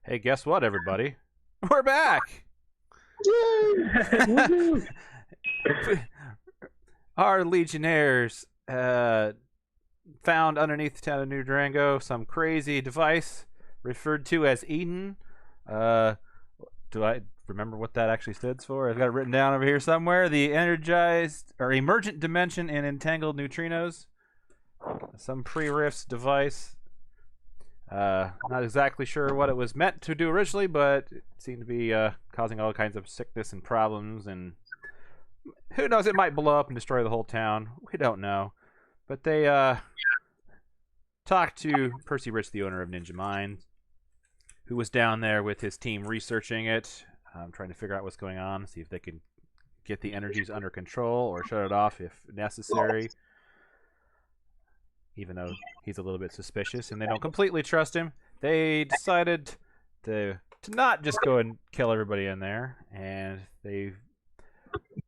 Hey, guess what, everybody? We're back! Woohoo! Our Legionnaires found underneath the town of New Durango some crazy device referred to as Eden. Do I remember what that actually stands for? I've got it written down over here somewhere. The energized or emergent dimension and entangled neutrinos. Some pre-riffs device. Not exactly sure what it was meant to do originally, but it seemed to be causing all kinds of sickness and problems, and who knows, it might blow up and destroy the whole town. We don't know. But they talked to Percy Rich, the owner of Ninja Mind, who was down there with his team researching it, trying to figure out what's going on, see if they can get the energies under control or shut it off if necessary. Even though he's a little bit suspicious and they don't completely trust him, they decided to not just go and kill everybody in there. And they,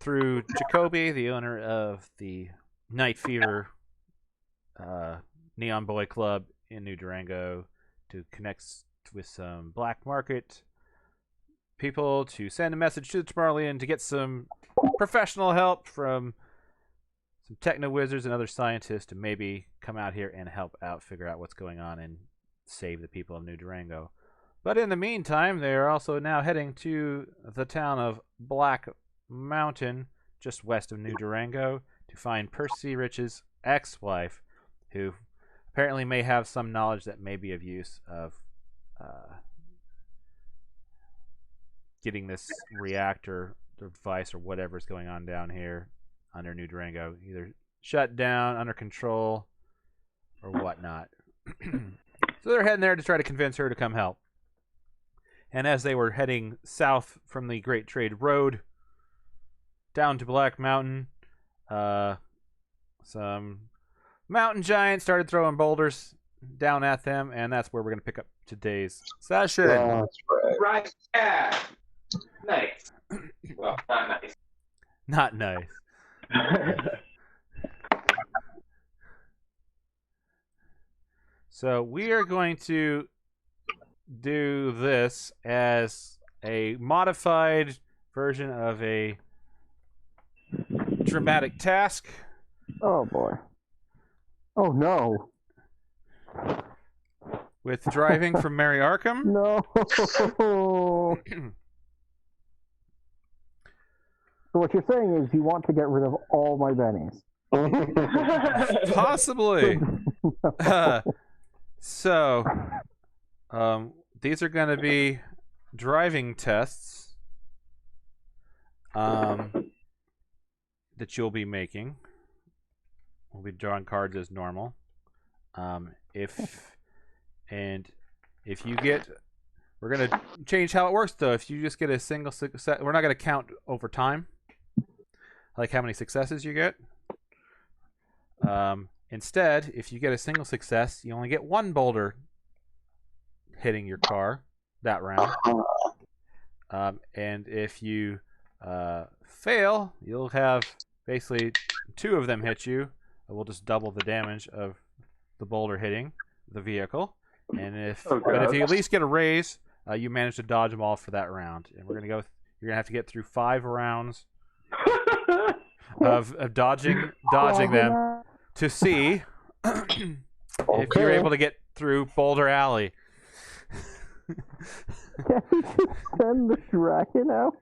through Jacoby, the owner of the Night Fever Neon Boy Club in New Durango, to connect with some black market people, to send a message to the Tomorrowland to get some professional help from some techno wizards and other scientists to maybe come out here and help out, figure out what's going on, and save the people of New Durango. But in the meantime, they are also now heading to the town of Black Mountain, just west of New Durango, to find Percy Rich's ex-wife, who apparently may have some knowledge that may be of use of getting this reactor device or whatever is going on down here under New Durango either shut down, under control, or whatnot. So they're heading there to try to convince her to come help. And as they were heading south from the Great Trade Road down to Black Mountain, some mountain giants started throwing boulders down at them, and that's where we're going to pick up today's session. That's right. Right. Yeah. Nice. Well, not nice. Not nice. So we are going to do this as a modified version of a dramatic task. Oh boy. Oh no. With driving from Mary Arkham. No. So what you're saying is you want to get rid of all my bennies. Possibly. So, these are going to be driving tests that you'll be making. We'll be drawing cards as normal. If you get, we're going to change how it works though. If you just get a single success, we're not going to count over time, like how many successes you get. Instead, if you get a single success, you only get one boulder hitting your car that round. And if you fail, you'll have basically two of them hit you. We'll just double the damage of the boulder hitting the vehicle. And but if you at least get a raise, you manage to dodge them all for that round. And we're gonna go. You're gonna have to get through 5 rounds of dodging them to see if you're able to get through Boulder Alley. Can you just send the dragon out?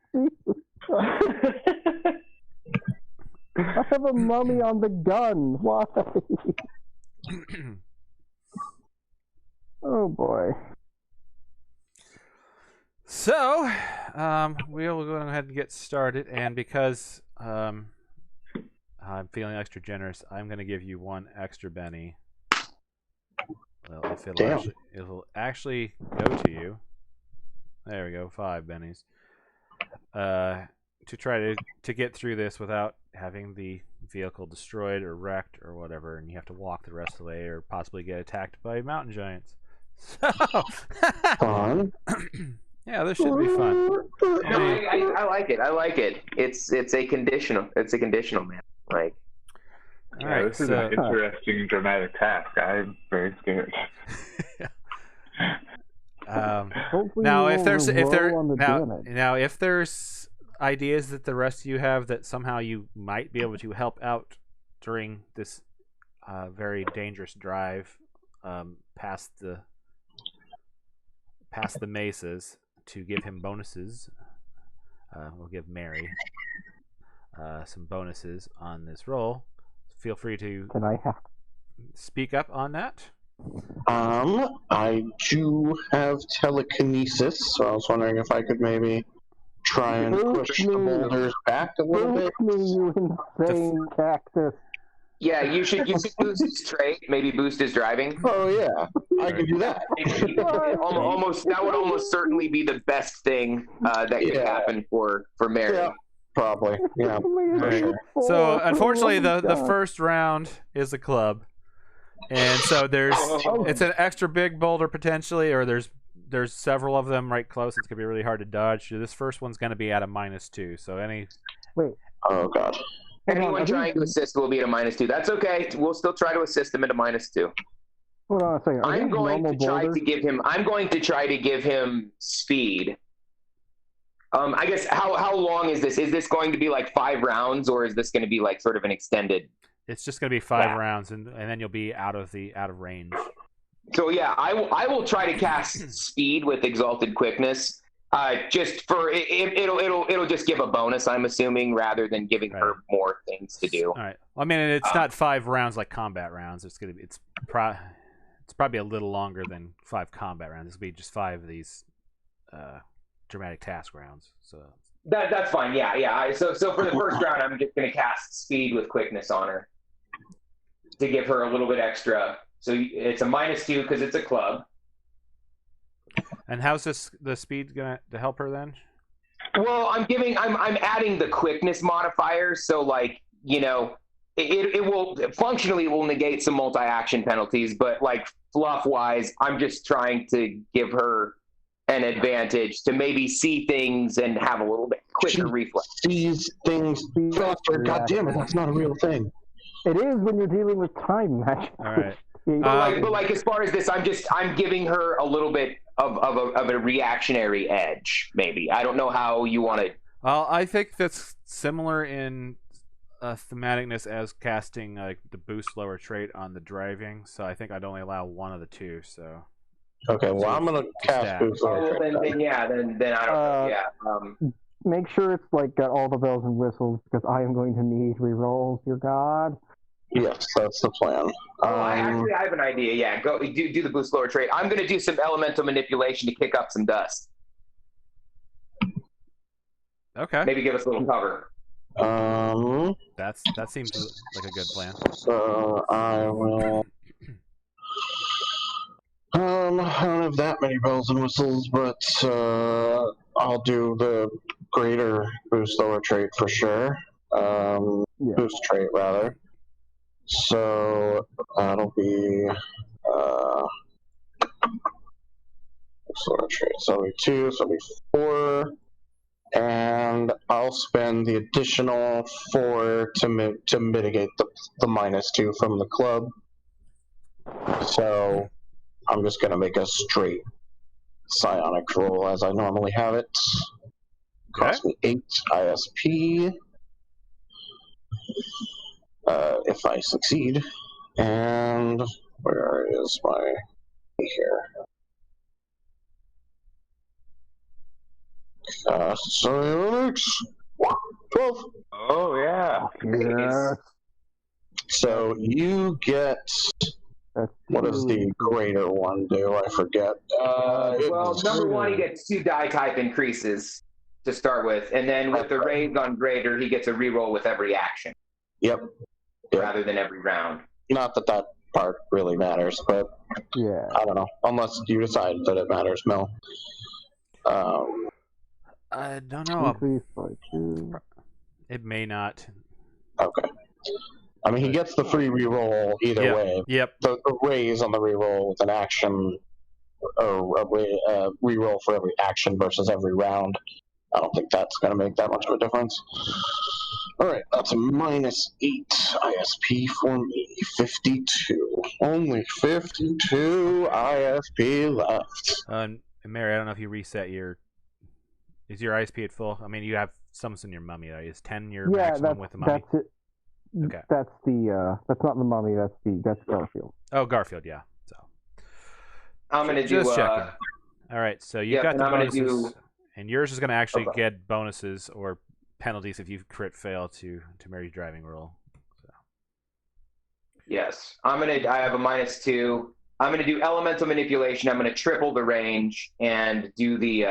I have a mummy on the gun. Why? Oh boy. So, we'll go ahead and get started. And because I'm feeling extra generous, I'm going to give you 1 extra Benny. Well, if it'll actually go to you. There we go, 5 Bennies. To try to get through this without having the vehicle destroyed or wrecked or whatever, and you have to walk the rest of the way or possibly get attacked by mountain giants. So, Fun. yeah, this should be fun. No, I like it. I like it. It's a conditional. It's a conditional, man. Like, all right, this is an interesting dramatic task. I'm very scared. Hopefully Now, you if there's won't if there roll on the damage. now if there's ideas that the rest of you have that somehow you might be able to help out during this very dangerous drive past the mesas to give him bonuses, we'll give Mary some bonuses on this roll. Feel free to Can I have speak up on that. I do have telekinesis, so I was wondering if I could maybe try and push the boulders back a little bit. me, you insane cactus? Yeah, you should boost his trait, maybe boost his driving. Oh yeah, I can do that. Almost that would almost certainly be the best thing that could happen for Mary. Yeah, probably. Yeah. Right. So unfortunately, the first round is a club, and so it's an extra big boulder potentially, or there's several of them right close. It's gonna be really hard to dodge. This first one's gonna be at a -2. So Wait. Oh god. Anyone trying to assist will be at a -2. That's okay. We'll still try to assist him at a -2. Hold on a second. I'm going to try to give him speed. I guess how long is this? Is this going to be like 5 rounds, or is this going to be like sort of an extended? it's just gonna be 5 rounds, and then you'll be out of range. So yeah, I will try to cast speed with exalted quickness. Just for it'll just give a bonus, I'm assuming, rather than giving her more things to do. All right. I mean, it's not 5 rounds like combat rounds. It's probably a little longer than 5 combat rounds. It's gonna be just 5 of these dramatic task rounds. So that's fine. Yeah. So for the first round, I'm just gonna cast speed with quickness on her to give her a little bit extra. So it's a -2 because it's a club. And how's the speed gonna to help her then? Well, I'm adding the quickness modifier, so like, it will functionally negate some multi-action penalties, but like fluff wise, I'm just trying to give her an advantage to maybe see things and have a little bit quicker reflex. Sees things faster. God damn it, that's not a real thing. It is when you're dealing with time magic. All right. But like as far as this, I'm giving her a little bit of a reactionary edge, maybe. I don't know how you want to. Well, I think that's similar in thematicness as casting like the boost lower trait on the driving. So I think I'd only allow one of the two. So. Okay, well I'm gonna cast boost lower trait. Then I don't know. Yeah. Make sure it's like got all the bells and whistles, because I am going to need rerolls. Dear God. Yes, that's the plan. I have an idea. Yeah, go do the boost lower trait. I'm going to do some elemental manipulation to kick up some dust. Okay. Maybe give us a little cover. That seems like a good plan. So I will. I don't have that many bells and whistles, but I'll do the greater boost lower trait for sure. Boost trait rather. So that'll be so it'll be 2, so it'll be 4, and I'll spend the additional 4 to mitigate the -2 from the club. So I'm just gonna make a straight psionic roll as I normally have it. Cost me 8 ISP. If I succeed, and where is my here? Psionics 12. Oh yeah. Yes. So you get. What does the greater one do? I forget. Well, number 1, he gets 2 die type increases to start with, and then with the raise on greater, he gets a reroll with every action. Yep. Rather than every round. Not that part really matters, but yeah, I don't know. Unless you decide that it matters, Mel. I don't know. Increase by 2. It may not. Okay. I mean, he gets the free reroll either way. Yep. The raise on the reroll with an action, or a reroll for every action versus every round. I don't think that's going to make that much of a difference. Alright, that's a -8 ISP for me. 52. Only 52 ISP left. And Mary, I don't know if you reset your. Is your ISP at full? I mean, you have some in your mummy. Right? Is 10 your maximum with the mummy? That's it. Okay. That's not the mummy. That's Garfield. Oh, Garfield, yeah. So I'm gonna just do. checking. All right, so you've got the I'm gonna bonuses, do. and yours is going to actually Okay. get bonuses or penalties if you crit fail to Mary's driving roll. So. Yes, I have a -2. I'm gonna do elemental manipulation. I'm gonna triple the range and do the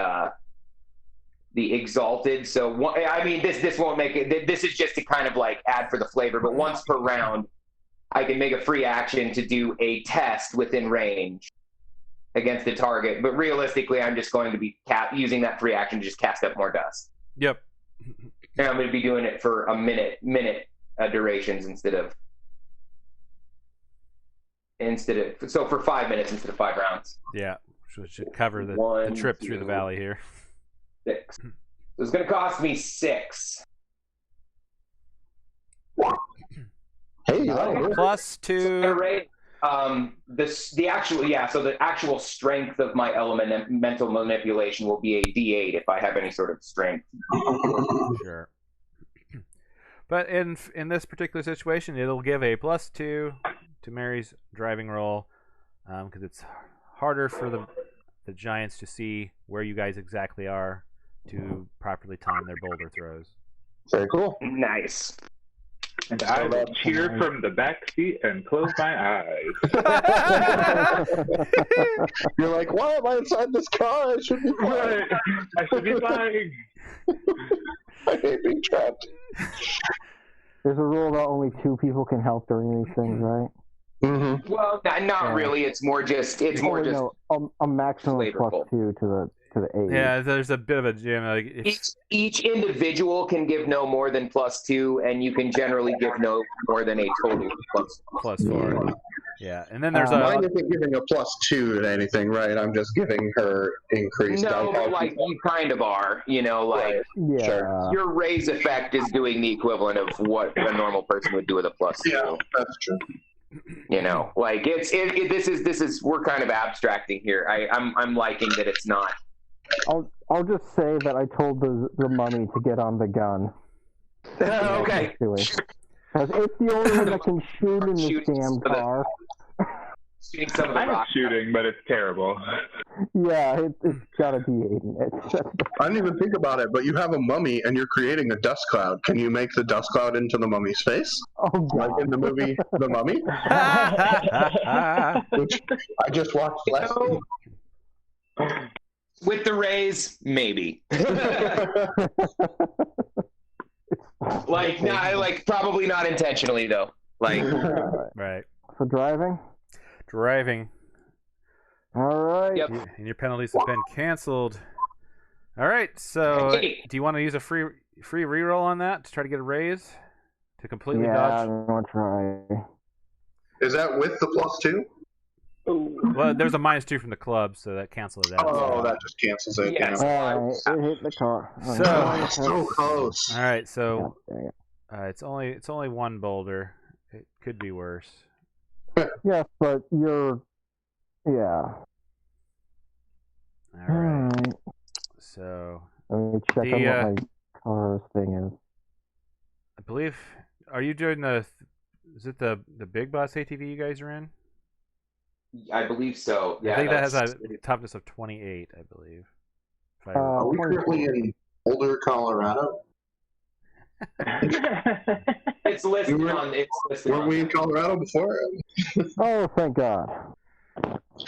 exalted. So I mean, this won't make it. This is just to kind of like add for the flavor. But once per round, I can make a free action to do a test within range against the target. But realistically, I'm just going to be using that free action to just cast up more dust. Yep. And I'm going to be doing it for a minute durations instead of so for 5 minutes instead of 5 rounds. Yeah, which should cover the 1, trip through 2, the valley here. 6. So it's going to cost me 6. Hey, that +2. The actual strength of my mental manipulation will be a D8 if I have any sort of strength. Sure. But in this particular situation, it'll give a +2 to Mary's driving roll because it's harder for the giants to see where you guys exactly are to properly time their boulder throws. Very cool. Nice. And I will cheer from the back seat and close my eyes. You're like, why am I inside this car? I should be flying. Right. I should be flying. I hate being trapped. There's a rule that only 2 people can help during these things, right? Mm-hmm. Well, not really. It's more just. A maximum of +2 to the 8. Yeah, there's a bit of a jam. Like each individual can give no more than +2, and you can generally give no more than a total of +4. Yeah, and then there's mine isn't giving a +2 to anything, right? I'm just giving her increased. No, but like you kind of are, like Yeah. Sure. your raise effect is doing the equivalent of what a normal person would do with a +2. Yeah, that's true. Like this is we're kind of abstracting here. I'm liking that it's not. I'll just say that I told the mummy to get on the gun. Okay. Because it's the only one that can shoot in this damn car. Shooting some of the I'm rocks. shooting, but it's terrible. Yeah, it's got a D8 in it. I didn't even think about it, but you have a mummy and you're creating a dust cloud. Can you make the dust cloud into the mummy's face? Oh, God. Like in the movie The Mummy? Which I just watched last week. With the raise, maybe. Probably not intentionally though. Like, right. So driving? All right. Yep. And your penalties have been canceled. All right, so Hey. do you want to use a free reroll on that to try to get a raise? To completely Yeah, dodge? I'm going to try. Is that with the +2? Well, there's a -2 from the club, so that cancels it out. Oh, that just cancels it. Yes. Yeah. All right, it hit the car. So- So close. All right, so Yeah, dang it. it's only one boulder. It could be worse. Yes, but you're... Yeah. All right. So Let me check The, on what my car's thing is. I believe, are you doing is it the big boss ATV you guys are in? I believe so. Yeah, I think that has that's- a toughness of 28, I believe. If I Are we currently in Boulder, Colorado? It's listed Weren't- on. It's listed Weren't on. we in Colorado before? Oh, thank God.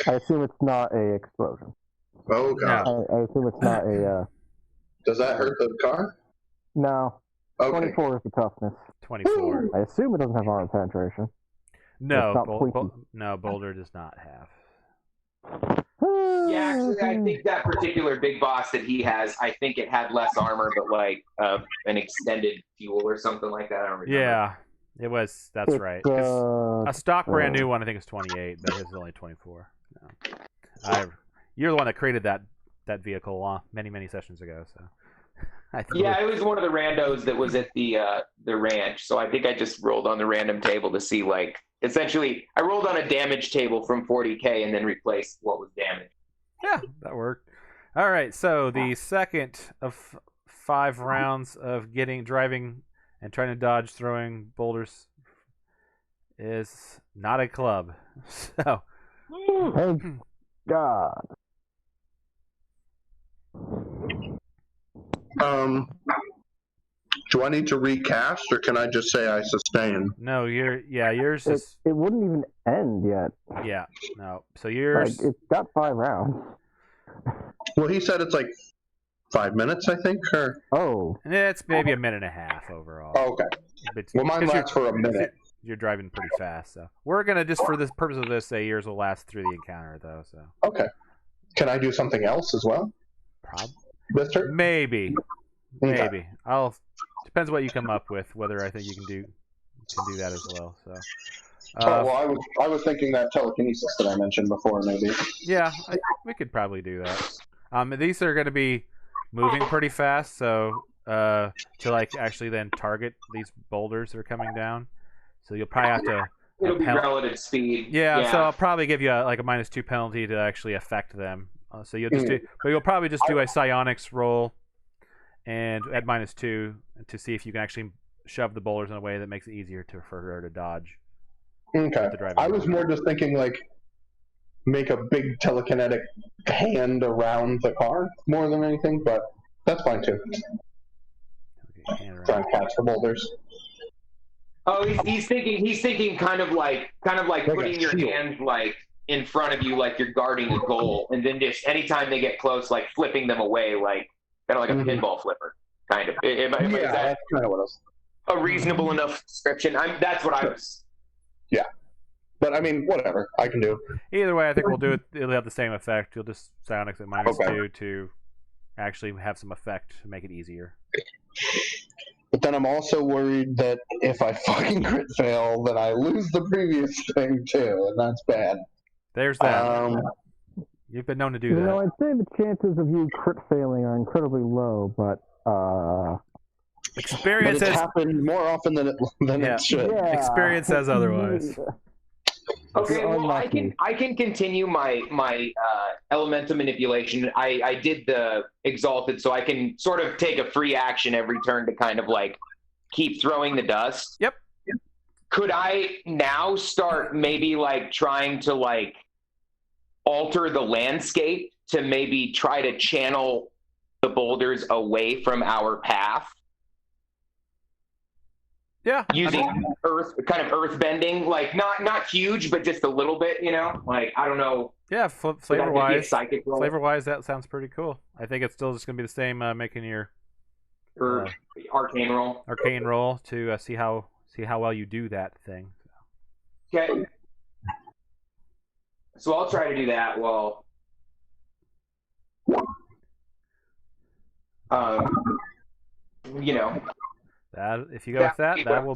I assume it's not a explosion. Oh, God. I assume it's not a... Does that hurt the car? No. Okay. 24 is the toughness. 24. I assume it doesn't have armor penetration. No, It's not pointy. no, Boulder does not have. Yeah, actually, I think that particular big boss that he has, I think it had less armor, but like an extended fuel or something like that. I don't remember. Yeah, it was. That's It's, right. 'Cause a stock brand new one, I think, is 28, but his is only 24. No. You're the one that created that vehicle many sessions ago, so. I think Yeah, it was one of the randos that was at the ranch. So I think I just rolled on the random table to see, like, essentially, I rolled on a damage table from 40K and then replaced what was damaged. Yeah, that worked. All right, so the second of 5 rounds of driving, and trying to dodge throwing boulders is not a club. So, Thank God. Do I need to recast, or can I just say I sustain? no, yours is It wouldn't even end yet. yeah, no. So yours Like, it's got 5 rounds. Well, he said it's like 5 minutes, I think, or... Oh. it's maybe a minute and a half overall. Oh, okay. But, Well, mine 'cause lasts for a minute. You're driving pretty fast, so we're gonna just for the purpose of this say yours will last through the encounter, though. So Okay. Can I do something else as well? This turn? Maybe. Okay. Depends what you come up with. Whether I think you can do that as well. So. Well, I was thinking that telekinesis that I mentioned before, maybe. Yeah, we could probably do that. These are going to be moving pretty fast, so to like actually then target these boulders that are coming down. So you'll probably have to. It'll be relative speed. Yeah, so I'll probably give you a -2 penalty to actually affect them. So you'll just but you'll probably just do a psionics roll, and at -2 to see if you can actually shove the boulders in a way that makes it easier for her to dodge. Okay. I was more just thinking like make a big telekinetic hand around the car more than anything, but that's fine too. Okay, Try and catch the boulders. Oh, he's thinking kind of like putting your hands like in front of you, like you're guarding a goal, and then just anytime they get close, like flipping them away, like kind of like a pinball flipper, kind of. Is that that's kind of what I was. a reasonable enough description? That's what I was. Yeah, but I mean, whatever I can do. Either way, I think we'll do it. It'll have the same effect. You'll just psionics at -2 to actually have some effect to make it easier. But then I'm also worried that if I fucking crit fail, then I lose the previous thing too, and that's bad. There's that. You've been known to do that. I'd say the chances of you crit failing are incredibly low, but experience but it's happened more often than it should. Yeah. Experience says otherwise. Okay, well, I can continue my elemental manipulation. I did the exalted, so I can sort of take a free action every turn to kind of like keep throwing the dust. Yep. Could I now start maybe like trying to like alter the landscape to maybe try to channel the boulders away from our path? Yeah. Using kind of earth bending, like not huge, but just a little bit, like, I don't know. Yeah, flavor-wise, that sounds pretty cool. I think it's still just going to be the same, making your arcane roll to see how well you do that thing. Okay. So I'll try to do that while that if you go with that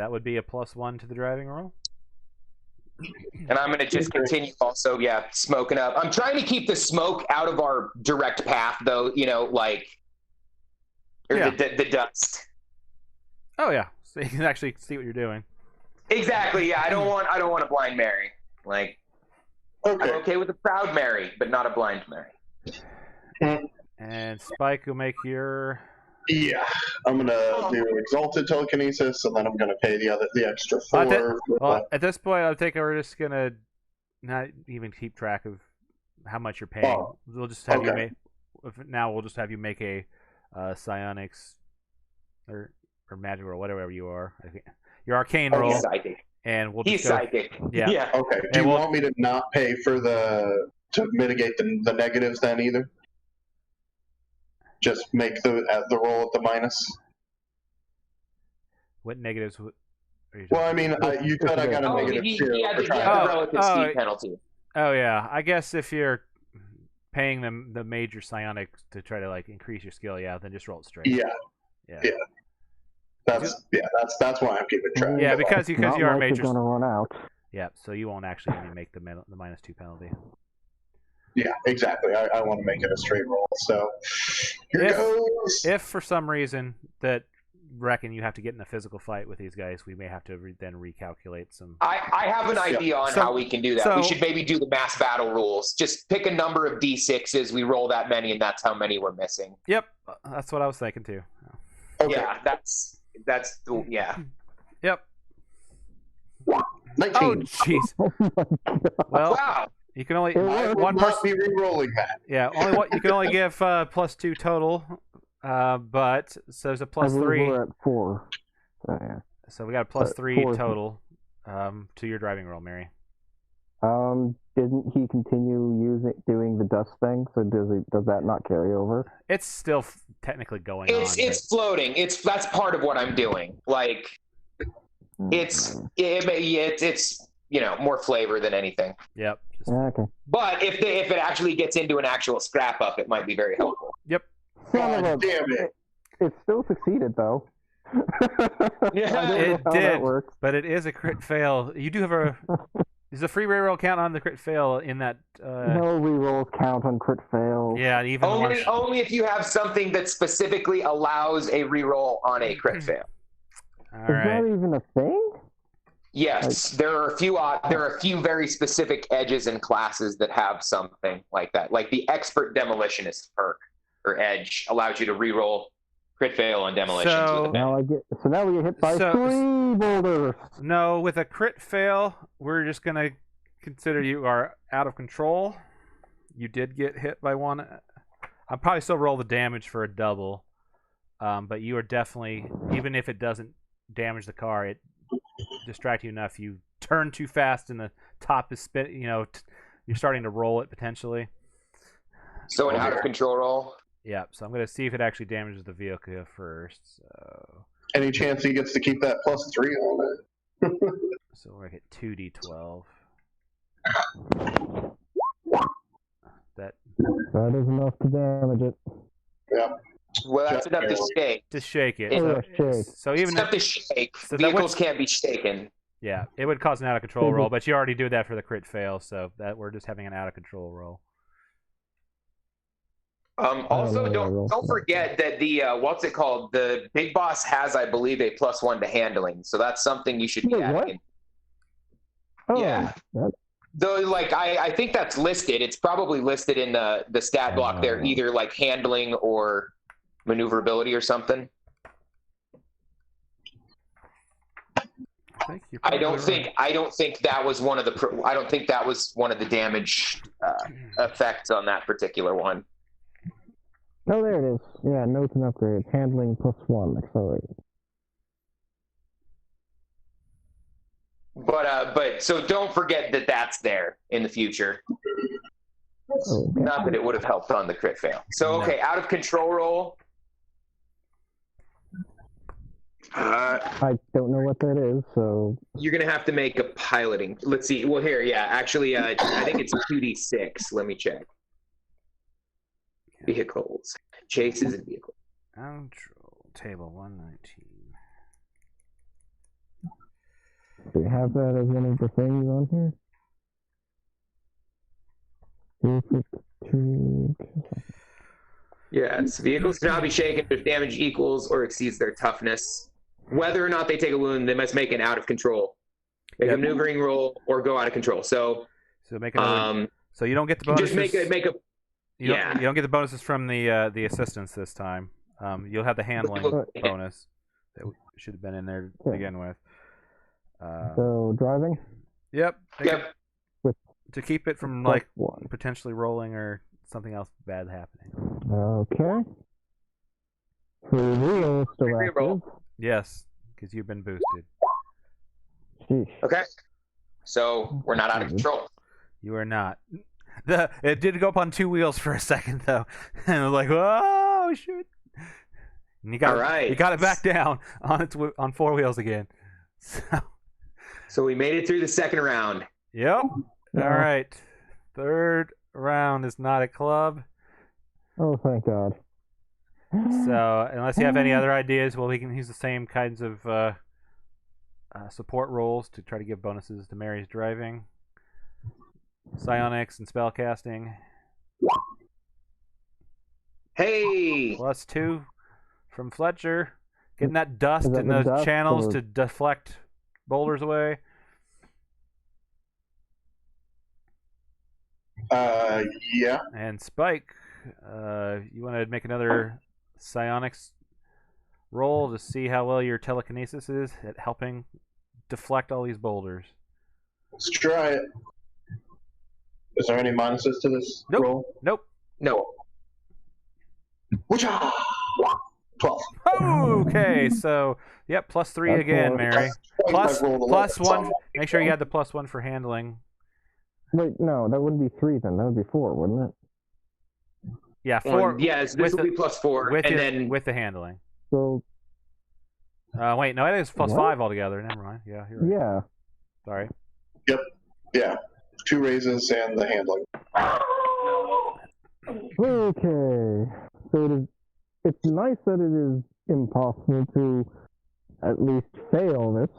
would be a +1 to the driving roll. And I'm going to just continue also, smoking up. I'm trying to keep the smoke out of our direct path, though, the dust. Oh, yeah. So you can actually see what you're doing. Exactly, yeah. I don't want a blind Mary. Like, okay. I'm okay with a proud Mary, but not a blind Mary. And Spike will make your... Yeah, I'm gonna do exalted telekinesis, and then I'm gonna pay the extra 4. At this point, I think we're just gonna not even keep track of how much you're paying. We'll just have you make. Now we'll just have you make a psionics or magic or whatever you are. I think your arcane roll. He's psychic. And we'll. He's psychic. Yeah. Okay. Do you want me to not pay for to mitigate the negatives then either? Just make the roll at the minus. What negatives? Well, I mean, you said I got a -2. Yeah, the relative speed penalty. Oh yeah, I guess if you're paying them the major psionic to try to like increase your skill, then just roll it straight. Yeah. That's why I'm keeping track. Yeah, because you are major. Gonna run out. Yeah, so you won't actually only make the -2 penalty. Yeah, exactly. I want to make it a straight roll. So here goes. If for some reason that reckon you have to get in a physical fight with these guys, we may have to then recalculate some. I have an idea on how we can do that. We should maybe do the mass battle rules. Just pick a number of D6s, we roll that many, and that's how many we're missing. Yep, that's what I was thinking too. Okay. Yeah, that's yeah. Yep. 19. Oh, jeez. Well, Wow. you can only I will not be re-rolling that. Yeah, you can only give +2 total, but so there's a +3. We're at 4. So, yeah. So we got a +3 4. total to your driving roll, Mary. Didn't he continue doing the dust thing? So does that not carry over? It's still technically going on. It's floating. That's part of what I'm doing. Like, it's more flavor than anything. Yep. Okay. But if it actually gets into an actual scrap up, it might be very helpful. Yep. Damn it. It still succeeded though. Yeah, it did. But it is a crit fail. You do have a. Is the free reroll count on the crit fail in that? No rerolls count on crit fails. Yeah, even only if you have something that specifically allows a reroll on a crit fail. All Is right. that even a thing? Yes, there are a few very specific edges and classes that have something like that. Like the expert demolitionist perk or edge allows you to reroll crit fail on demolitions. So now we get hit by 3 boulders. No, with a crit fail, we're just gonna consider you are out of control. You did get hit by one. I'll probably still roll the damage for a double, but you are definitely, even if it doesn't damage the car, it distract you enough. You turn too fast, and the top is spin. You're starting to roll it potentially. So an out of control roll. Yeah. So I'm gonna see if it actually damages the vehicle first. So. Any chance he gets to keep that +3 on it? So we're at 2d12. That is enough to damage it. Yeah. Well, that's enough to shake. To shake it. Shake. So even enough to shake. So Vehicles can't be shaken. Yeah, it would cause an out of control roll, but you already do that for the crit fail, so that we're just having an out of control roll. Also, don't forget that the what's it called? The big boss has, I believe, a +1 to handling, so that's something you should be adding. Oh, yeah. Though, like, I think that's listed. It's probably listed in the stat block there, either like handling or maneuverability or something. I don't think that was one of the damage effects on that particular one. Oh, there it is. Yeah, notes and upgrades. Handling +1, accelerate. But so don't forget that that's there in the future. Okay. Not that it would have helped on the crit fail. So okay, out of control roll. I don't know what that is, so you're gonna have to make a piloting. Let's see. Well, here, yeah, actually, I think it's 2d6. Let me check. Vehicles, chases, and vehicles. Control table 119. Do you have that as one of the things on here? Yes, vehicles cannot be shaken if damage equals or exceeds their toughness. Whether or not they take a wound, they must make an out of control, make a maneuvering roll, or go out of control. So make another. So you don't get the bonuses. Just make a. You don't get the bonuses from the assistance this time. You'll have the handling bonus that should have been in there to begin with. So driving. Yep. To keep it from like potentially rolling or something else bad happening. Okay. Reroll still active. Yes, because you've been boosted. Sheesh. Okay. So we're not out of control. You are not. It did go up on 2 wheels for a second though, and I was like, "Oh shit!" And you got it back down on 4 wheels again. So we made it through the second round. Yep. All right. Third round is not a club. Oh, thank God. So unless you have any other ideas, we can use the same kinds of support roles to try to give bonuses to Mary's driving, psionics, and spellcasting. Hey! +2 from Fletcher. Getting that dust that in the those dust channels or- to deflect boulders away. Yeah. And Spike, you want to make another psionics roll to see how well your telekinesis is at helping deflect all these boulders. Let's try it. Is there any minuses to this Nope. roll? Nope. No. Woocha! 12. Okay, so yep, +3 That's again, more. Mary. Twice I've rolled a Plus level, one. so- Make sure you had the +1 for handling. Wait, no, that wouldn't be 3 then. That would be 4, wouldn't it? Yeah, 4. Yes, with this will the- be +4, with and your- then with the handling. So, Wait, no, I think it's +5 What? altogether. Never mind. Yeah, you're right. yeah. Sorry. Yeah. 2 raises and the handling. Okay. So it's nice that it is impossible to at least fail this.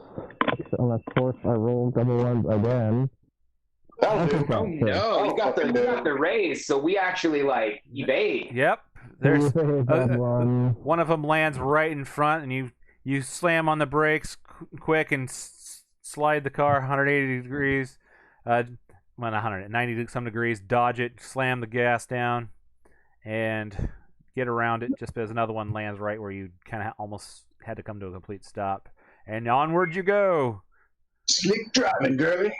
Unless, of course, I roll double ones again. That'll do. oh no, you got the raise, so we actually like evade. Yep. There's That one. one of them lands right in front, and you slam on the brakes quick and slide the car 180 degrees. Well, not 100, 90 some degrees. Dodge it, slam the gas down, and get around it. Just as another one lands right where you kind of almost had to come to a complete stop. And onward you go. Slick driving, girly.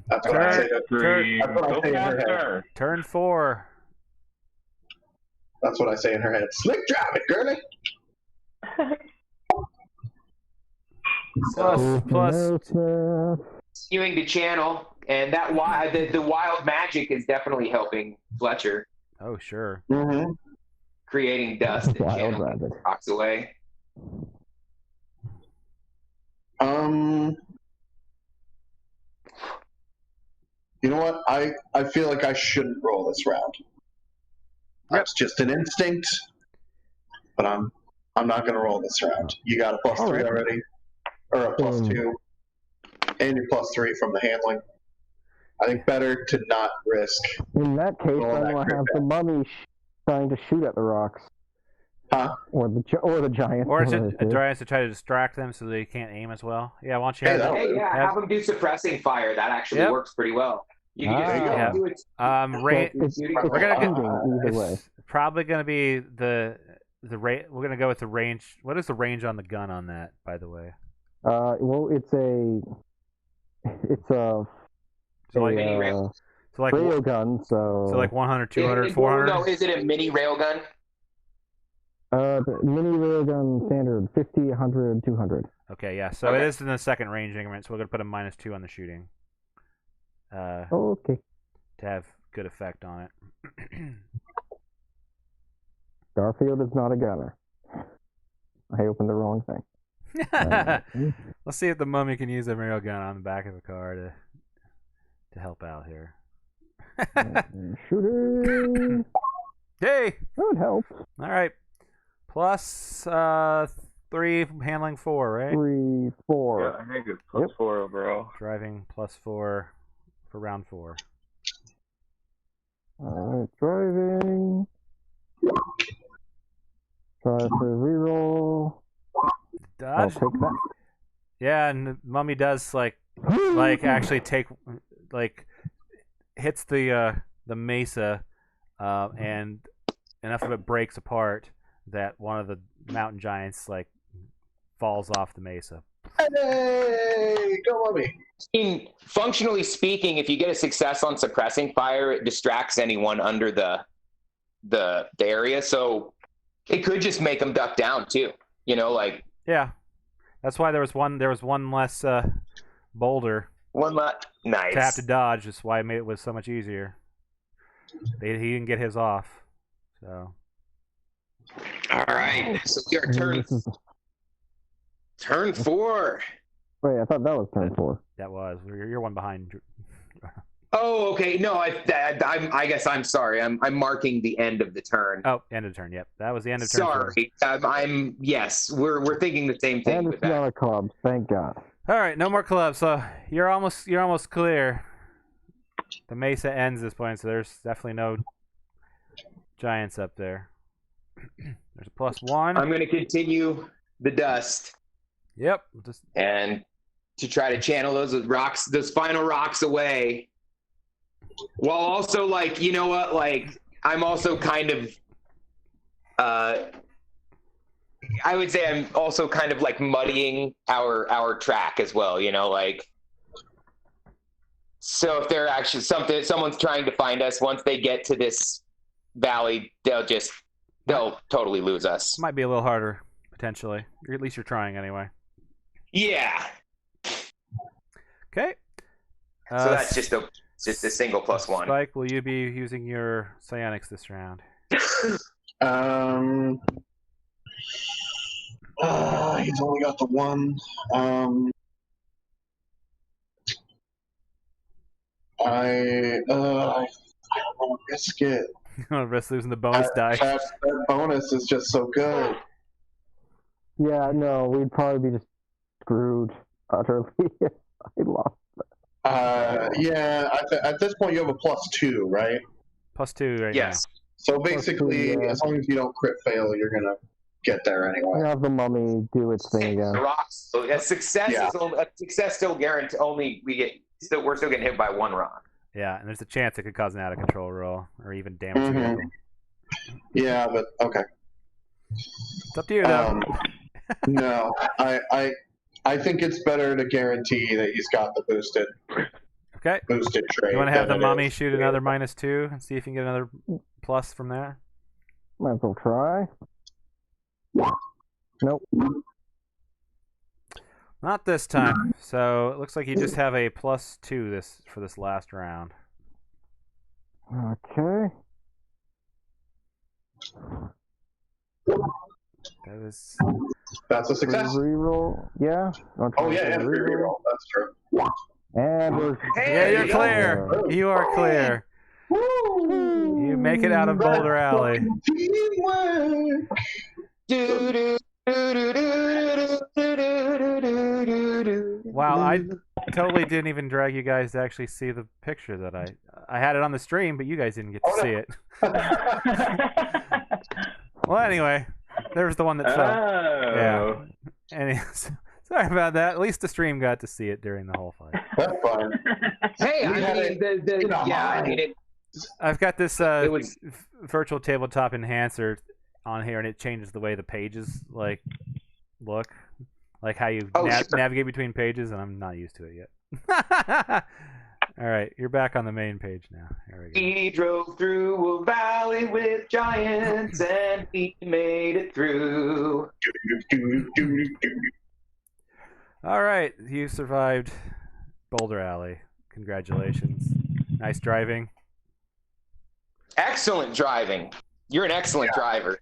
That's what I say. That's what I say in her head. Turn 4. That's what I say in her head. Slick driving, girly. So Plus, skewing the channel, and that the wild magic is definitely helping Fletcher, oh sure. Mm-hmm. creating dust and Wild channeling rabbit. rocks away. You know what? I feel like I shouldn't roll this round. That's just an instinct, but I'm not going to roll this round. You got a +3 Alright. already, or a +2, and your +3 from the handling. I think better to not risk. In that case, Roll then that we'll crit have the mummy trying to shoot at the rocks. Huh? Or the giant. Or is one it of the two. tries to try to distract them so they can't aim as well? Yeah, why don't you Hey, have that'll Hey, yeah, Have- have them do suppressing fire. That actually Yep. works pretty well. You can Ah. just Yeah. do it. It's We're gonna get- shooting either way. It's probably going to be the rate. We're going to go with the range. What is the range on the gun on that, by the way? Well, it's a So like, mini rail. so like, radio gun, so so like 100, 200, Well, 400. no, is it a mini railgun? the mini rail gun standard 50, 100, 200. Okay, yeah. So Okay. it is in the second range increment. So we're going to put a -2 on the shooting. Okay. To have good effect on it. Garfield is not a gunner. I opened the wrong thing. Let's see if the mummy can use a rail gun on the back of a car to help out here. Shooting. Hey! That would help. All right. Plus 3, handling 4, right? 3, 4. Yeah, I think it's +4 overall. Driving +4 for round 4. Alright, driving. Try for reroll. I'll Dodge. take that. Yeah, and the mummy does like actually take hits the mesa, and enough of it breaks apart that one of the mountain giants falls off the mesa. Hey, go on me. Functionally speaking, if you get a success on suppressing fire, it distracts anyone under the area. So it could just make them duck down too. Yeah, that's why there was one less boulder One lot. Nice. to have to dodge. That's why it made it so much easier. He didn't get his off. So All right. So we are turn 4. Wait, I thought that was turn 4. that was you're one behind. Oh, okay. No, I guess I'm sorry. I'm marking the end of the turn. Oh, end of turn. Yep, that was the end of turn. 4. Sorry. Yes. We're thinking the same thing. And with it's that. not a club, thank God. All right, no more clubs. So you're almost clear. The mesa ends this point, so there's definitely no giants up there. There's a +1. I'm going to continue the dust. Yep. And to try to channel those final rocks away. While also, like, you know what? Like, I'm also kind of, I would say I'm also kind of like muddying our track as well. You know, like, so if they're actually someone's trying to find us, once they get to this valley, they'll totally lose us. Might be a little harder potentially. Or at least you're trying anyway. Yeah. Okay. So that's just a single +1. Spike, will you be using your psionics this round? He's only got the one. I don't want to risk it. You want to risk losing the bonus die? That bonus is just so good. Yeah, no, we'd probably be just screwed utterly if I lost. Yeah, at this point you have a +2, right? +2 right Yes. So basically, +2, yeah. as long as you don't crit fail, you're gonna get there anyway. Have the mummy do its thing again. The rocks. So a success still guaranteed. We're still getting hit by one rock. Yeah, and there's a chance it could cause an out of control roll or even damage the roll. Yeah, but okay. It's up to you though. No, I think it's better to guarantee that he's got the boosted trait. You want to have the mummy shoot another -2 and see if you can get another plus from there? Might as well try. Nope. Not this time. So it looks like you just have a +2 for this last round. Okay. That's a success. Reroll. Yeah. Oh yeah, free reroll. That's true. And we're You're clear. You are clear. You make it out of Boulder Alley. Wow, I totally didn't even drag you guys to actually see the picture that I had it on the stream, but you guys didn't get to see it. Well, anyway, there's the one that fell. Yeah. Anyways, sorry about that. At least the stream got to see it during the whole fight. That's fine. Hey, I've got this virtual tabletop enhancer on here, and it changes the way the pages look, like how you navigate between pages, and I'm not used to it yet. All right, you're back on the main page now. Here we go. He drove through a valley with giants, and he made it through. All right, you survived Boulder Alley. Congratulations. Nice driving. Excellent driving. You're an excellent driver.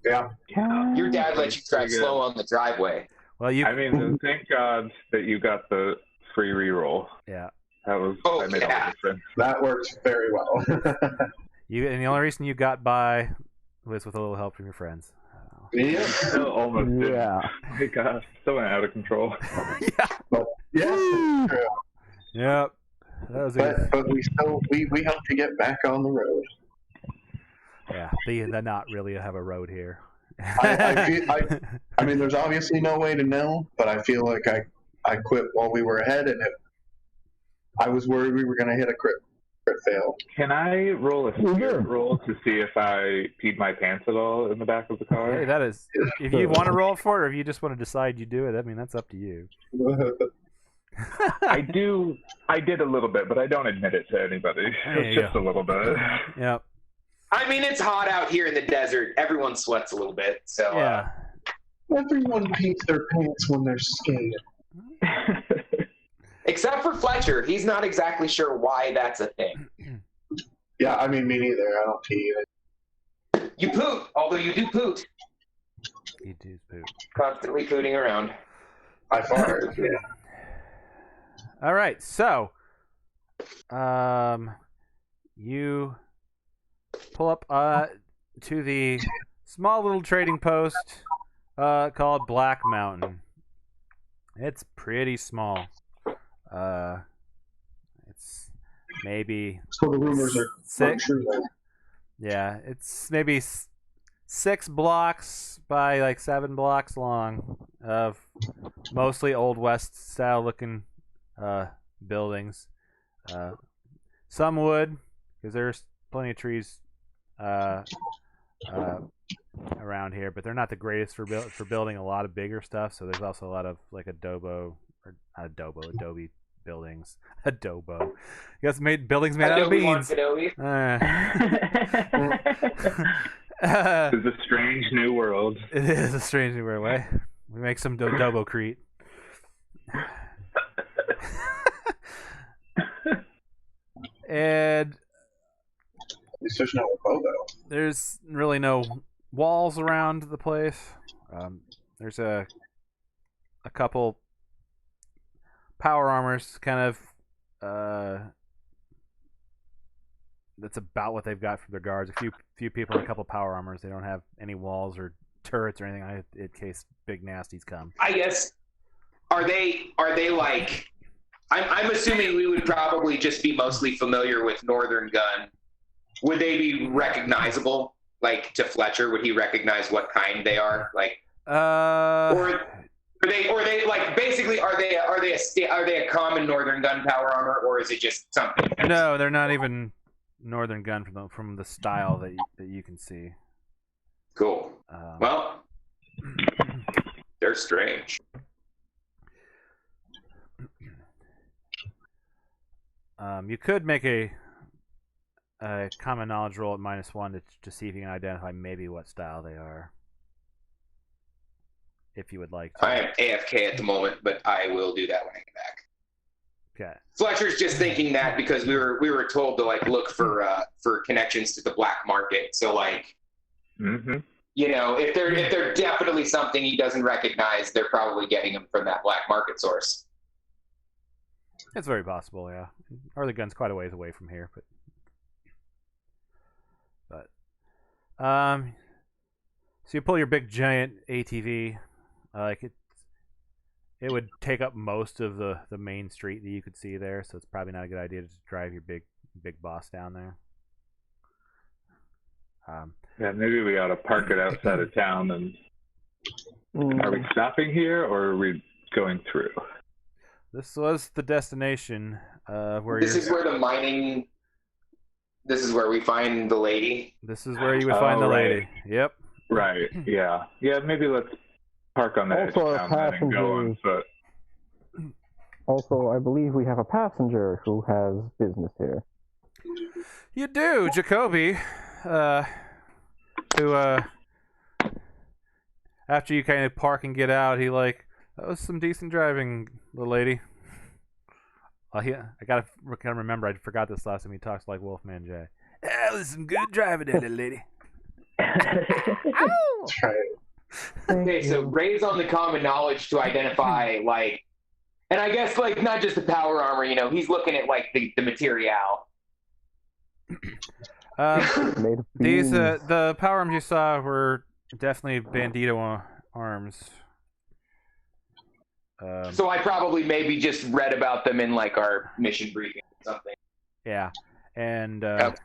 Yeah. Your dad let you drive slow on the driveway. Well, thank God that you got the free reroll. Yeah. That made all the difference. That works very well. And the only reason you got by was with a little help from your friends. Yeah. Still almost did. My gosh, still went out of control. Yeah. But yes, true. Yep. That was but we helped you get back on the road. Yeah, they not really have a road here. I mean, there's obviously no way to know, but I feel like I quit while we were ahead, and I was worried we were going to hit a crit fail. Can I roll a spirit roll to see if I peed my pants at all in the back of the car? Hey, that is. If you want to roll for it, or if you just want to decide you do it, I mean, that's up to you. I did a little bit, but I don't admit it to anybody. It's just a little bit. Yep. I mean, it's hot out here in the desert. Everyone sweats a little bit. So yeah. Everyone pees their pants when they're skating. Except for Fletcher. He's not exactly sure why that's a thing. Yeah, I mean, me neither. I don't pee either. You poot, although you do poot. You do poot. Constantly pooting around. I fart, yeah. All right, so you pull up to the small little trading post called Black Mountain. It's pretty small. It's maybe so the rumors are six. true. Then. Yeah, it's maybe 6 blocks by like 7 blocks long of mostly Old West style looking buildings. Some wood, because there's plenty of trees around here, but they're not the greatest for building a lot of bigger stuff. So there's also a lot of like adobe buildings. Adobo. You guys made buildings made out of beans. It's a strange new world. It is a strange new world. We make some Dobocrete. And there's no Bobo. There's really no walls around the place. There's a couple power armors, kind of. That's about what they've got for their guards. A few people and a couple power armors. They don't have any walls or turrets or anything in case big nasties come. I guess. Are they like? I'm assuming we would probably just be mostly familiar with Northern Gun. Would they be recognizable? Like to Fletcher, would he recognize what kind they are? Like, or are they like basically are they a common Northern Gun power armor, or is it just something? No, they're not even Northern Gun from the style that you can see. Cool. Well, they're strange. You could make a common knowledge roll at -1 to see if you can identify maybe what style they are. If you would like to. I am AFK at the moment, but I will do that when I get back. Okay. Fletcher's just thinking that because we were told to like look for connections to the black market. So like, you know, if they're definitely something he doesn't recognize, they're probably getting them from that black market source. It's very possible, yeah. Or the gun's quite a ways away from here, but so you pull your big giant ATV, like it would take up most of the main street that you could see there, so it's probably not a good idea to just drive your big boss down there. Yeah, maybe we ought to park it outside of town. And are we stopping here or are we going through? This was the destination where this is where the mining. This is where we find the lady. This is where you would find the lady. Yep. Right. Yeah. Yeah. Maybe let's park on that Also, town then and go on foot. Also, I believe we have a passenger who has business here. You do, Jacoby. Who after you kind of park and get out, he like, that was some decent driving, little lady. I gotta remember, I forgot this last time he talks like Wolfman J. That was some good driving there, little lady. Ow! Okay, so raise on the common knowledge to identify like, and I guess like not just the power armor. You know, he's looking at like the material. These the power arms you saw were definitely bandito arms. So I probably maybe just read about them in like our mission briefing or something. Yeah, and Okay.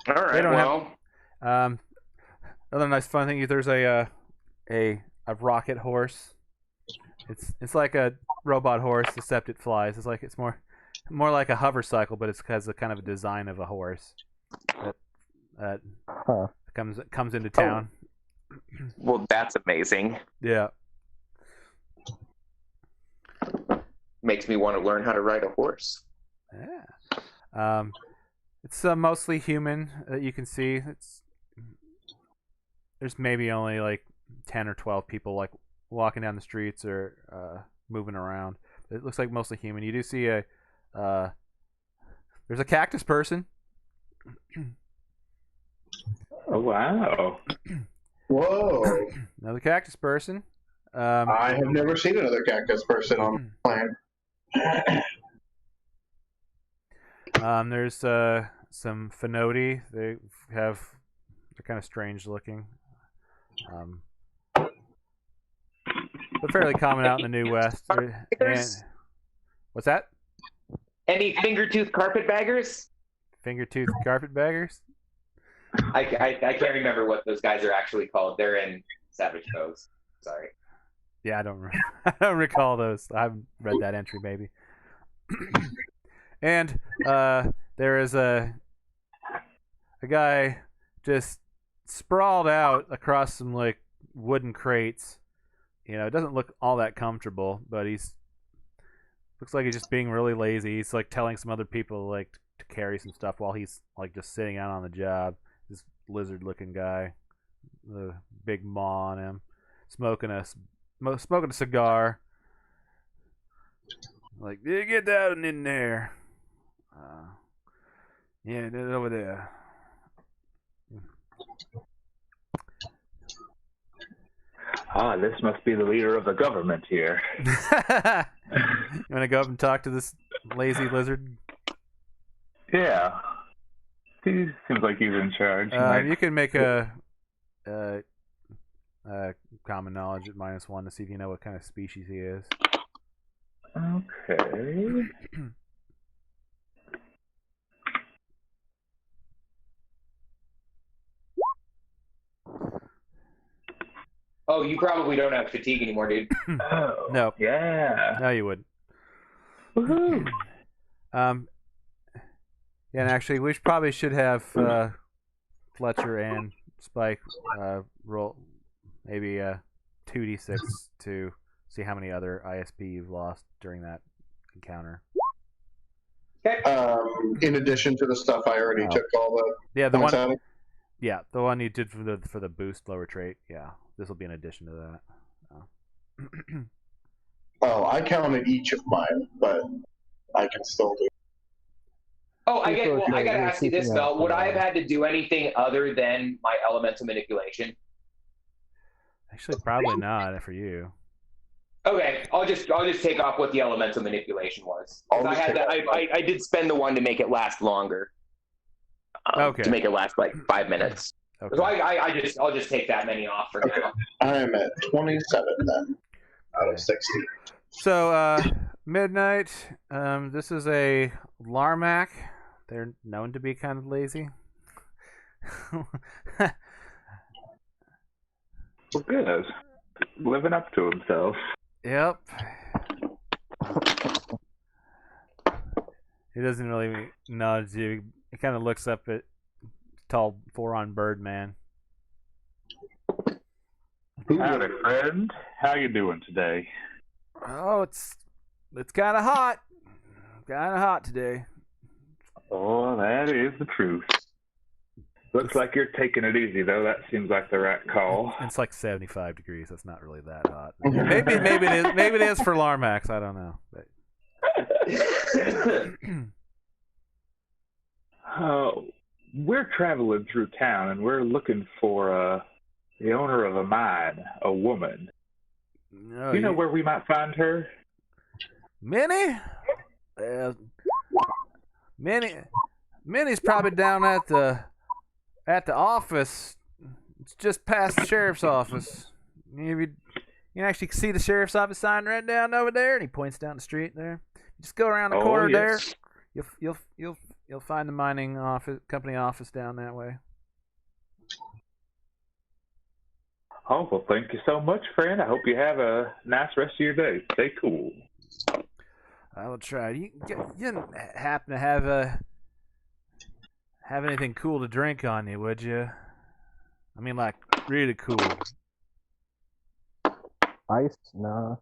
All right. Well, another nice fun thing. There's a rocket horse. It's like a robot horse, except it flies. It's more like a hover cycle, but it has a kind of a design of a horse that comes into town. Well, that's amazing. Yeah. Makes me want to learn how to ride a horse. Yeah. It's mostly human that you can see. There's maybe only like 10 or 12 people like walking down the streets or moving around. It looks like mostly human. You do see there's a cactus person. Oh wow. Whoa. Another cactus person. I have never seen another cactus person on the planet. There's some Finoti. They're kind of strange looking. But fairly common out in the New West. And, what's that? Any finger-tooth carpetbaggers? Finger-toothed carpetbaggers? I can't remember what those guys are actually called. They're in Savage Foes. Sorry. Yeah, I don't recall those. I haven't read that entry, maybe. And there is a guy just sprawled out across some like wooden crates. You know, it doesn't look all that comfortable, but looks like he's just being really lazy. He's like telling some other people like to carry some stuff while he's like just sitting out on the job. This lizard-looking guy, the big maw on him, smoking a cigar. Like, yeah, get down in there. Yeah, get over there. Ah, this must be the leader of the government here. You want to go up and talk to this lazy lizard? Yeah. He seems like he's in charge. You can make a common knowledge at -1 to see if you know what kind of species he is. Okay. Oh, you probably don't have fatigue anymore, dude. Oh, No. Yeah. No, you wouldn't. Woohoo. Yeah, and actually, we probably should have Fletcher and Spike roll maybe 2d6 to see how many other ISP you've lost during that encounter. Okay. In addition to the stuff I already took all the The points one. out of. Yeah, the one you did for the boost lower trait. Yeah, this will be in addition to that. Oh, I counted each of mine, but I can still do. Oh, I gotta ask you this, Mel. Would I have had to do anything other than my elemental manipulation? Actually, probably not for you. Okay, I'll just take off what the elemental manipulation was. I did spend the one to make it last longer. Okay. To make it last like 5 minutes. Okay. So I'll just take that many off for now. I am at 27 then, out of 60. So, Midnight, this is a Larmac. They're known to be kind of lazy. Well, good. Living up to himself. Yep. He doesn't really nod you. He kind of looks up at tall 4-on Birdman. Howdy, friend. How you doing today? Oh, it's kind of hot. Kind of hot today. Oh, that is the truth. Looks like you're taking it easy, though. That seems like the right call. It's like 75 degrees. That's not really that hot. Maybe it is. Maybe it is for Larmax. I don't know. But... We're traveling through town, and we're looking for the owner of a mine, a woman. No, you know where we might find her? Minnie? Minnie's probably down at the office. It's just past the sheriff's office. You can actually see the sheriff's office sign right down over there, and he points down the street there. Just go around the corner there. You'll find the mining company office down that way. Oh, well, thank you so much, friend. I hope you have a nice rest of your day. Stay cool. I will try. You didn't happen to have anything cool to drink on you, would you? I mean, like, really cool. Ice? Nah.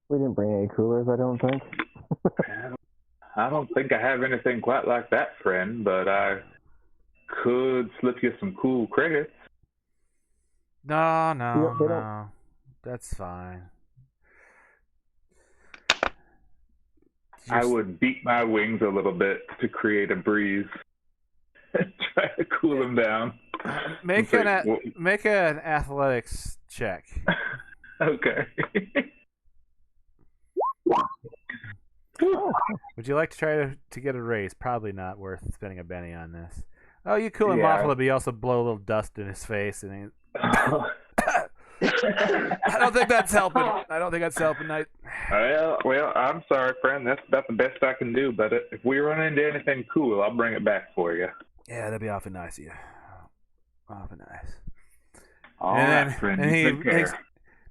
We didn't bring any coolers, I don't think. I don't think I have anything quite like that, friend, but I could slip you some cool credits. No. That's fine. I would beat my wings a little bit to create a breeze. Try to cool them down. Make an athletics check. Okay. Would you like to try to get a raise? Probably not worth spending a penny on this. Oh, you cool him off a little bit. You also blow a little dust in his face, and I don't think that's helping. Well, I'm sorry, friend. That's about the best I can do. But if we run into anything cool, I'll bring it back for you. Yeah, that'd be awfully nice of you. Awfully nice. All And right, then friend. and You he take care.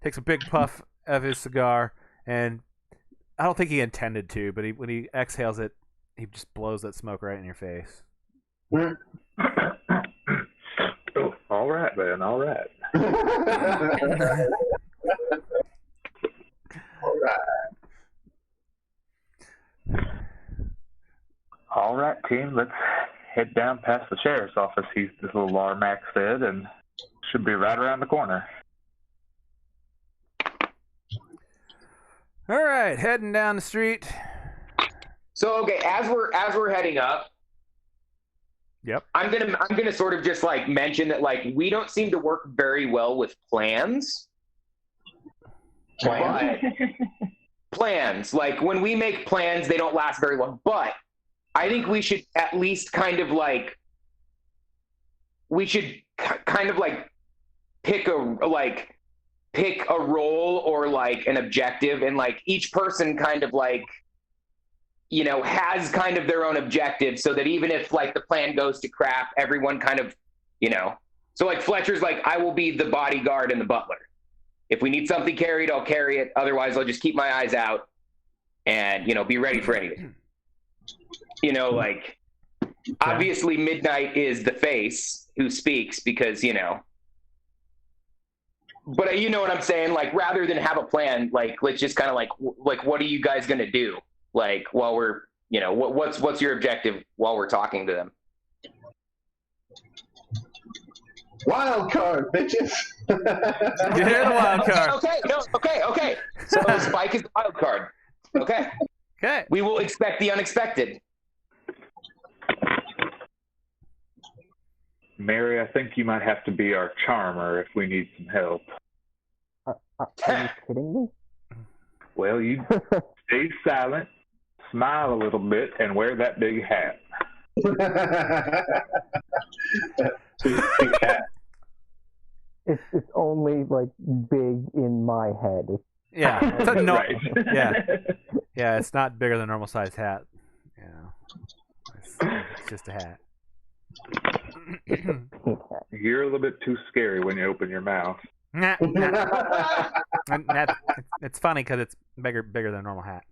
takes a big puff of his cigar, and I don't think he intended to, but when he exhales it, he just blows that smoke right in your face. Oh, all right, man. All right. All right, team. Let's head down past the sheriff's office. This little Larmac said, and should be right around the corner. All right, heading down the street. So okay, as we're heading up, Yep. I'm gonna sort of just like mention that like we don't seem to work very well with plans. Plans. Like when we make plans, they don't last very long. But I think we should at least kind of like pick a role or like an objective, and like each person kind of like, you know, has kind of their own objective, so that even if like the plan goes to crap, everyone kind of, you know. So like Fletcher's like, I will be the bodyguard and the butler. If we need something carried, I'll carry it. Otherwise, I'll just keep my eyes out and, you know, be ready for anything. You know, like, obviously Midnight is the face who speaks because, you know. But you know what I'm saying? Like, rather than have a plan, like, let's just kind of like, what are you guys going to do? Like, while we're, you know, what's your objective while we're talking to them? Wild card, bitches. You're the wild card. Okay. So Spike is the wild card. Okay. Okay. We will expect the unexpected. Mary, I think you might have to be our charmer if we need some help. Are you kidding me? Well, you stay silent, smile a little bit, and wear that big hat. Big hat. It's only like big in my head. Yeah. It's a Right. Yeah, it's not bigger than a normal sized hat. Yeah. It's just a hat. You're a little bit too scary when you open your mouth. Nah. It's funny because it's bigger than a normal hat.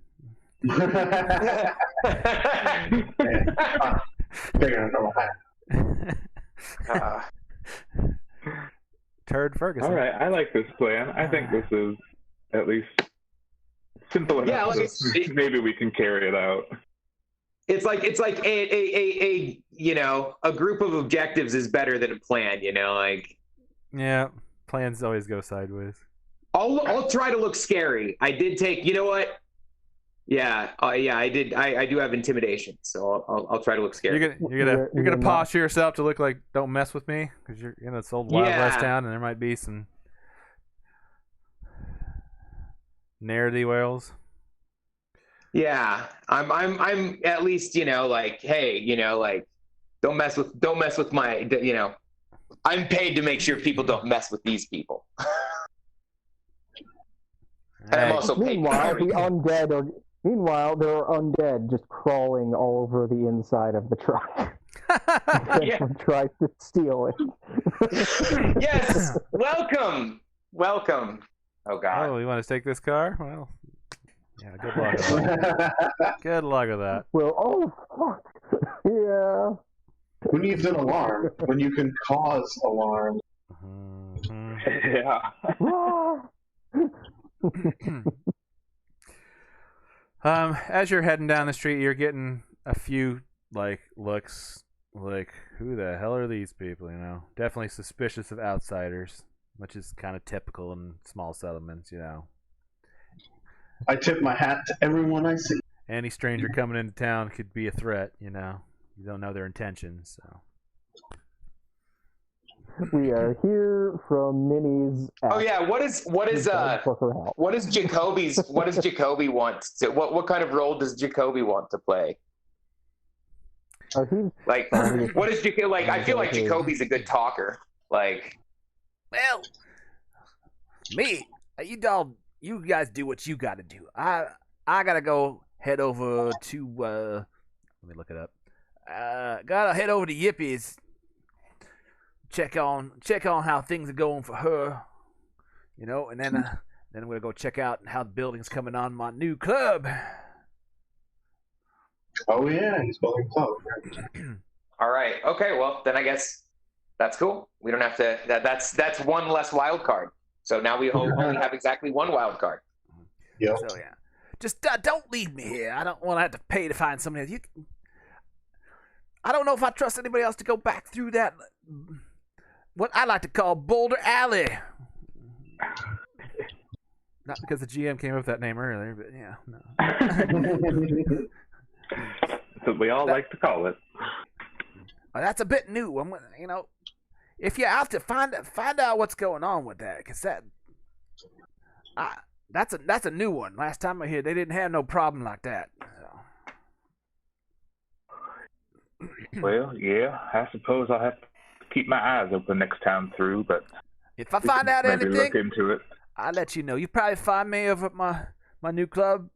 Bigger than normal hat. Turd Ferguson. All right, I like this plan. I think this is at least simple enough. Yeah, like Maybe we can carry it out. It's like a you know, a group of objectives is better than a plan, you know, like. Yeah, plans always go sideways. I'll try to look scary. I did take, you know what? Yeah, I did. I do have intimidation, so I'll try to look scary. You're gonna posture yourself to look like don't mess with me because you're in this old Wild West town and there might be some ne'er-do-wells. Yeah, I'm at least, you know, like, hey, you know, like don't mess with my, you know, I'm paid to make sure people don't mess with these people. And I'm also paid. Meanwhile, there are undead just crawling all over the inside of the truck. Someone tries to steal it. Yes, welcome. Oh God. Oh, you want to take this car? Well, yeah. Good luck with that. Good luck with that. Well, oh fuck. Yeah. Who needs an alarm when you can cause alarm? Mm-hmm. Yeah. As you're heading down the street, you're getting a few like looks like, who the hell are these people? You know, definitely suspicious of outsiders, which is kind of typical in small settlements. You know, I tip my hat to everyone I see. any stranger coming into town could be a threat. You know, you don't know their intentions. So we are here from Minnie's. Oh yeah, what is Jacoby want to, what kind of role does Jacoby want to play? Like, what is Jacoby like? I feel like Jacoby's a good talker. Like, well, me, you you guys do what you got to do. I gotta go head over to. Let me look it up. Gotta head over to Yippie's. Check on how things are going for her. You know, and then I'm gonna go check out how the building's coming on my new club. Oh yeah, he's building a club. All right. Okay. Well, then I guess that's cool. We don't have to. That's one less wild card. So now we only have exactly one wild card. Yep. So yeah, just don't leave me here. I don't want to have to pay to find somebody else. I don't know if I trust anybody else to go back through that. What I like to call Boulder Alley. Not because the GM came up with that name earlier, but yeah, no. That's what we all like to call it. That's a bit new. If you have to find out what's going on with that, because that's a new one. Last time I hear, they didn't have no problem like that. So. Well, yeah, I suppose I'll have to keep my eyes open next time through, but if I find out maybe anything, look into it. I'll let you know. You probably find me over at my new club.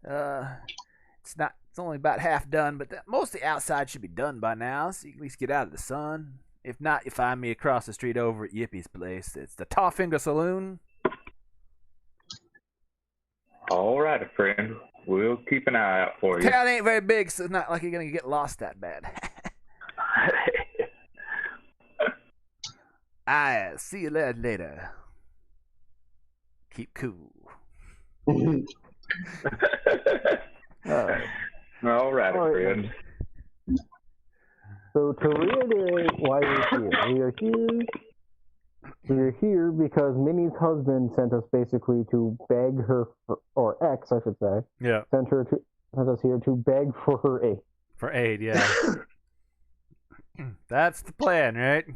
It's only about half done, but most of the outside should be done by now, so you can at least get out of the sun. If not, you find me across the street over at Yippie's place. It's the Tawfinger Saloon. All right, friend. We'll keep an eye out for you. Town ain't very big, so it's not like you're gonna get lost that bad. I'll see you later. Keep cool. All right, friend. So to reiterate why we're here, we're here because Minnie's husband sent us basically to beg her, or ex, I should say. Yeah. Sent us here to beg for her aid. For aid, yeah. That's the plan, right?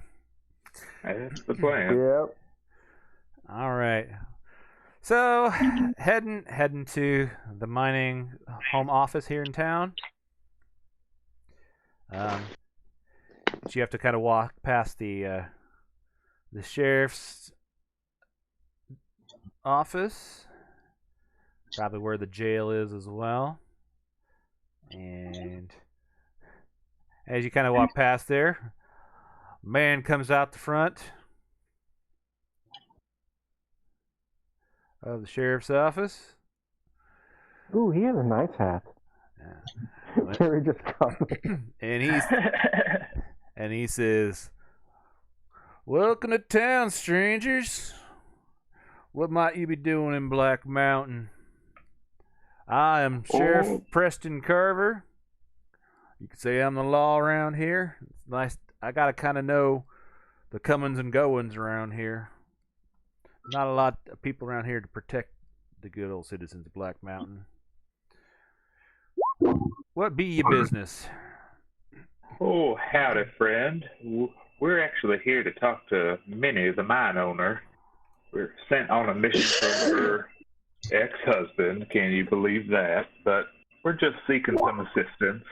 That's the plan. Yep. All right. So, heading to the mining home office here in town. You have to kind of walk past the sheriff's office, probably where the jail is as well. And as you kind of walk past there, a man comes out the front of the sheriff's office. Ooh, he has a nice hat. Yeah. Terry just got and he says, "Welcome to town, strangers. What might you be doing in Black Mountain? I am Sheriff Preston Carver. You could say I'm the law around here. It's nice. I gotta kind of know the comings and goings around here. Not a lot of people around here to protect the good old citizens of Black Mountain. What be your business?" Oh, howdy, friend. We're actually here to talk to Minnie, the mine owner. We're sent on a mission from her ex-husband. Can you believe that? But we're just seeking some assistance.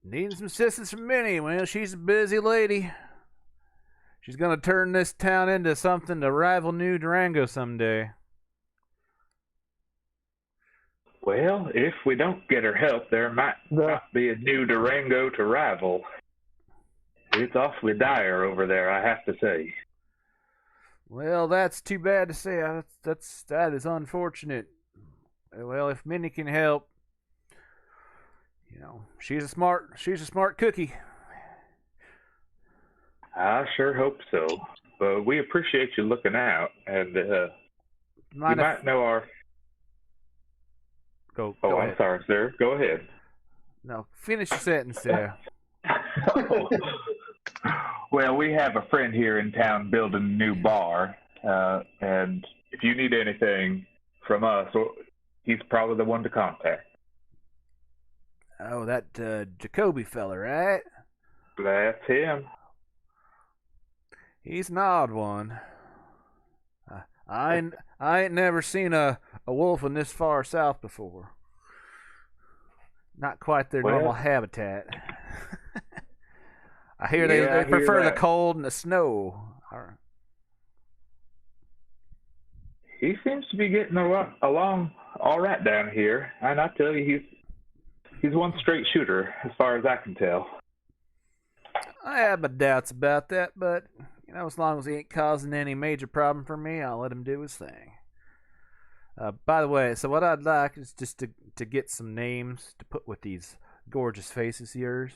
Needing some assistance from Minnie. Well, she's a busy lady. She's going to turn this town into something to rival New Durango someday. Well, if we don't get her help, there might not be a New Durango to rival. It's awfully dire over there, I have to say. Well, that's too bad to say. That is unfortunate. Well, if Minnie can help, she's a smart cookie. I sure hope so. But we appreciate you looking out, and you might know our... Go I'm ahead. sorry, sir. Go ahead. No, finish your sentence there. Well, we have a friend here in town building a new bar, and if you need anything from us, he's probably the one to contact. Oh, that Jacoby fella, right? That's him. He's an odd one. I ain't never seen a wolf in this far south before. Not quite their normal habitat. I hear they prefer the cold and the snow. he seems to be getting along all right down here. And I tell you, he's one straight shooter, as far as I can tell. I have my doubts about that, but as long as he ain't causing any major problem for me, I'll let him do his thing. By the way, so what I'd like is just to get some names to put with these gorgeous faces of yours.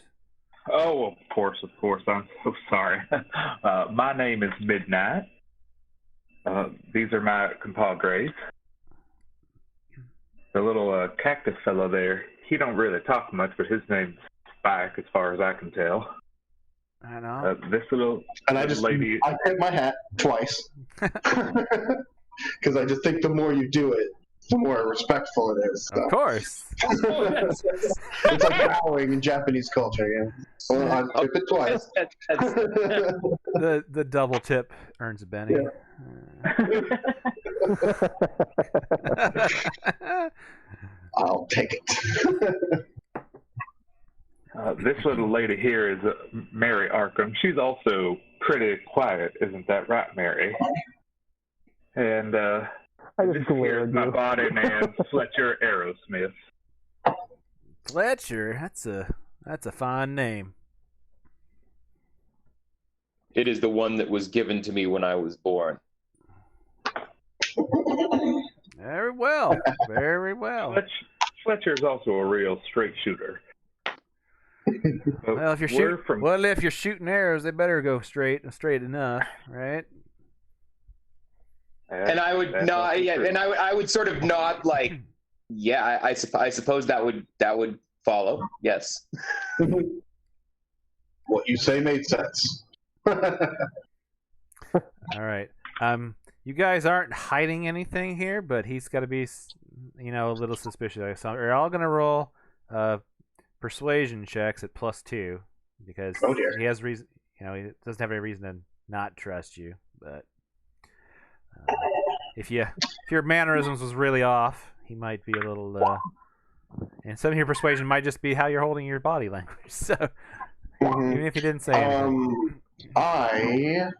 Oh, of course. I'm so sorry. My name is Midnight. These are my compadres. The little cactus fellow there, he don't really talk much, but his name's Spike, as far as I can tell. I know. This little lady. I tip my hat twice. Because I just think the more you do it, the more respectful it is. So. Of course. It's like bowing in Japanese culture, yeah. Well, I tip it twice. The double tip earns a Benny. Yeah. I'll take it. This little lady here is Mary Arkham. She's also pretty quiet, isn't that right, Mary? And this here is my body man, Fletcher Aerosmith. Fletcher, that's a fine name. It is the one that was given to me when I was born. Very well. Very well. Fletcher is also a real straight shooter. Well, if you're shooting arrows, they better go straight enough, right? And I would nod, and I would sort of nod like, yeah, I suppose that would follow. Yes. What you say made sense. All right. You guys aren't hiding anything here, but he's got to be, a little suspicious. So we're all gonna roll persuasion checks at +2 because he has reason. He doesn't have any reason to not trust you. But if your mannerisms was really off, he might be a little. And some of your persuasion might just be how you're holding your body language. So even if he didn't say anything. I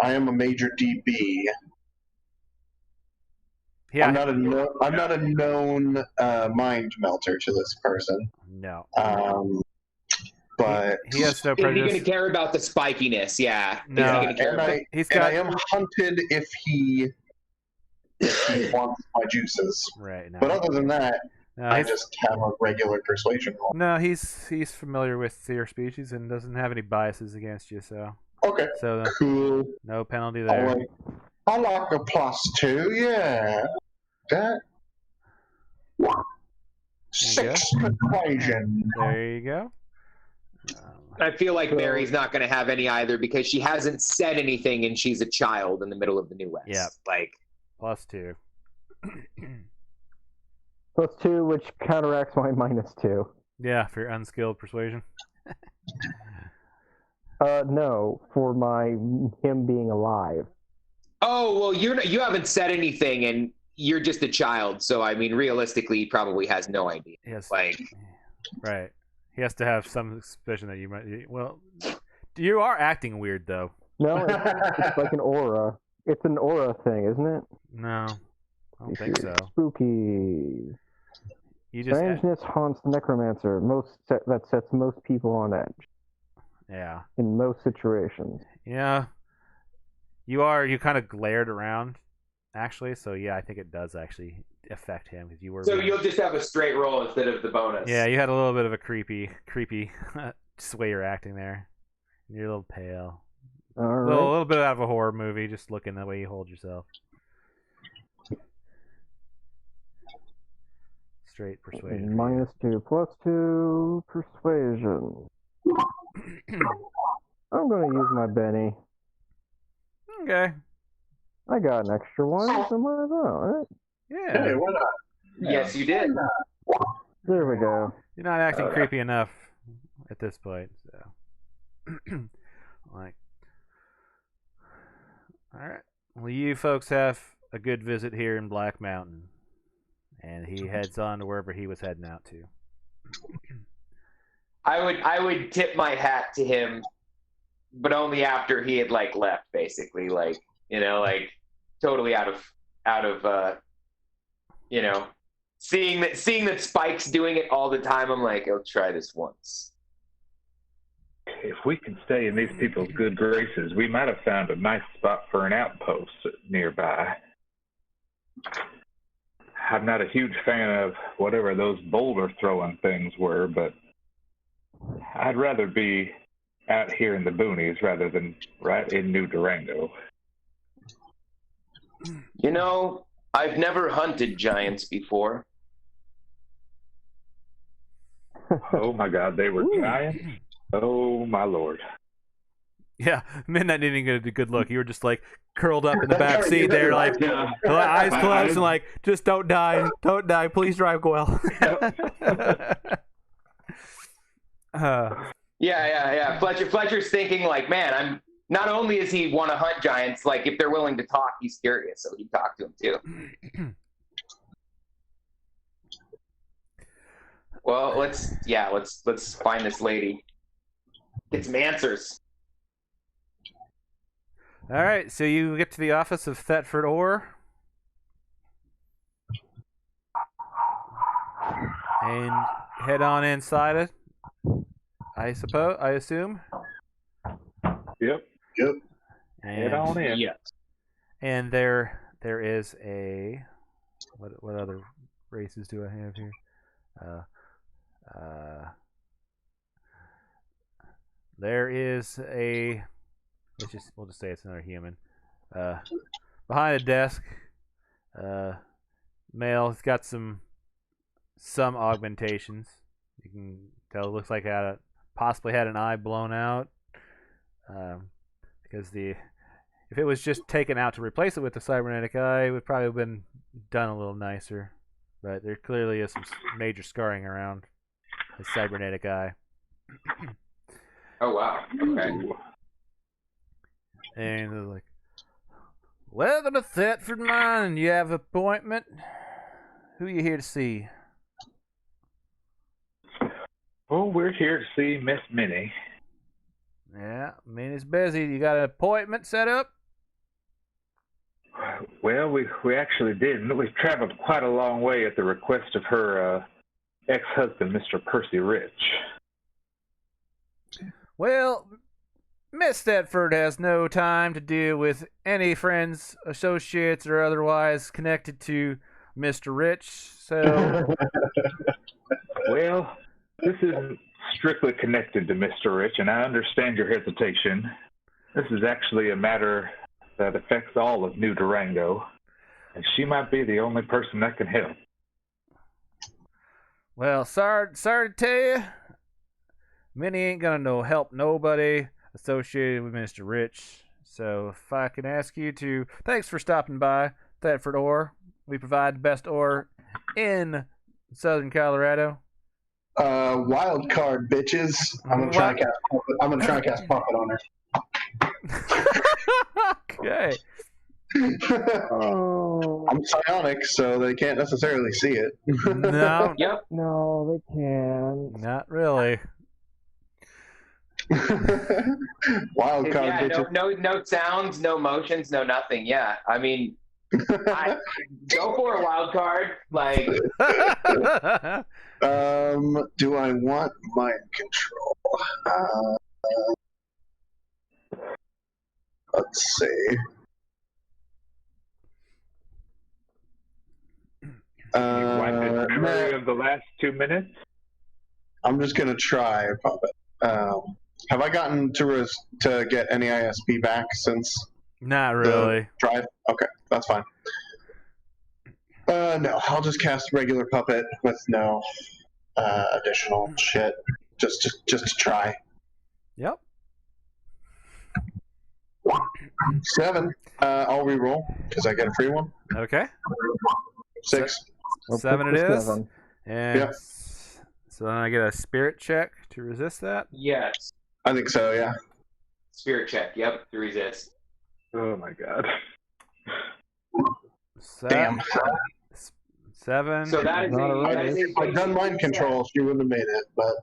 am a major DB. Yeah. I'm not a known mind melter to this person. No. But he has no prejudice. Is he going to care about the spikiness? Yeah. No. I am hunted if he wants my juices. Right. No. But other than that, I just have a regular persuasion roll. No, he's familiar with your species and doesn't have any biases against you. So. Okay. So cool. No penalty there. I like a +2, yeah. That 6 equation. There you go. I feel like Mary's not going to have any either because she hasn't said anything and she's a child in the middle of the New West. Yeah. Like +2. +2, which counteracts my -2. Yeah, for your unskilled persuasion. No, for him being alive. Oh well, you haven't said anything, and you're just a child. So I mean, realistically, he probably has no idea. Yes. Right. He has to have some suspicion that you might. Well, you are acting weird though. No, it's like an aura. It's an aura thing, isn't it? No, I don't think so. Spooky. Strangeness haunts the necromancer. That sets most people on edge. Yeah. In most situations. Yeah. You kind of glared around, actually. So yeah, I think it does actually affect him because you were. So you'll just have a straight roll instead of the bonus. Yeah, you had a little bit of a creepy just the way you're acting there. You're a little pale. All right. A little bit out of a horror movie, just looking the way you hold yourself. Straight persuasion. -2, +2 persuasion. I'm going to use my Benny. Okay. I got an extra one, so might as well, right? Yeah. Hey, why not? Yes, you did. There we go. You're not acting creepy enough at this point, so. All right. Well, you folks have a good visit here in Black Mountain, and he heads on to wherever he was heading out to. I would tip my hat to him but only after he had like left, basically, like, you know, like totally out of you know, seeing that Spike's doing it all the time. I'm like, I'll try this once. If we can stay in these people's good graces, we might have found a nice spot for an outpost nearby. I'm not a huge fan of whatever those boulder throwing things were, but I'd rather be out here in the boonies rather than right in New Durango. You know, I've never hunted giants before. Oh my God, they were giants? Oh my Lord. Yeah, Midnight didn't even get a good look. You were just like curled up in the back seat there, like eyes closed, and like, just don't die, please drive well. Yeah. Fletcher's thinking like, man, I'm not only does he want to hunt giants, like if they're willing to talk, he's curious, so he'd talk to him too. Well, let's find this lady. Get some answers. All right, so you get to the office of Thetford Orr, and head on inside it. I assume. Yep. And, head on in. Yes. And there is a what other races do I have here? There is a we'll just say it's another human. Behind a desk, male. He's got some augmentations. You can tell it looks like possibly had an eye blown out. Because if it was just taken out to replace it with the cybernetic eye, it would probably have been done a little nicer. But there clearly is some major scarring around his cybernetic eye. Oh wow. Okay. And they're like, "Welcome to Thetford Mine. You have an appointment. Who are you here to see?" Oh, we're here to see Miss Minnie. Yeah, Minnie's busy. You got an appointment set up? Well, we actually didn't. We've traveled quite a long way at the request of her ex-husband, Mr. Percy Rich. Well, Miss Thetford has no time to deal with any friends, associates, or otherwise connected to Mr. Rich, so... Well, this isn't strictly connected to Mr. Rich, and I understand your hesitation. This is actually a matter that affects all of New Durango, and she might be the only person that can help. Well, sorry to tell you, Minnie ain't gonna help nobody associated with Mr. Rich. So if I can ask you to, thanks for stopping by Thetford Ore. We provide the best ore in Southern Colorado. Wild card, bitches. I'm gonna try and cast Puppet on her. Okay. Oh. I'm psionic, so they can't necessarily see it. No. Yep. No, they can't. Not really. Wild card, Yeah, bitches. no sounds, no motions, no nothing. Yeah, I mean, go for a wild card. Like, do I want mind control? Let's see. You wiped the memory of the last 2 minutes? I'm just gonna try, Puppet. Have I gotten to get any ISP back since Not really. the drive? Okay, that's fine. No, I'll just cast regular Puppet with no additional shit, just to try. Yep. 7. I'll reroll because I get a free one. Okay. 6. 7 it is. 7. And Yep. so then I get a spirit check to resist that. yes, I think so. Yeah. spirit check. Yep, to resist. Oh my God. Damn. 7. So that is Not a raise. If I'd done mind control, she wouldn't have made it. But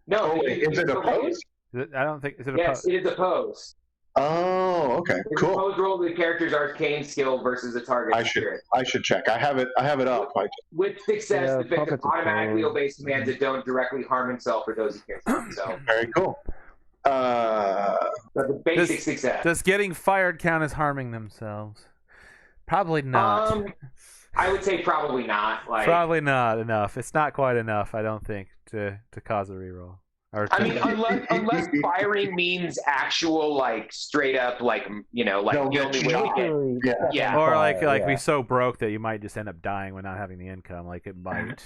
No, is it opposed? I don't think. Is it Yes, it is opposed. Oh, okay, It's cool. opposed roll of the character's arcane skill versus the target's spirit. I should check. I have it up. With success, Yeah, the victim puppets automatically opposed. obeys commands that don't directly harm himself or those he cares about. So, Very cool. that's a basic success. Does getting fired count as harming themselves? Probably not. I would say probably not. Like, Probably not enough. It's not quite enough, I don't think, to cause a reroll. I mean, unless firing means actual, like, straight up, like, you know, like Don't the get only way shot. to get. Yeah. Or like be so broke that you might just end up dying when not having the income. Like it might.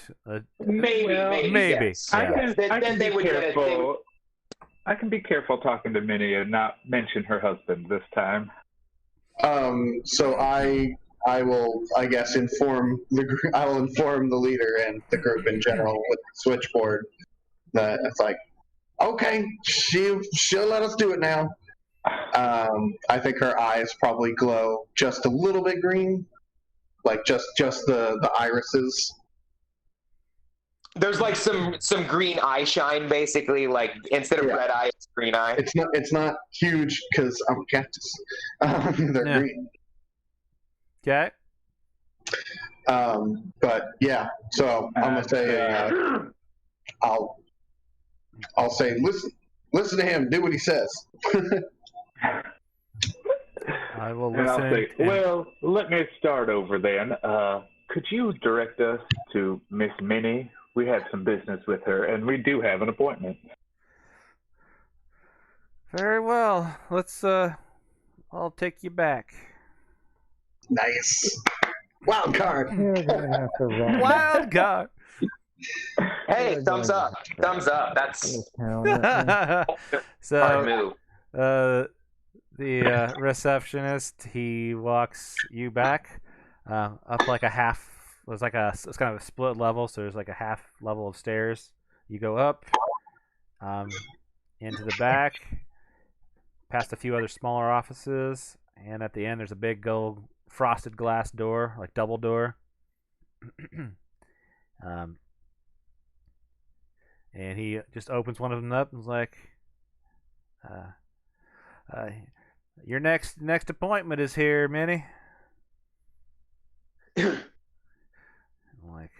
Maybe. Yes. Yeah. Then they would get it. I can be careful talking to Minnie and not mention her husband this time. So I will, I guess, inform the leader and the group in general with the switchboard that it's like, okay, she'll let us do it now. I think her eyes probably glow just a little bit green, like just the irises. There's like some green eye shine, basically. Like instead of red eye, it's green eye. It's not huge because I'm a cactus. They're green. Okay. But yeah, so I'm gonna say I'll say listen to him, do what he says. I will And listen. I'll say, well, let me start over then. Could you direct us to Miss Minnie? We have some business with her, and we do have an appointment. Very well. Let's. I'll take you back. Nice. Wild card. You're gonna have to roll. Wild card. Hey, thumbs up. Thumbs up. That's Count it, yeah. hard So, move. the receptionist, he walks you back up like a half. It's kind of a split level, so there's like a half level of stairs. You go up, into the back, past a few other smaller offices, and at the end there's a big gold frosted glass door, like double door. And he just opens one of them up and is like, your next appointment is here, Minnie. like,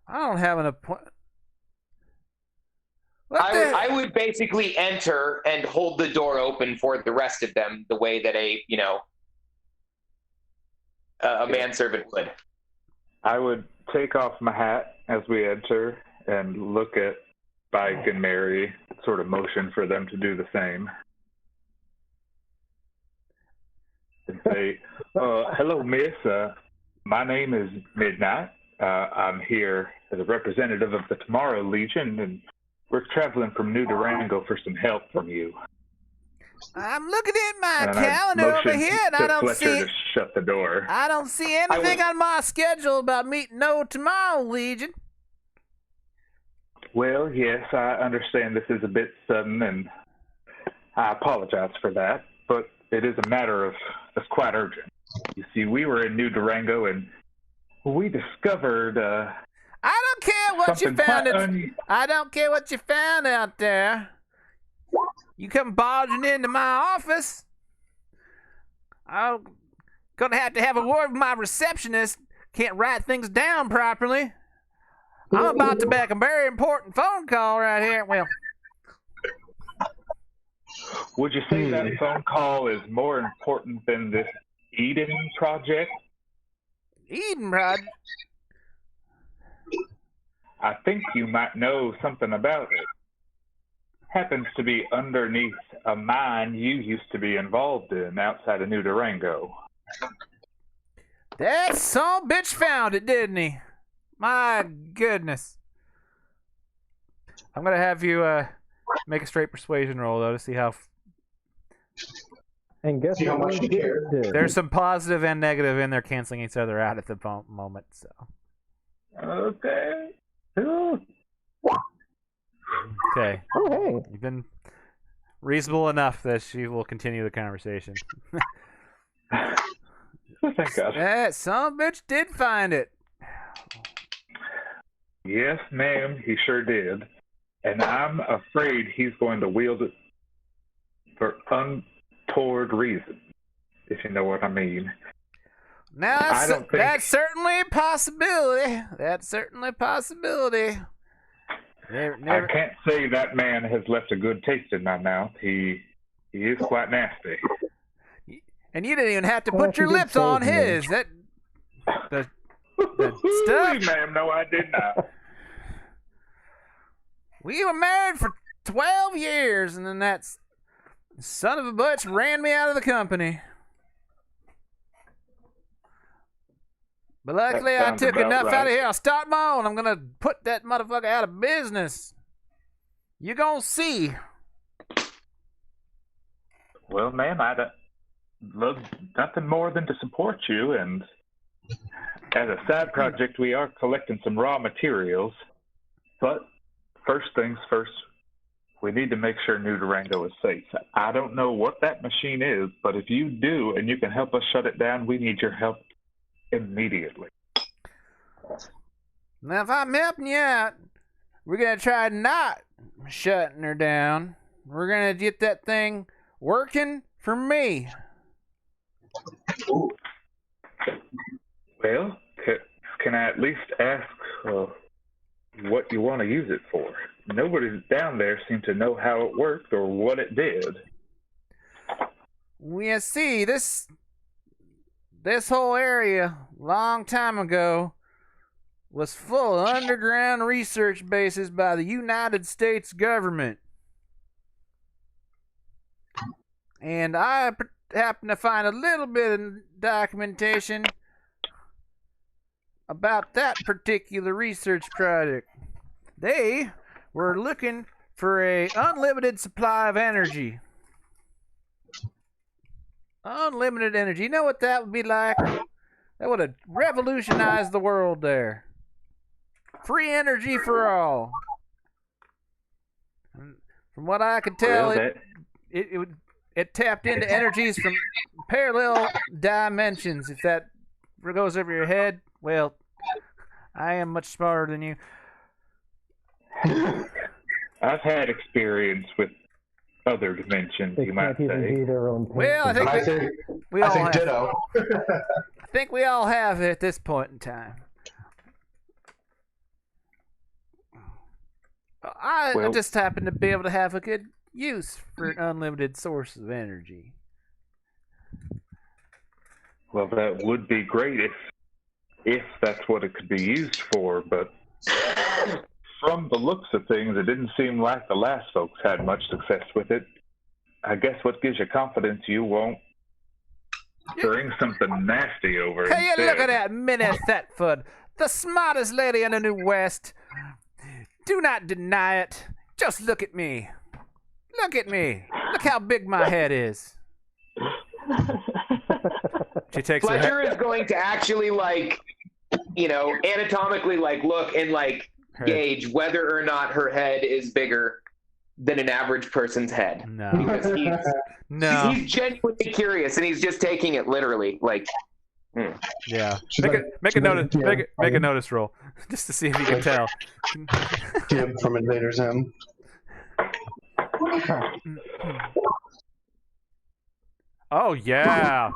I don't have an appointment. I would basically enter and hold the door open for the rest of them, the way that a manservant would. I would take off my hat as we enter and look at Spike and Mary, sort of motion for them to do the same. And say, hello, miss. My name is Midnight. I'm here as a representative of the Tomorrow Legion, and we're traveling from New Durango for some help from you. I'm looking at my And calendar I over here, and to I don't Fletcher see. to shut the door. I don't see anything on my schedule about meeting no Tomorrow Legion. Well, yes, I understand this is a bit sudden, and I apologize for that, but it is a matter that's quite urgent. You see, we were in New Durango, and we discovered I don't care what you found. I don't care what you found out there. You come barging into my office, I'm gonna have to have a word with my receptionist. Can't write things down properly. I'm about to make a very important phone call right here. Well, Would you say that phone call is more important than this Eden project? Eden Project. I think you might know something about it. Happens to be underneath a mine you used to be involved in outside of New Durango. That son of a bitch found it, didn't he? My goodness. I'm gonna have you make a straight persuasion roll though to see how. And guess See how what much we you care. did? There's some positive and negative in there canceling each other out at the moment. So. Okay. Ooh. Okay. Oh, hey. You've been reasonable enough that she will continue the conversation. Thank God. That son of a bitch did find it. Yes, ma'am, he sure did. And I'm afraid he's going to wield it for untoward reasons, if you know what I mean. Now, that's certainly a possibility. That's certainly a possibility. I can't say that man has left a good taste in my mouth. He is quite nasty. And you didn't even have to put your lips on his. The stuff. Ma'am, no, I did not. We were married for 12 years, and then that son of a butch ran me out of the company. But luckily, I took enough out of here. I'll start my own. I'm going to put that motherfucker out of business. You're going to see. Well, ma'am, I'd love nothing more than to support you. And as a side project, we are collecting some raw materials. But first things first, we need to make sure New Durango is safe. I don't know what that machine is, but if you do and you can help us shut it down, we need your help immediately. Now, if I'm helping you out, we're going to try not shutting her down. We're going to get that thing working for me. Well, can I at least ask what you want to use it for? Nobody down there seemed to know how it worked or what it did. Well, you see, this whole area, long time ago, was full of underground research bases by the United States government. And I happened to find a little bit of documentation about that particular research project. They were looking for an unlimited supply of energy. Unlimited energy. You know what that would be like? That would have revolutionized the world there. Free energy for all. From what I could tell, it tapped into energies from parallel dimensions. If that goes over your head, well, I am much smarter than you. I've had experience with other dimensions, you might say. Well, I think we all have. Ditto. I think we all have at this point in time. I just happen to be able to have a good use for an unlimited source of energy. Well, that would be great if that's what it could be used for, but from the looks of things, it didn't seem like the last folks had much success with it. I guess what gives you confidence you won't bring something nasty over Hey, instead. Look at that Minnie Thetford, the smartest lady in the New West. Do not deny it. Just look at me. Look at me. Look how big my head is. She takes Fletcher is going to actually, anatomically, look and, gauge whether or not her head is bigger than an average person's head. No. Because he's genuinely curious, and he's just taking it literally. Yeah. Make a notice roll, just to see if you can tell. Jim from Invader Zim. Oh yeah.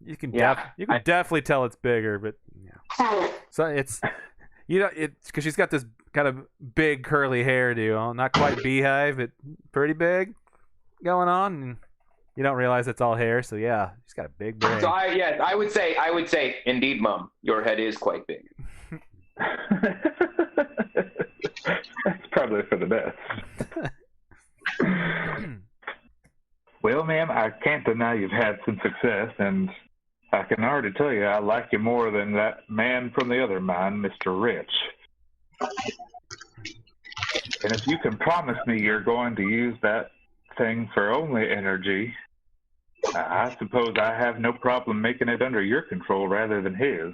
You can definitely tell it's bigger, but so it's it's because she's got this kind of big curly hairdo, not quite beehive, but pretty big going on, and you don't realize it's all hair. So yeah, she's got a big brain. So I would say, indeed, Mom, your head is quite big. That's probably for the best. Well, ma'am, I can't deny you've had some success, and I can already tell you I like you more than that man from the other mine, Mr. Rich. And if you can promise me you're going to use that thing for only energy, I suppose I have no problem making it under your control rather than his.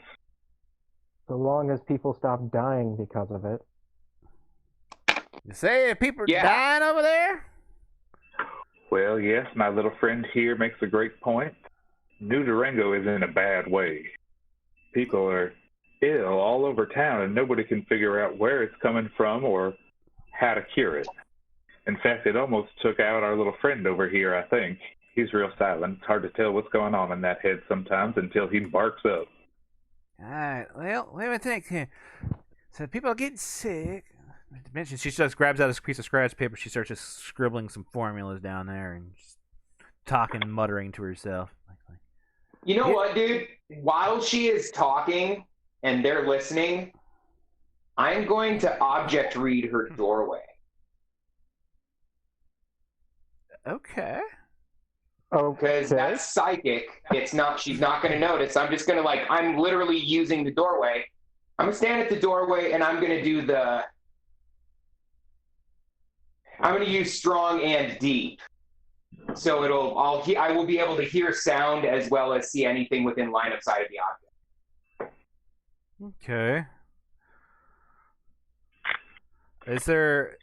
So long as people stop dying because of it. You say people are dying over there? Well, yes, my little friend here makes a great point. New Durango is in a bad way. People are ill all over town, and nobody can figure out where it's coming from or how to cure it. In fact, it almost took out our little friend over here, I think. He's real silent. It's hard to tell what's going on in that head sometimes until he barks up. Alright, well, let me think here. So people are getting sick. She just grabs out a piece of scratch paper. She starts just scribbling some formulas down there and just talking, muttering to herself. You know what, dude? While she is talking and they're listening, I'm going to object read her doorway. Okay. Because that's psychic. It's not. She's not going to notice. I'm just going to I'm literally using the doorway. I'm going to stand at the doorway and I'm going to do I'm going to use strong and deep. So I will be able to hear sound as well as see anything within line of sight of the object. Okay. Is there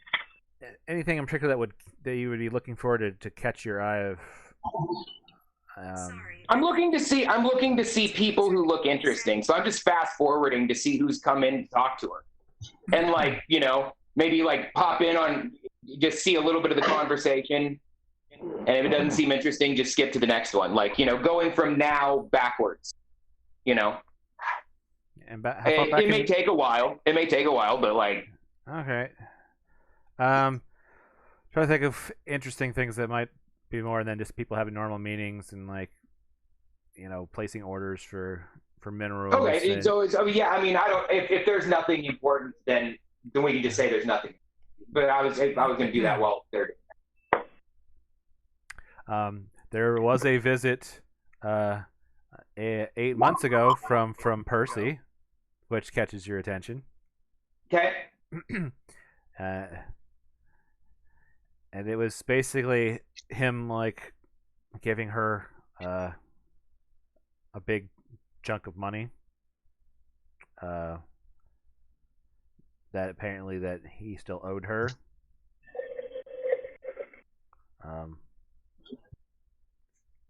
anything in particular that you would be looking for to catch your eye of? I'm looking to see people who look interesting. So I'm just fast forwarding to see who's come in to talk to her, and maybe pop in on, just see a little bit of the conversation, and if it doesn't seem interesting, just skip to the next one. Going from now backwards. And it may take a while. It may take a while, but Okay. Trying to think of interesting things that might be more than just people having normal meetings and placing orders for minerals. Okay, I don't. If there's nothing important, then we can just say there's nothing. But I was going to do that while they're. There was a visit 8 months ago from Percy, which catches your attention. Okay. And it was basically him giving her a big chunk of money that apparently that he still owed her.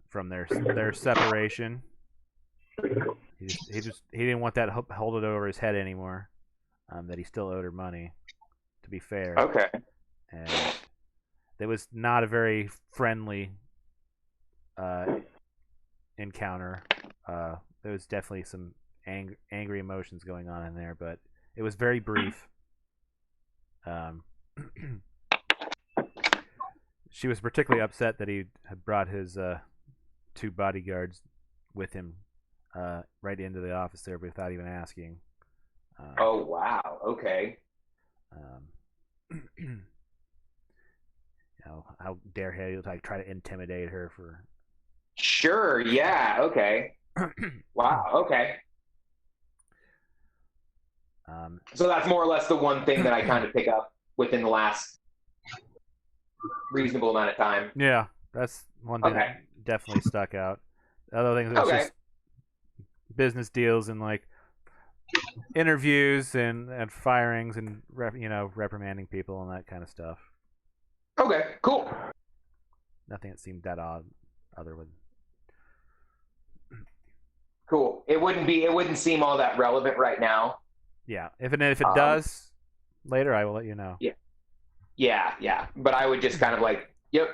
From their separation. He didn't want that hold it over his head anymore. That he still owed her money. To be fair. Okay. And it was not a very friendly encounter. There was definitely some angry emotions going on in there, but it was very brief. She was particularly upset that he had brought his 2 bodyguards with him right into the office there without even asking. Oh, wow. Okay. How dare he try to intimidate her for... Sure, yeah, okay. Wow, okay. So that's more or less the one thing that I kind of pick up within the last reasonable amount of time. Yeah, that's one thing that definitely stuck out. The other things was just business deals and interviews and firings and reprimanding people and that kind of stuff. Okay, cool. Nothing that seemed that odd other than... Cool. It wouldn't seem all that relevant right now. Yeah. If it does later, I will let you know. Yeah. But I would just kind of yep.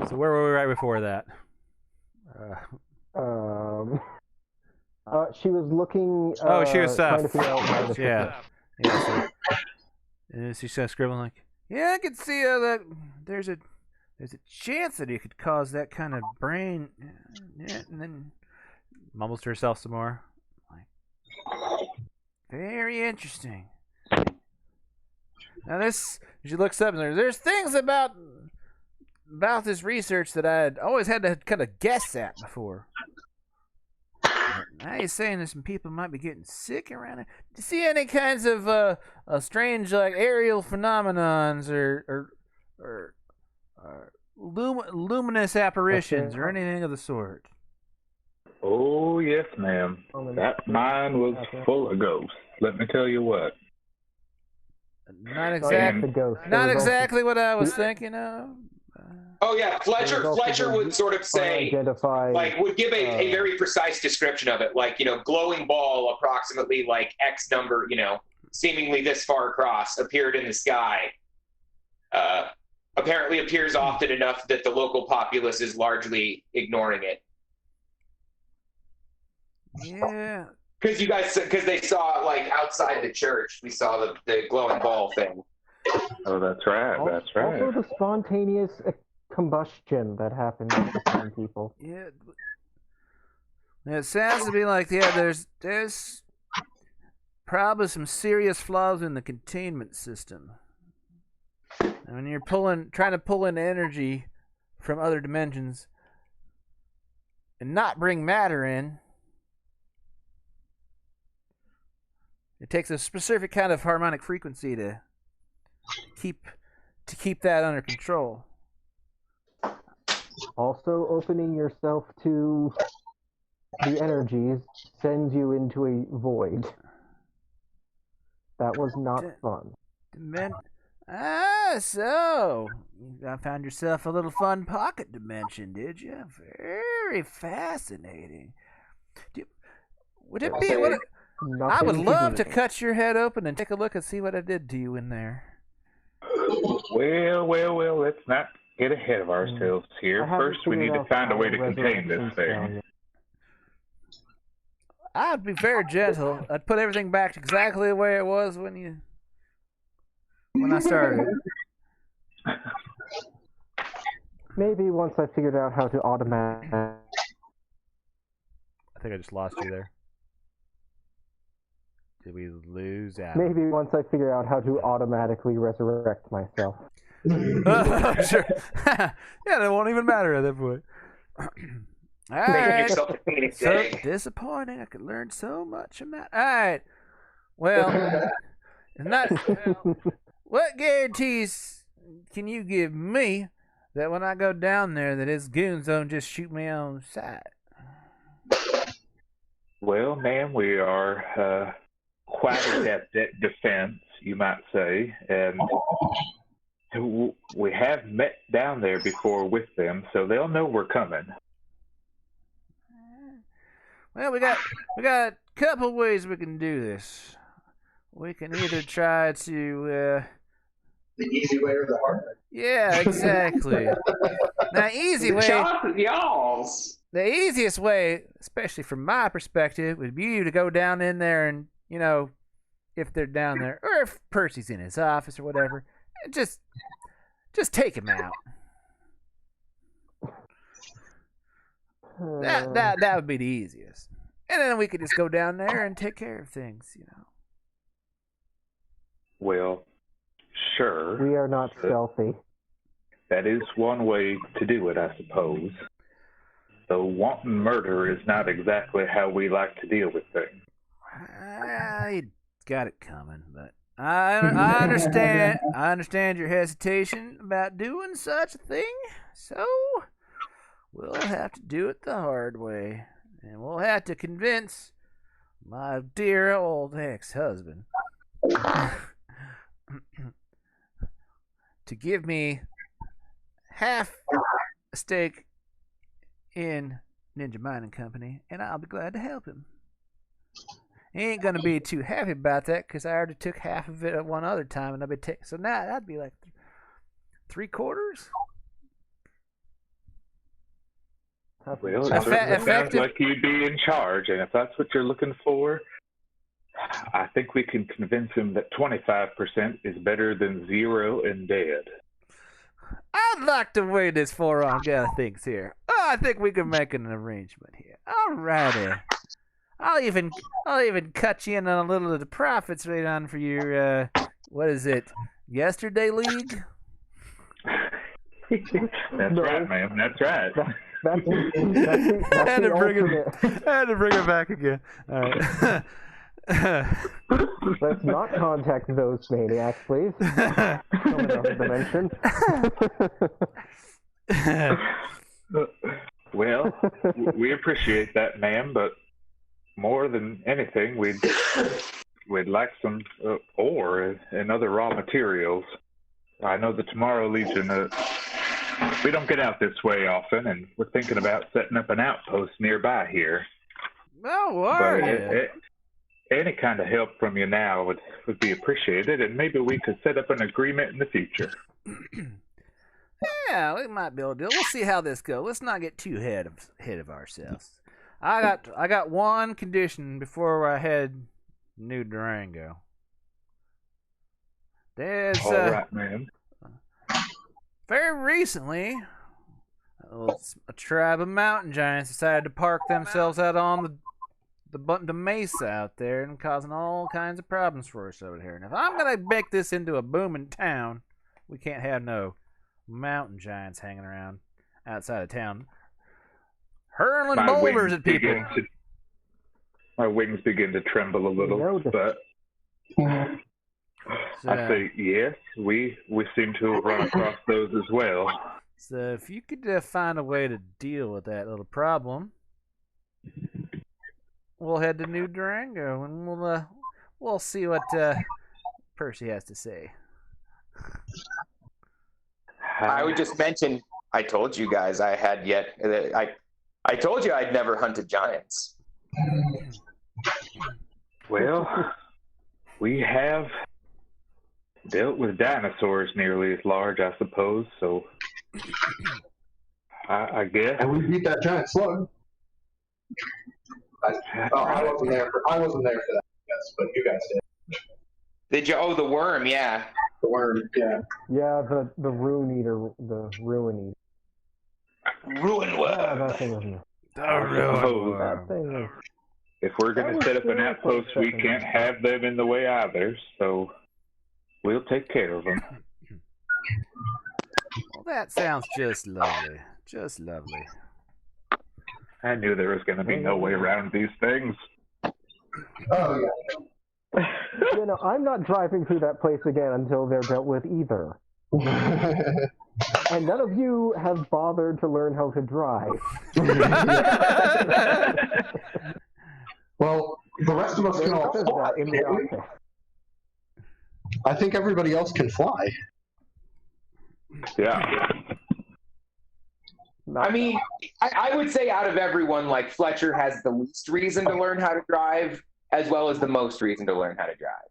So where were we right before that? She was looking. She was trying to figure out how to yeah. So, and she started scribbling yeah, I could see that there's a chance that it could cause that kind of brain. Yeah, and then mumbles to herself some more. Very interesting. Now she looks up and there's things about this research that I'd always had to kind of guess at before. Now you're saying that some people might be getting sick around it. Do you see any kinds of strange aerial phenomenons or luminous apparitions or anything of the sort? Oh yes, ma'am. That mine was full of ghosts. Let me tell you what. Not exactly what I was thinking of. Oh yeah, Fletcher would sort of say, like, would give a very precise description of it, like, glowing ball approximately like X number, seemingly this far across, appeared in the sky. Apparently appears often enough that the local populace is largely ignoring it. Yeah. Because they saw, like, outside the church, we saw the glowing ball thing. Oh, that's right. That's right. Also, the spontaneous combustion that happens to some people. Yeah. It sounds to me like there's probably some serious flaws in the containment system. And when you're trying to pull in energy from other dimensions and not bring matter in, it takes a specific kind of harmonic frequency to keep that under control. Also, opening yourself to the energies sends you into a void. That was not fun. So you found yourself a little fun pocket dimension, did you? Very fascinating. Would it be? I would love to cut your head open and take a look and see what I did to you in there. Well, let's not get ahead of ourselves here. First, we need to find a way to contain this thing. I'd be very gentle. I'd put everything back exactly the way it was when I started. Maybe once I figured out how to automatic. I think I just lost you there. Did we lose out? Maybe once I figure out how to automatically resurrect myself. Sure. Yeah, that won't even matter at that point. All right. So disappointing. I could learn so much from that. All right. Well, what guarantees can you give me that when I go down there that his goons don't just shoot me on sight? Well, ma'am, we are quite adept at defense, you might say, and we have met down there before with them, so they'll know we're coming. Well, we got a couple ways we can do this. We can either try to the easy way or the hard way. Yeah, exactly. Now, the easiest way, especially from my perspective, would be you to go down in there and, if they're down there, or if Percy's in his office or whatever, just take him out. That would be the easiest. And then we could just go down there and take care of things, Well, sure. We are not stealthy. That is one way to do it, I suppose. Though wanton murder is not exactly how we like to deal with things. I got it coming, but I understand. I understand your hesitation about doing such a thing. So we'll have to do it the hard way, and we'll have to convince my dear old ex-husband to give me half a stake in Ninja Mining Company, and I'll be glad to help him. He ain't gonna be too happy about that because I already took half of it at one other time, and I'll be so now that'd be like 3/4. Well, it sounds like you'd be in charge, and if that's what you're looking for, I think we can convince him that 25% is better than 0 and dead. I'd like the way this four-armed guy thinks here. Oh, I think we can make an arrangement here. All righty. I'll even cut you in on a little of the profits right on for your what is it? Yesterday League? That's right, man. That's right. That's I had to bring it back again. All right. Let's not contact those maniacs, please. From another dimension. Well, we appreciate that, ma'am, but more than anything, we'd like some ore and other raw materials. I know the Tomorrow Legion We don't get out this way often, and we're thinking about setting up an outpost nearby here. Oh, are But you? any kind of help from you now would be appreciated, and maybe we could set up an agreement in the future. Yeah, we might be able to do it. We'll see how this goes. Let's not get too ahead of ourselves. I got one condition before I head New Durango. There's All right, man. very recently a tribe of mountain giants decided to park themselves out on the mesa out there and causing all kinds of problems for us over here. And if I'm gonna make this into a booming town, we can't have no mountain giants hanging around outside of town, hurling boulders at people. My wings begin to tremble a little, but I say yes. We seem to have run across those as well. So if you could find a way to deal with that little problem, we'll head to New Durango and we'll see what Percy has to say. I would just mention, I told you guys I told you I'd never hunted giants. Well, we have dealt with dinosaurs nearly as large, I suppose, so I guess. And we beat that giant slug. I wasn't there for that, yes, but you guys did. Did you? Oh, the worm, yeah. The worm, yeah. Yeah, the ruin eater, the ruin eater. Ruin worm. Yeah, that thing was The that thing is. If we're going to set up an outpost, we can't have them in the way either, so we'll take care of them. Well, that sounds just lovely. Just lovely. I knew there was going to be no way around these things. Oh, yeah. You know, I'm not driving through that place again until they're dealt with either. And none of you have bothered to learn how to drive. Well, the rest of us can all fly. In the office. I think everybody else can fly. Yeah. I mean, I would say out of everyone, like, Fletcher has the least reason to learn how to drive, as well as the most reason to learn how to drive.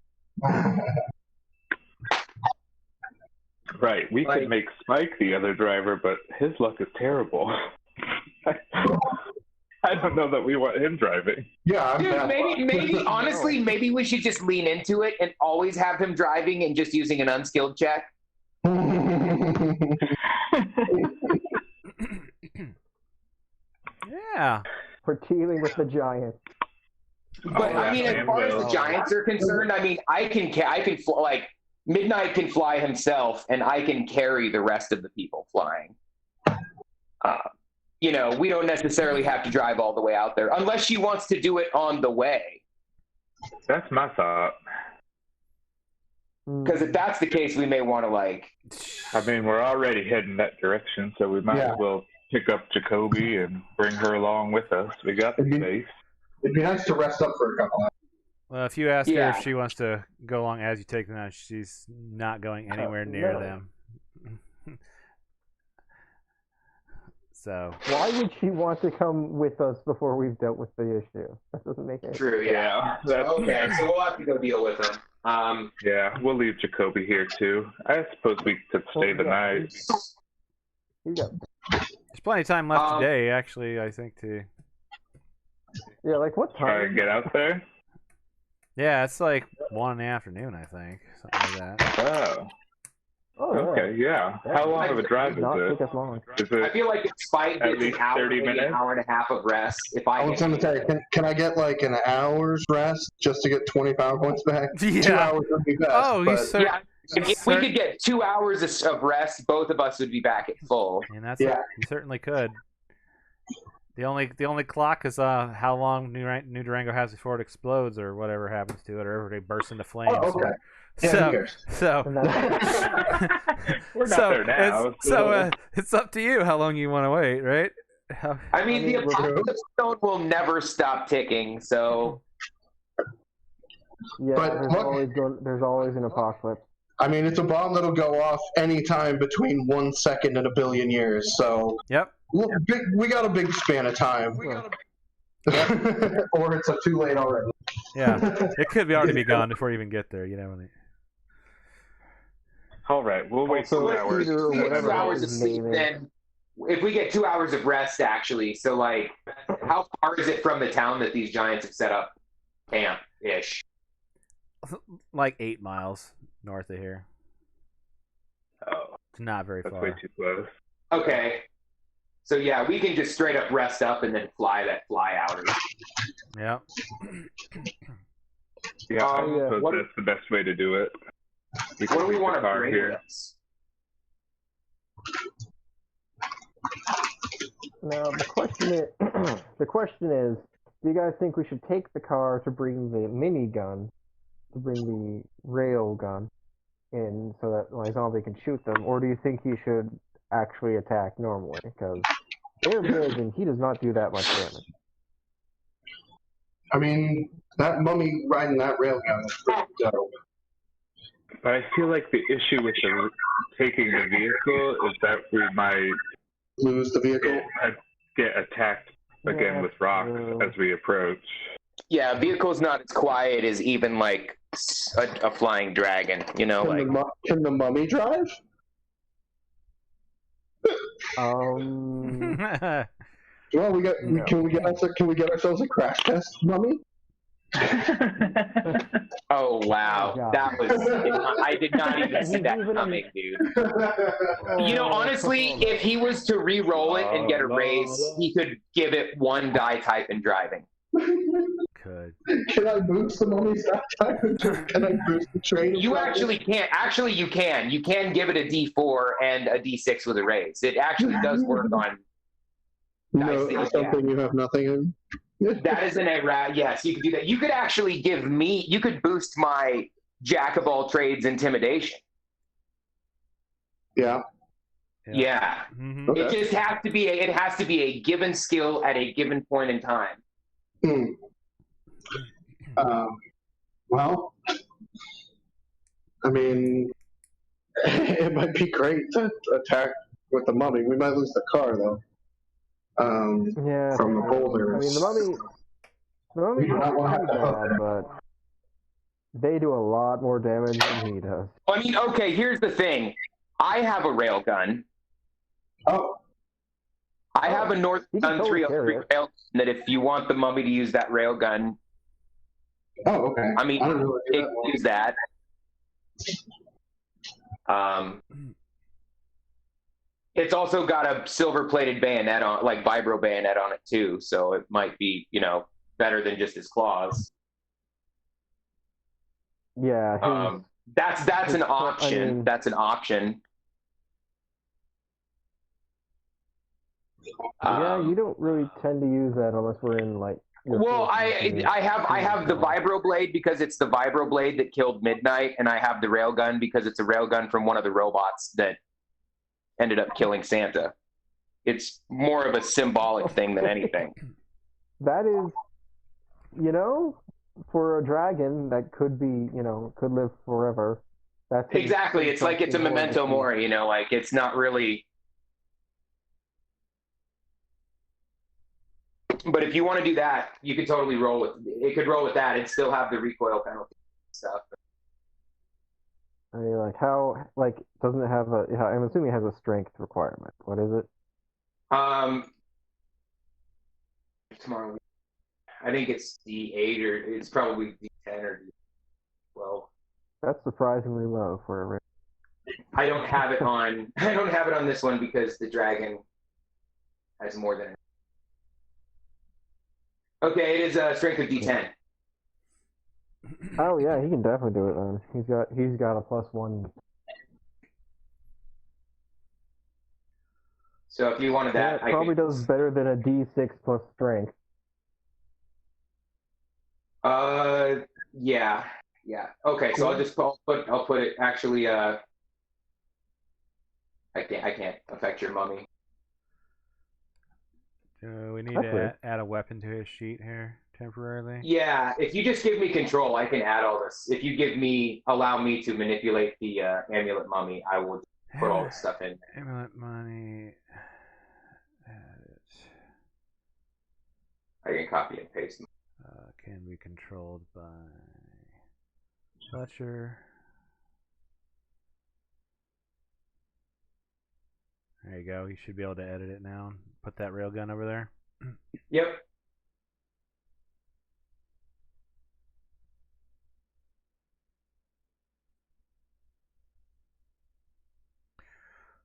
Right. We could make Spike the other driver, but his luck is terrible. I don't know that we want him driving. Yeah, dude, maybe honestly, maybe we should just lean into it and always have him driving and just using an unskilled check. Yeah. For dealing with the giants. But I mean, as far as the giants are concerned, I mean, I can like, Midnight can fly himself, and I can carry the rest of the people flying. You know, we don't necessarily have to drive all the way out there, unless she wants to do it on the way. That's my thought. Because if that's the case, we may want to, like... I mean, we're already heading that direction, so we might as well pick up Jacoby and bring her along with us. We got the space. It'd be nice to rest up for a couple hours. Well, if you ask her if she wants to go along as you take them out, she's not going anywhere near them. So why would she want to come with us before we've dealt with the issue? That doesn't make any sense. True, yeah. Okay, so we'll have to go deal with them. Yeah, we'll leave Jacoby here too. I suppose we could stay the night. There's plenty of time left today, actually, I think, to... Yeah, like what time? Try and get out there? Yeah, it's like 1 in the afternoon, I think. Something like that. Oh, okay, yeah. How long of a drive is it? Take us long. I feel like it's Spike gets an hour, 30 maybe minutes? an hour and a half of rest. If I was going to say, can I get like an hour's rest just to get 20 power points back? Yeah. 2 hours would be best. Oh, you yeah. If we could get 2 hours of rest, both of us would be back at full. And that's you certainly could. The only clock is how long New Durango has before it explodes or whatever happens to it, or everybody bursts into flames. Oh, okay. So we're not there now. So it's up to you how long you want to wait, right? I mean, the apocalypse stone will never stop ticking, so... Yeah, But there's always an apocalypse. I mean, it's a bomb that'll go off anytime between 1 second and a billion years. So, Yep. we got a big span of time. Or it's too late already. Yeah. It could be already be gone before you even get there. You know. All right, we'll wait Also, 2 hours. Peter or We get whatever 2 hours of his sleep, name is. then if we get 2 hours of rest, actually, so like, how far is it from the town that these giants have set up camp ish? Like 8 miles north of here. Oh, It's not very that's far. way too close. Okay. So yeah, we can just straight up rest up and then fly out. Yep. Yeah, I yeah. suppose What- that's the best way to do it. What do we keep want the to car bring here. with us? Now the question is, do you guys think we should take the car to bring the minigun, to bring the rail gun in, so that my zombie can shoot them, or do you think he should actually attack normally? Because they're big and he does not do that much damage. I mean, that mummy riding that railgun is pretty dope. But I feel like the issue with taking the vehicle is that we might Lose the vehicle. get attacked again Yeah, with rocks true. as we approach. Yeah, vehicle's not as quiet as even like a flying dragon. You know, like Can the mummy drive? Well, can we get ourselves a crash test mummy? oh wow, Oh, God. that was I did not even see that coming, dude. You know, honestly, if he was to re-roll it and get a raise, he could give it one die type in driving. Could. Can I boost the mummy's die type? Can I boost the train? You actually can't. Actually, you can. You can give it a D4 and a D6 with a raise. It actually does work on. No, dice, something you have nothing in. That is an error. Yes, you could do that. You could actually give me. You could boost my jack of all trades intimidation. Yeah. Yeah. Mm-hmm. Okay. It just has to be. It has to be a given skill at a given point in time. Hmm. Well, I mean, it might be great to attack with the mummy. We might lose the car though. Yeah. From the boulders. I mean, the mummy We do not want to have pretty to bad, but they do a lot more damage than he does. I mean, okay. Here's the thing. I have a rail gun. Oh, I have a North You can Gun totally 303 carry it. rail that if you want the mummy to use that rail gun, okay. I mean, I don't really do it that can one. use that. It's also got a silver-plated bayonet on, like vibro bayonet on it too, so it might be, better than just his claws. Yeah. That's an his- option. I mean- That's an option. Yeah, you don't really tend to use that unless we're in like. your Well, forces. I have the vibro blade because it's the vibro blade that killed Midnight, and I have the railgun because it's a railgun from one of the robots that ended up killing Santa. It's more of a symbolic thing than anything. That is, for a dragon that could be, could live forever. That's Exactly. It's like it's a memento mori, like it's not really. But if you want to do that, you could totally roll with it. Could roll with that and still have the recoil penalty and stuff. I mean, doesn't it have a? I'm assuming it has a strength requirement. What is it? Tomorrow, I think it's D8 or it's probably D10 or D12. That's surprisingly low for a. I don't have it on. I don't have it on this one because the dragon has more than. Okay, it is a strength of D10. Oh yeah, he can definitely do it then. He's got a +1. So if you wanted that, Yeah, it probably does better than a D6 plus strength. Yeah. Okay, so I'll put it. Actually, I can't affect your mummy. We need That's to weird. add a weapon to his sheet here. temporarily? Yeah, if you just give me control, I can add all this. If you allow me to manipulate the amulet mummy, I will put all this stuff in. Amulet money. I can copy and paste them. Can be controlled by Fletcher. There you go. You should be able to edit it now. Put that railgun over there. Yep.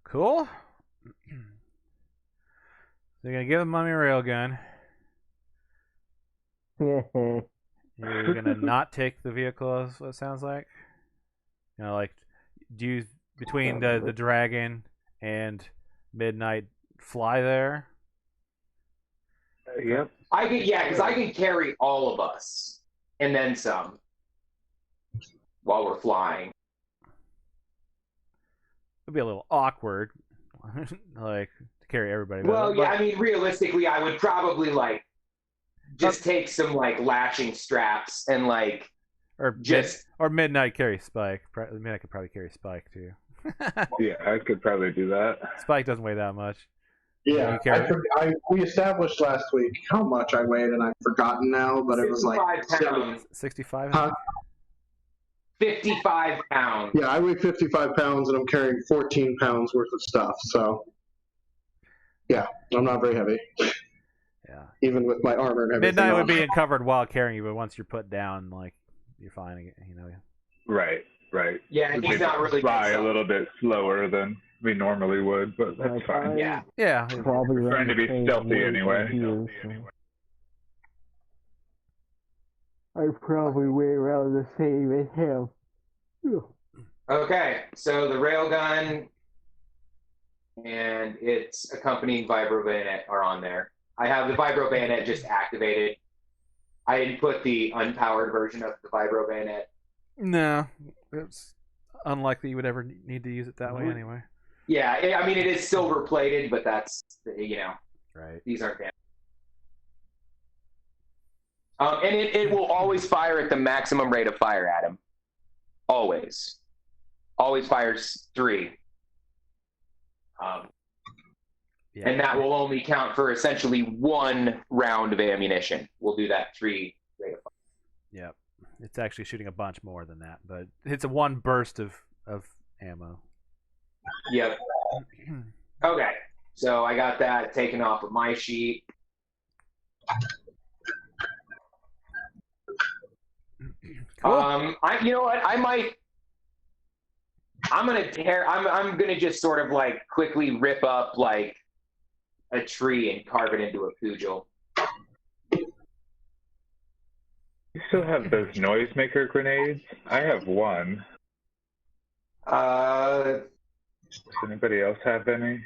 Cool. They're gonna give the mummy a railgun. You're gonna not take the vehicle, is what it sounds like. You know, like, do you between the dragon and Midnight fly there? Yep. Because I can carry all of us and then some while we're flying. It'd be a little awkward, like to carry everybody. Well, yeah, I mean, realistically, I would probably like just take some like lashing straps and like or Midnight carry Spike. Midnight could probably carry Spike too. Yeah, I could probably do that. Spike doesn't weigh that much. Yeah, we established last week how much I weighed, and I've forgotten now, but it was like 65. Huh? 55 pounds. Yeah, I weigh 55 pounds, and I'm carrying 14 pounds worth of stuff. So, yeah, I'm not very heavy. Yeah. Even with my armor and everything. Midnight would be covered while carrying you, but once you're put down, like you're fine. You know. Right. Yeah, he's not really fly a little bit slower than we normally would, but that's fine. Yeah. Probably We're trying to be stealthy anyway. I probably weigh around the same as him. Okay, so the railgun and its accompanying vibro bayonet are on there. I have the vibro bayonet just activated. I didn't put the unpowered version of the vibro bayonet. No, it's unlikely you would ever need to use it that way anyway. Yeah, I mean, it is silver plated, but that's, right. These aren't damaged. And it will always fire at the maximum rate of fire at him. Always. Always fires 3. And that will only count for essentially 1 round of ammunition. We'll do that 3 rate of fire. Yep. It's actually shooting a bunch more than that, but it's a 1 burst of ammo. Yep. Okay. So I got that taken off of my sheet. Cool. You know what? I'm gonna just sort of like quickly rip up like a tree and carve it into a cudgel. You still have those noisemaker grenades? I have one. Does anybody else have any?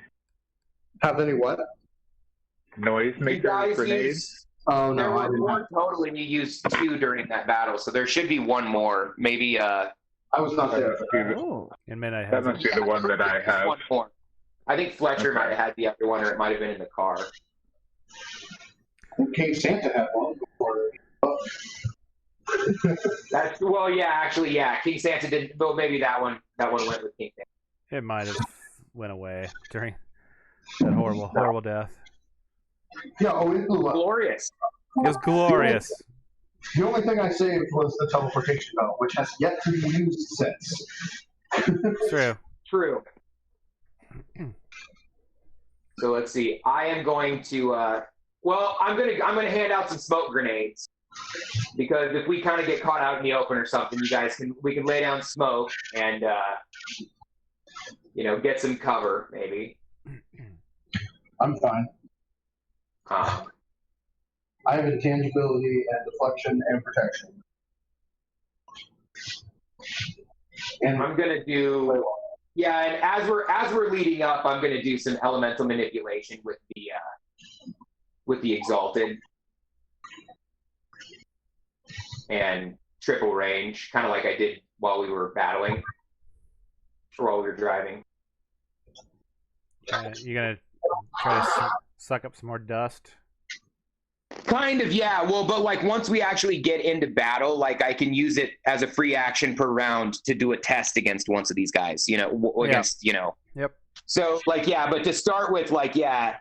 Have any what? Noisemaker grenades? Oh, no, I There didn't. were 1 total, and you used 2 during that battle, so there should be 1 more. Maybe, I was not there. And Midnight That has must be the one that I have. 1 more. I think Fletcher might have had the other one, or it might have been in the car. King Santa had one before. King Santa did. Well, maybe that one went with King Santa. It might have went away during that horrible death. Yeah, it blew up. Glorious. It was glorious. The only thing I saved was the teleportation belt, which has yet to be used since. True. So let's see. I am going to. I'm gonna hand out some smoke grenades, because if we kind of get caught out in the open or something, we can lay down smoke and get some cover maybe. I'm fine. I have intangibility and deflection and protection. And I'm gonna do. Yeah, and as we're leading up, I'm gonna do some elemental manipulation with the exalted and triple range, kind of like I did while we were battling, or while we were driving. You gonna try to suck up some more dust? Kind of, yeah. Well, but like once we actually get into battle, like I can use it as a free action per round to do a test against one of these guys, against, Yep. So like, yeah, but to start with, like, yeah,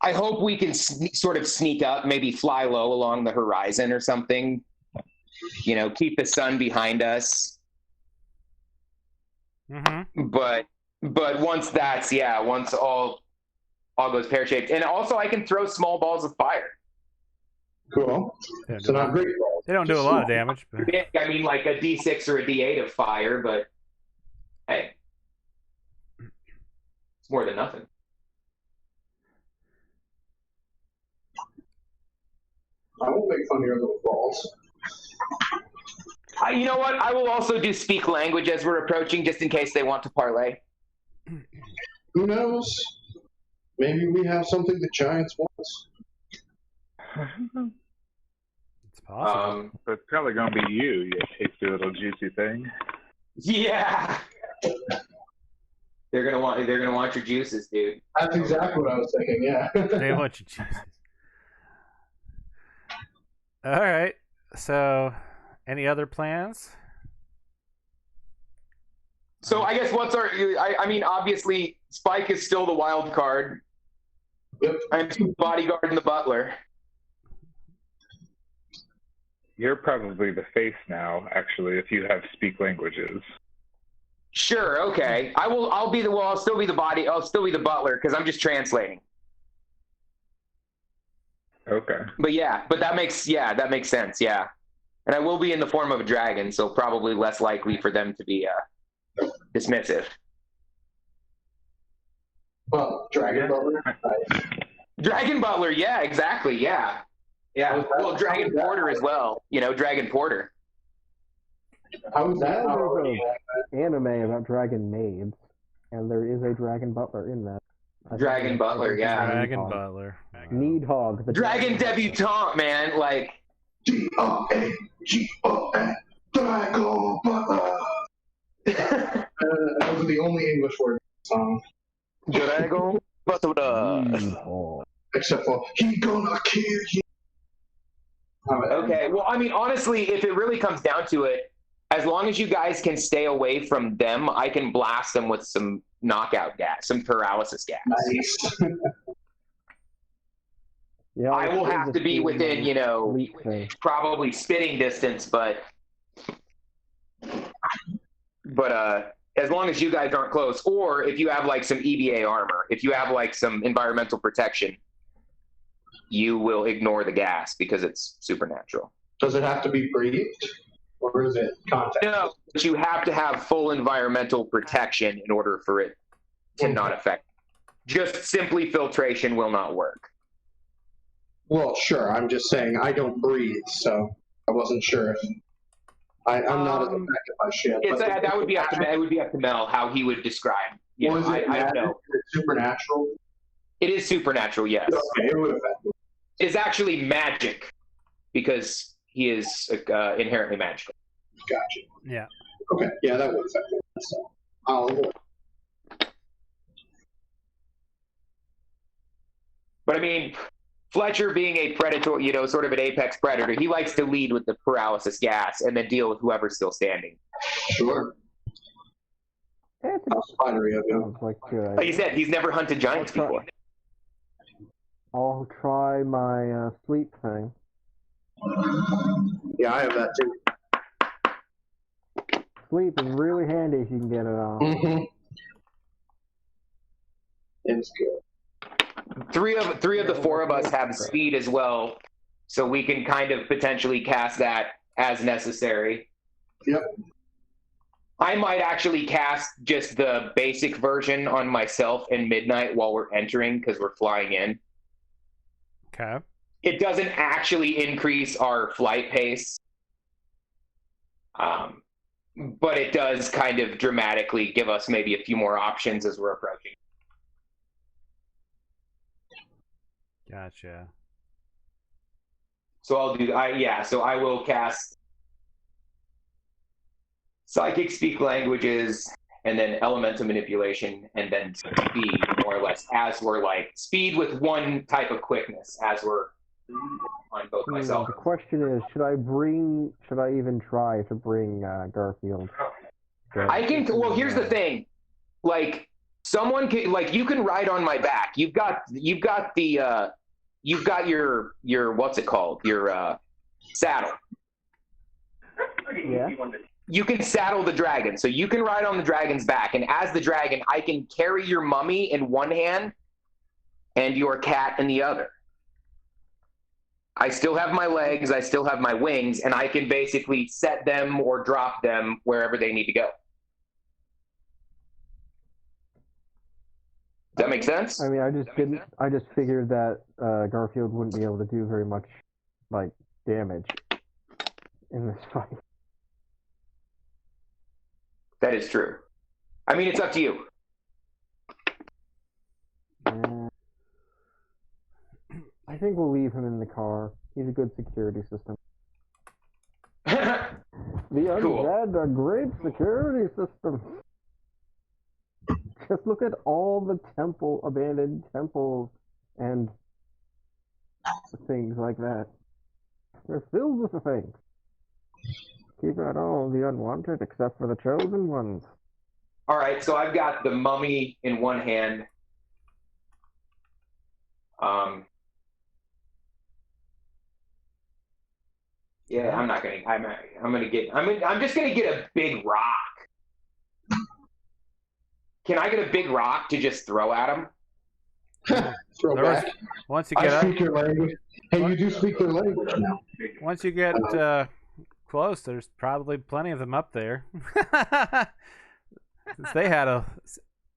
I hope we can sort of sneak up, maybe fly low along the horizon or something, keep the sun behind us. Mm-hmm. But once once all goes pear-shaped. And also I can throw small balls of fire. Cool. So not great balls. They don't do a lot of damage. But... I mean, like a D6 or a D8 of fire, but hey, it's more than nothing. I won't make fun of your little balls. You know what? I will also do speak language as we're approaching, just in case they want to parlay. Who knows? Maybe we have something the Giants want. It's possible. So it's probably gonna be you tasty little juicy thing. Yeah. They're gonna want your juices, dude. That's exactly what I was thinking. Yeah. They want your juices. All right. So, any other plans? So I guess I mean, obviously Spike is still the wild card. Yep. I'm the bodyguard and the butler. You're probably the face now, actually, if you have speak languages. Sure, okay. I'll still be the butler because I'm just translating. Okay. But that makes sense, yeah. And I will be in the form of a dragon, so probably less likely for them to be dismissive. Well, Dragon Butler. Nice. Dragon Butler, yeah, exactly, yeah. Yeah. Well, Dragon Porter as well. Dragon Porter. How is that? There's an anime about dragon maids, and there is a dragon butler in that. Dragon Butler, yeah. Dragon Butler. Needhog. The Dragon debutante, man. Like. Dragon Butler. Those are the only English words in the song. Durango, Butler. Except for, he gonna kill you. Okay, well, I mean, honestly, if it really comes down to it, as long as you guys can stay away from them, I can blast them with some knockout gas, some paralysis gas. Nice. Yeah, I will have to be within, probably spitting distance, but as long as you guys aren't close, or if you have like some EVA armor, if you have like some environmental protection, you will ignore the gas because it's supernatural. Does it have to be breathed, or is it contact? No, but you have to have full environmental protection in order for it to not affect. Just simply filtration will not work. Well, sure. I'm just saying I don't breathe, so I wasn't sure if I'm not as affected by shit. That would be up to Mel how he would describe. I don't know. Is it supernatural? It is supernatural, yes. Okay, it would affect me. It's actually magic because he is inherently magical. Gotcha. Yeah. Okay. Yeah, that would affect me. So I'll avoid. But I mean, Fletcher being a predator, sort of an apex predator, he likes to lead with the paralysis gas and then deal with whoever's still standing. Sure. It's How spidery of you. like Like you said, he's never hunted giants before. I'll try my sleep thing. Yeah, I have that too. Sleep is really handy if you can get it on. Mm-hmm. It's good. Three of the four of us have speed as well, so we can kind of potentially cast that as necessary. Yep. I might actually cast just the basic version on myself and Midnight while we're entering because we're flying in. Okay. It doesn't actually increase our flight pace, but it does kind of dramatically give us maybe a few more options as we're approaching. Gotcha. So I will cast Psychic Speak Languages, and then Elemental Manipulation, and then Speed, more or less, as we're like, speed with one type of quickness as we're on both myself. The question is, should I even try to bring Garfield? I can. Well, here's the thing. Like, someone can. Like, you can ride on my back. You've got the. You've got your what's it called? Your saddle. Yeah. You can saddle the dragon, so you can ride on the dragon's back, and as the dragon, I can carry your mummy in one hand and your cat in the other. I still have my legs, I still have my wings, and I can basically set them or drop them wherever they need to go. Does that make sense? I mean, I just figured that Garfield wouldn't be able to do very much, like, damage in this fight. That is true. I mean, it's up to you. I think we'll leave him in the car. He's a good security system. The undead are great security system. Just look at all the abandoned temples and things like that. They're filled with the things. Keep out all the unwanted except for the chosen ones. All right, so I've got the mummy in one hand. Yeah, I'm just gonna get a big rock. Can I get a big rock to just throw at him? Throw back. Once you I get up, speak your language. Hey, you do speak their language now. once you get close, there's probably plenty of them up there. Since they had a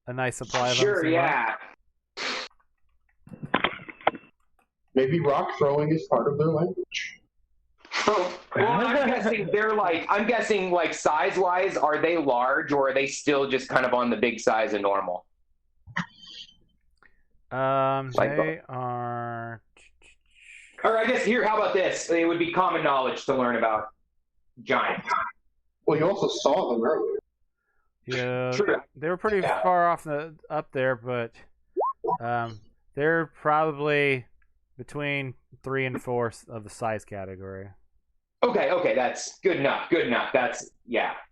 nice supply of them. Sure, yeah. Maybe rock throwing is part of their language. Well, I'm guessing size-wise, are they large or are they still just kind of on the big size of normal? They are. Or I guess here, how about this? It would be common knowledge to learn about giants. Well, you also saw them earlier. Yeah, True. they were pretty far off up there, but they're probably between 3 and 4 of the size category. Okay, that's good enough. That's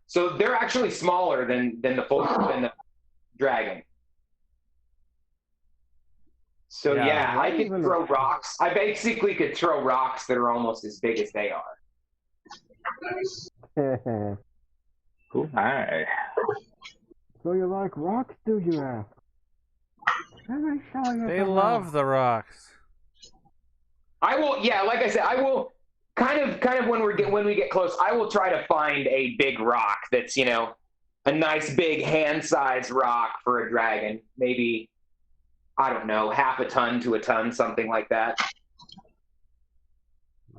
So they're actually smaller than the dragon. So I could throw rocks. I basically could throw rocks that are almost as big as they are. Nice. Cool. Hi. So you like rocks, do you ask? Let me show you. They love the rocks. I will. Yeah, like I said, I will. Kind of when we get close, I will try to find a big rock that's a nice big hand-sized rock for a dragon. Maybe, I don't know, half a ton to a ton, something like that.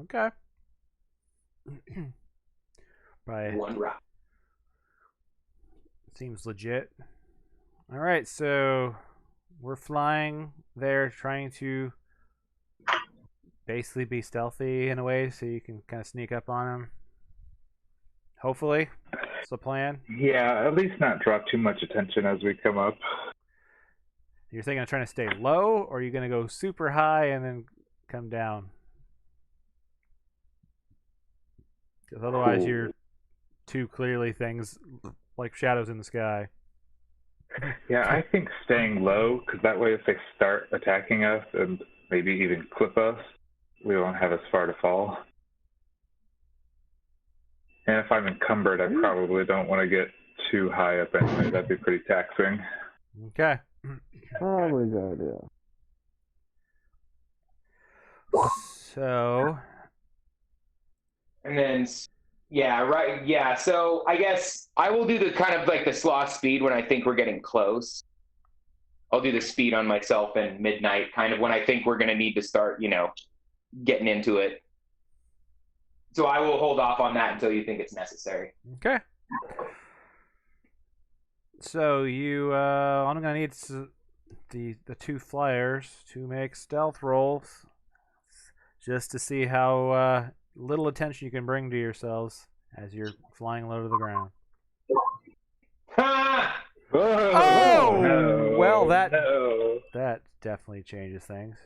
Okay. Right. One rock. Seems legit. All right, so we're flying there, trying to basically be stealthy in a way, so you can kind of sneak up on them. Hopefully, that's the plan. Yeah, at least not draw too much attention as we come up. You're thinking of trying to stay low, or are you going to go super high and then come down? Because otherwise, you're too clearly things like shadows in the sky. Yeah, I think staying low, because that way if they start attacking us and maybe even clip us, we won't have as far to fall. And if I'm encumbered, I probably don't want to get too high up anyway. That'd be pretty taxing. Okay. Probably good idea. So. And then, so I guess I will do the kind of like the sloth speed when I think we're getting close. I'll do the speed on myself in midnight, kind of when I think we're going to need to start, getting into it. So I will hold off on that until you think it's necessary. Okay. So I'm going to need the 2 flyers to make stealth rolls just to see how little attention you can bring to yourselves as you're flying low to the ground. Ha! Whoa, Oh! no, Well, that definitely changes things.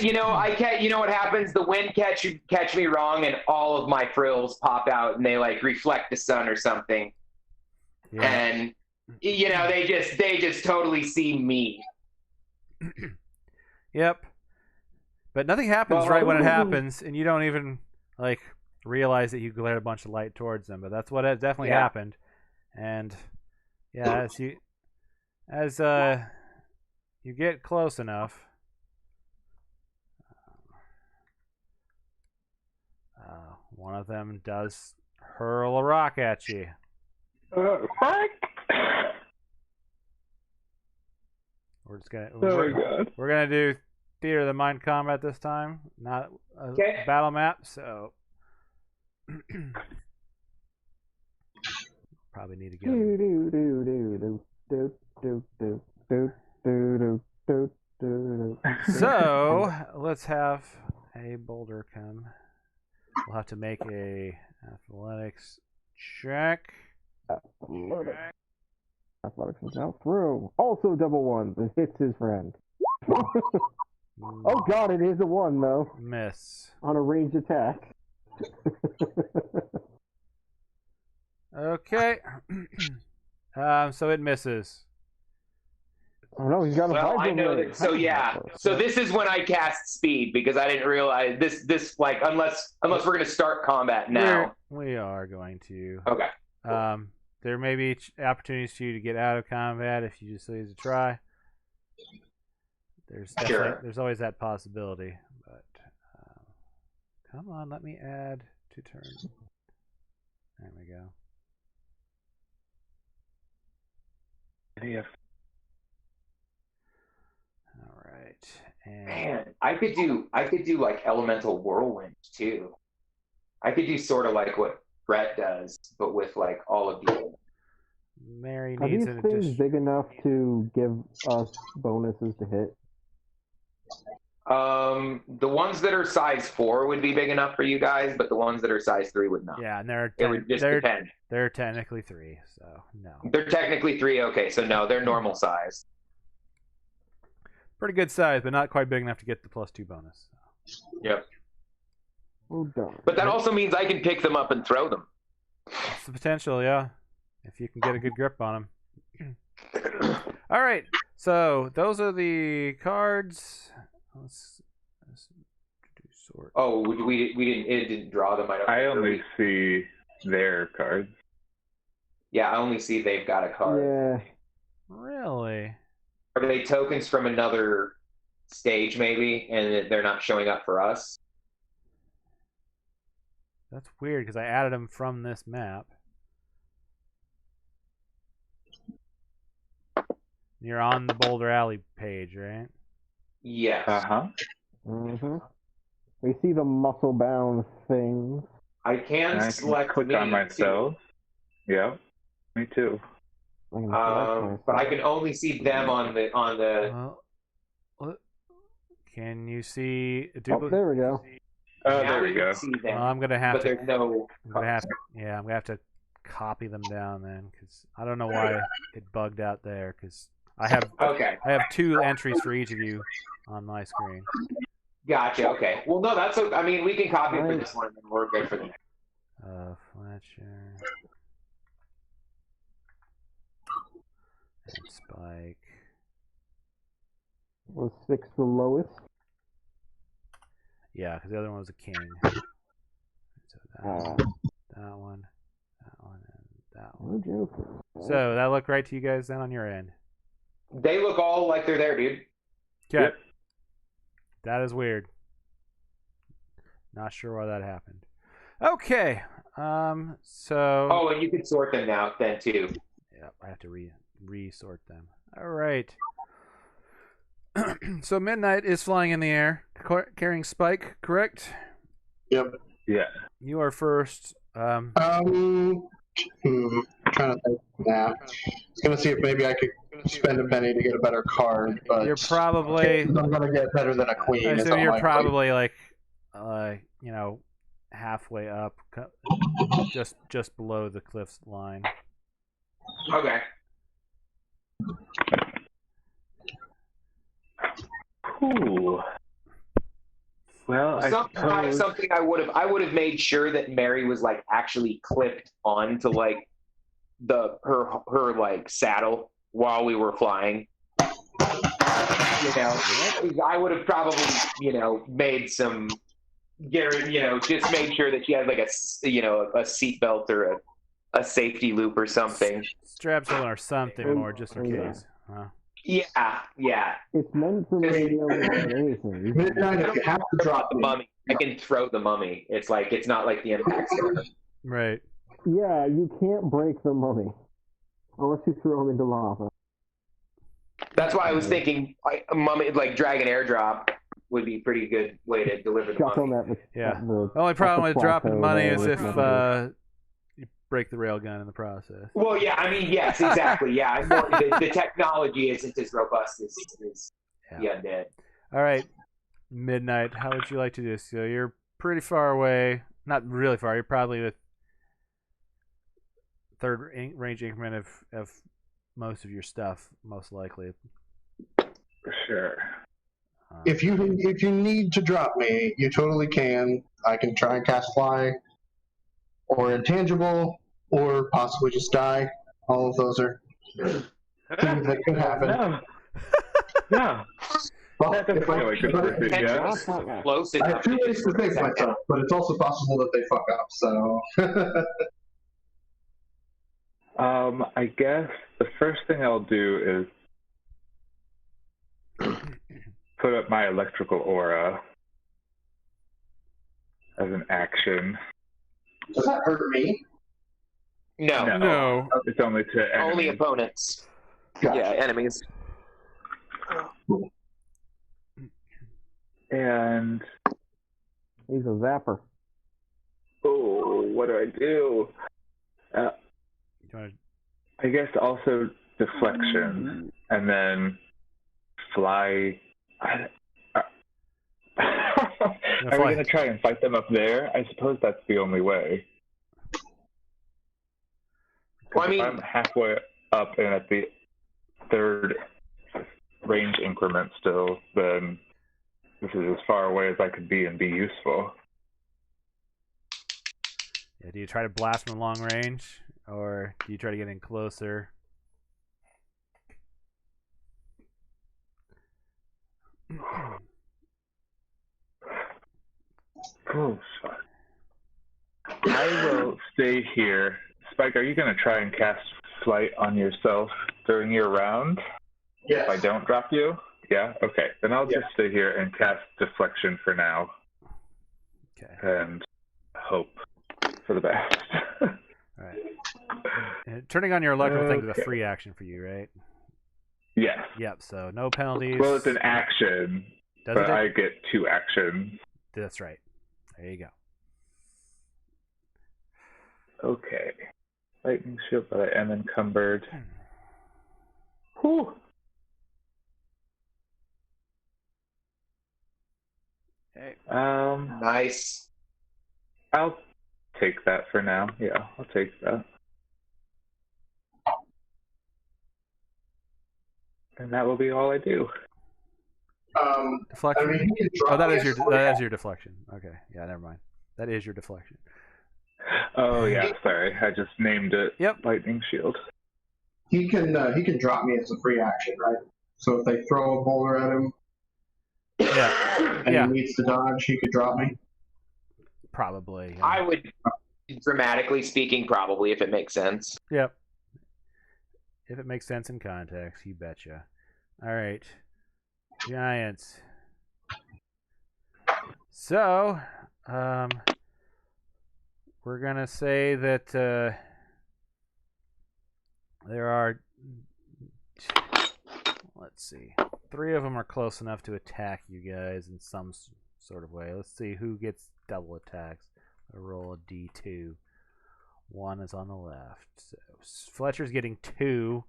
You know what happens? The wind catch me wrong, and all of my frills pop out, and they like reflect the sun or something. Yeah. And you know, they just totally see me. Yep. But nothing happens right when it happens, and you don't even like realize that you glared a bunch of light towards them. But that's what definitely happened. And yeah, as you get close enough, one of them does hurl a rock at you. We're gonna do Theater of the Mind combat this time, not a battle map. So probably need to get. So let's have a Boulder come. We'll have to make a athletics check. Athletics is now through. Also double ones. It hits his friend. Oh god, it is a 1 though. Miss. On a ranged attack. Okay. So it misses. Oh no, he's got a I know that. So yeah. So this is when I cast speed because I didn't realize this like unless we're gonna start combat now. We are going to. Okay. There may be opportunities for you to get out of combat if you just leave a try. There's always that possibility, but come on, let me add 2 turns. There we go. Yeah. All right. And man, I could do like elemental whirlwind too. I could do sort of like what Brett does, but with like all of the. Mary Are needs these an things addition. big enough to give us bonuses to hit? The ones that are size 4 would be big enough for you guys, but the ones that are size 3 would not. Yeah, and it would just depend. They're technically 3, so no. They're technically 3, okay, so no, they're normal size. Pretty good size, but not quite big enough to get the +2 bonus. So. Yep. Oh darn. But that also means I can pick them up and throw them. That's the potential, yeah. If you can get a good grip on them. All right, so those are the cards. Let's do sort. Oh, we didn't. It didn't draw them. I only see their cards. Yeah, I only see they've got a card. Yeah. Really? Are they tokens from another stage, maybe, and they're not showing up for us? That's weird because I added them from this map. You're on the Boulder Alley page, right? Yes. Mm-hmm. We see the muscle-bound things. I can select click on myself. Too. Yeah, me too. But I can only see them on the. Can you see? Oh, there we go. Oh, there we go. Well, I'm gonna have but to. There's no. I'm gonna have to copy them down then, because I don't know why it bugged out there. Because I have 2 entries for each of you on my screen. Gotcha. Okay. Well, no, that's. I mean, we can copy it for this one, and we're good for the next. Fletcher. And Spike. Was 6 the lowest? Yeah, because the other one was a king. So that one, and that one. So that looked right to you guys then on your end? They look all like they're there, dude. Okay. Yep. That is weird. Not sure why that happened. Okay. So. Oh, and you can sort them now then too. Yep, I have to re-sort them. All right. So Midnight is flying in the air, carrying Spike, correct? Yep. Yeah. You are first. Trying to think. Nah. I was gonna see if maybe I could spend a penny to get a better card, but you're probably. I'm gonna get better than a queen. I assume you're probably like, halfway up, just below the cliff's line. Okay. Ooh. Well, I suppose... something I would have made sure that Mary was like actually clipped onto like her like saddle while we were flying. I would have probably made some just made sure that she had like a seatbelt or a safety loop or something. Straps on or something more just in case. Huh? Yeah. It's meant to radio without anything. Midnight, if you have to drop the me. mummy. I can throw the mummy. It's not like the impact scanner. Right. Yeah, you can't break the mummy unless you throw him into lava. That's why I was thinking mummy, like Dragon Airdrop would be a pretty good way to deliver the mummy. The only problem with dropping money is if you break the railgun in the process. Well, yeah, I mean, yes, exactly. Yeah, the technology isn't as robust as the undead. All right, Midnight, how would you like to do this? So you're pretty far away. Not really far. You're probably the third range increment of most of your stuff, most likely. For sure. If you need to drop me, you totally can. I can try and cast fly, or intangible, or possibly just die. All of those are things that could happen. No. Well, that doesn't feel like a I have two ways to save myself, but it's also possible that they fuck up. So. I guess the first thing I'll do is put up my electrical aura as an action. Does that hurt me? No. It's only to enemies. Only opponents. Gotcha. Yeah, enemies. And he's a zapper. Oh, what do I do? I guess also deflection, and then fly. Are we going to try and fight them up there? I suppose that's the only way. Well, I mean, if I'm halfway up and at the third range increment still, then this is as far away as I could be and be useful. Yeah, do you try to blast from long range, or do you try to get in closer? Oh, fuck. I will stay here. Spike, are you going to try and cast flight on yourself during your round? Yes. If I don't drop you? Yeah? Okay. Then I'll just stay here and cast deflection for now. Okay. And hope for the best. All right. And turning on your electrical thing is a free action for you, right? Yes. Yep, so no penalties. Well, it's an action, but I get 2 actions. That's right. There you go. Okay. Lightning shield, but I am encumbered. Whew. Okay. Nice. I'll take that for now. Yeah, I'll take that. And that will be all I do. Deflection. I mean, that is your deflection. Okay, yeah, never mind. That is your deflection. Oh yeah, sorry. I just named it. Yep. Lightning shield. He can drop me as a free action, right? So if they throw a boulder at him, and he needs to dodge, he could drop me. Probably. Yeah. I would, dramatically speaking, probably if it makes sense. Yep. If it makes sense in context, you betcha. All right, Giants. So, we're gonna say that there are, let's see, 3 of them are close enough to attack you guys in some sort of way. Let's see who gets double attacks. I'll roll a D2. 1 is on the left. So Fletcher's getting 2,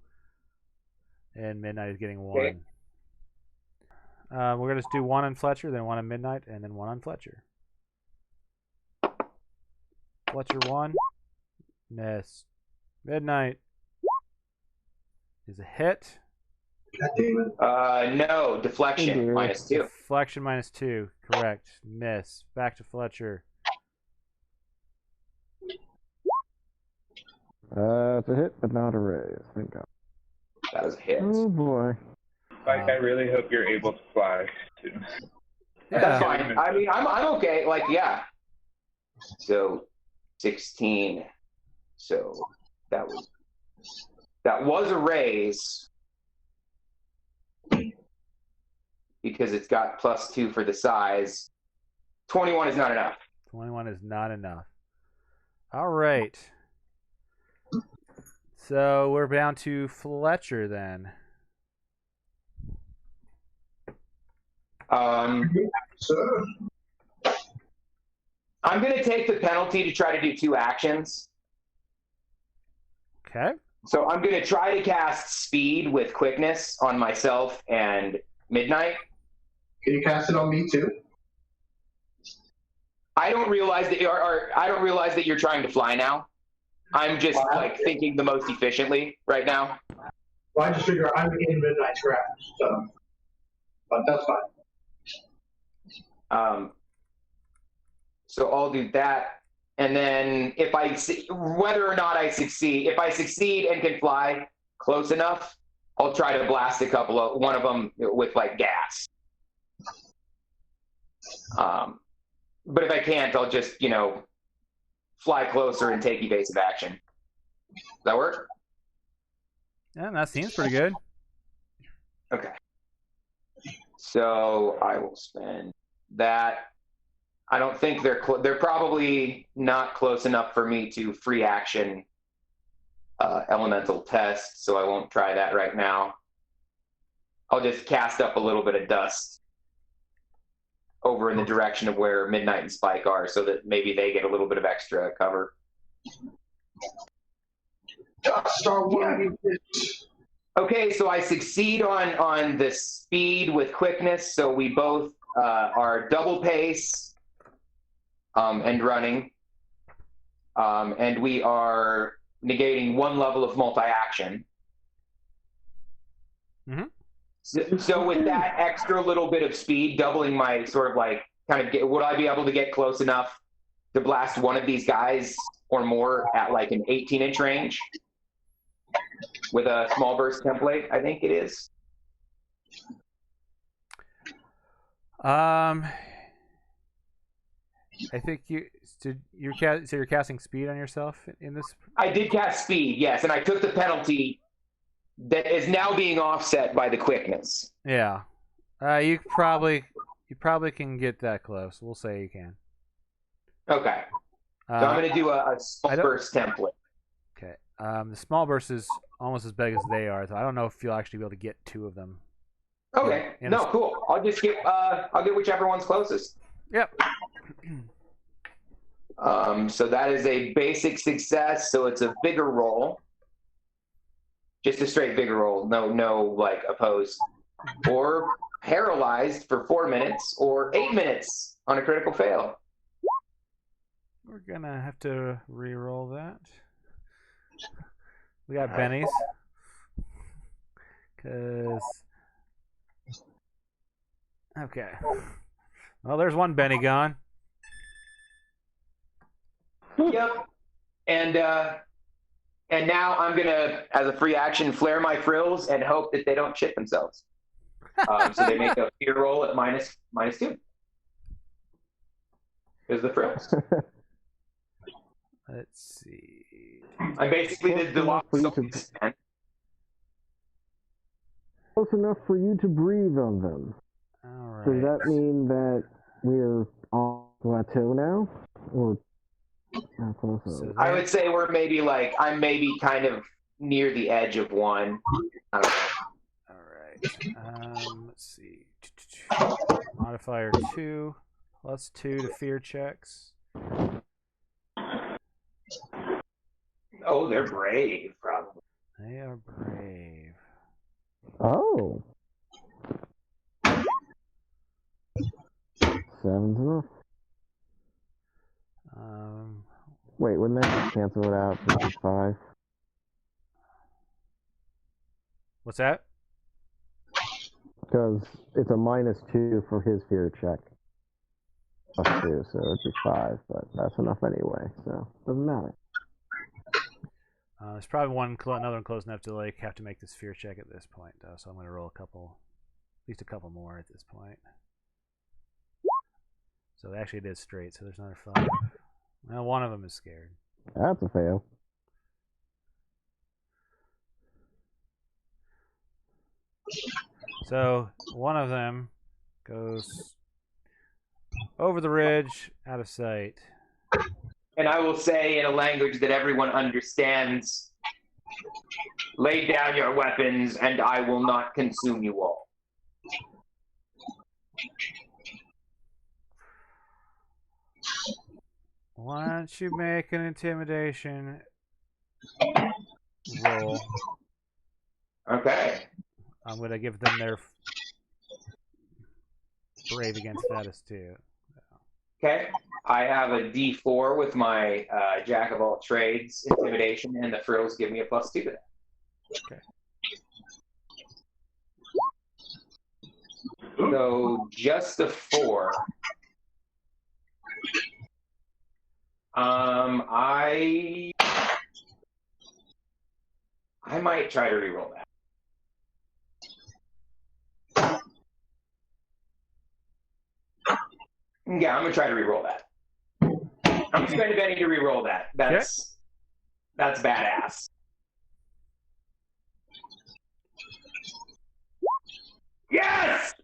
and Midnight is getting 1. Okay. We're going to just do 1 on Fletcher, then 1 on Midnight, and then 1 on Fletcher. Fletcher 1. Miss. Midnight is a hit. God damn it. No, deflection Oh, dear. -2. Deflection -2. Correct. Miss. Back to Fletcher. It's a hit, but not a raise. Thank God. That was a hit. Oh boy. Like, I really hope you're able to fly soon. That's Yeah. fine. I mean, I'm okay. Like, yeah. So, 16. So that was a raise because it's got +2 for the size. 21 is not enough. 21 is not enough. All right. So we're down to Fletcher then. So, I'm going to take the penalty to try to do 2 actions. Okay. So I'm going to try to cast speed with quickness on myself and Midnight. can you cast it on me too? I don't realize that you're trying to fly now. I'm just like thinking the most efficiently right now. Well, I just figure I'm in Midnight's grasp, so. But that's fine. So I'll do that, and then whether or not I succeed, if I succeed and can fly close enough, I'll try to blast one of them with like gas. But if I can't, I'll just fly closer and take evasive action. Does that work? Yeah, that seems pretty good. Okay. So I will spend that. I don't think they're probably not close enough for me to free action elemental test, so I won't try that right now. I'll just cast up a little bit of dust over in the direction of where Midnight and Spike are, so that maybe they get a little bit of extra cover. Star Wars. Okay, so I succeed on the speed with quickness, so we both are double pace and running, and we are negating 1 level of multi-action. Mm-hmm. So with that extra little bit of speed, doubling my sort of like would I be able to get close enough to blast one of these guys or more at like an 18-inch range with a small burst template? I think it is. I think you're casting speed on yourself in this. I did cast speed, yes, and I took the penalty that is now being offset by the quickness. Yeah. You probably can get that close. We'll say you can. Okay. So I'm going to do a small burst template. Okay. The small burst is almost as big as they are, so I don't know if you'll actually be able to get 2 of them. Okay. No, cool. I'll just I'll get whichever one's closest. Yep. So that is a basic success. So it's a vigor roll. Just a straight vigor roll. No like opposed. Or paralyzed for 4 minutes or 8 minutes on a critical fail. We're gonna have to re-roll that. We got bennies. Okay. Well, there's one Benny gone. Yep. And now I'm gonna, as a free action, flare my frills and hope that they don't shit themselves. So they make a fear roll at -2. There's the frills. Let's see. I basically did the lock. Close enough for you to breathe on them. All right. Does that mean that we're on plateau now, or not close enough? I would say I'm maybe kind of near the edge of one. I don't know. All right. Let's see. Modifier 2 +2 to fear checks. Oh, they're brave, probably. They are brave. Oh. 7's enough. Wait, wouldn't that just cancel it out for 5? What's that? because it's a -2 for his fear check. +2, so it'd be 5, but that's enough anyway, so doesn't matter. There's probably another one close enough to like have to make this fear check at this point, though. So I'm going to roll at least a couple more at this point. So actually it is straight, so there's another 5. Well, one of them is scared. That's a fail. So one of them goes over the ridge, out of sight. And I will say in a language that everyone understands, lay down your weapons and I will not consume you all. Why don't you make an intimidation roll? Okay. I'm going to give them their brave against status too. Okay. I have a D4 with my Jack of all trades intimidation, and the frills give me a +2 to that. Okay. So just a 4. I might try to reroll that. Yeah, I'm gonna try to reroll that. I'm spending a penny to reroll that. That's badass. Yes!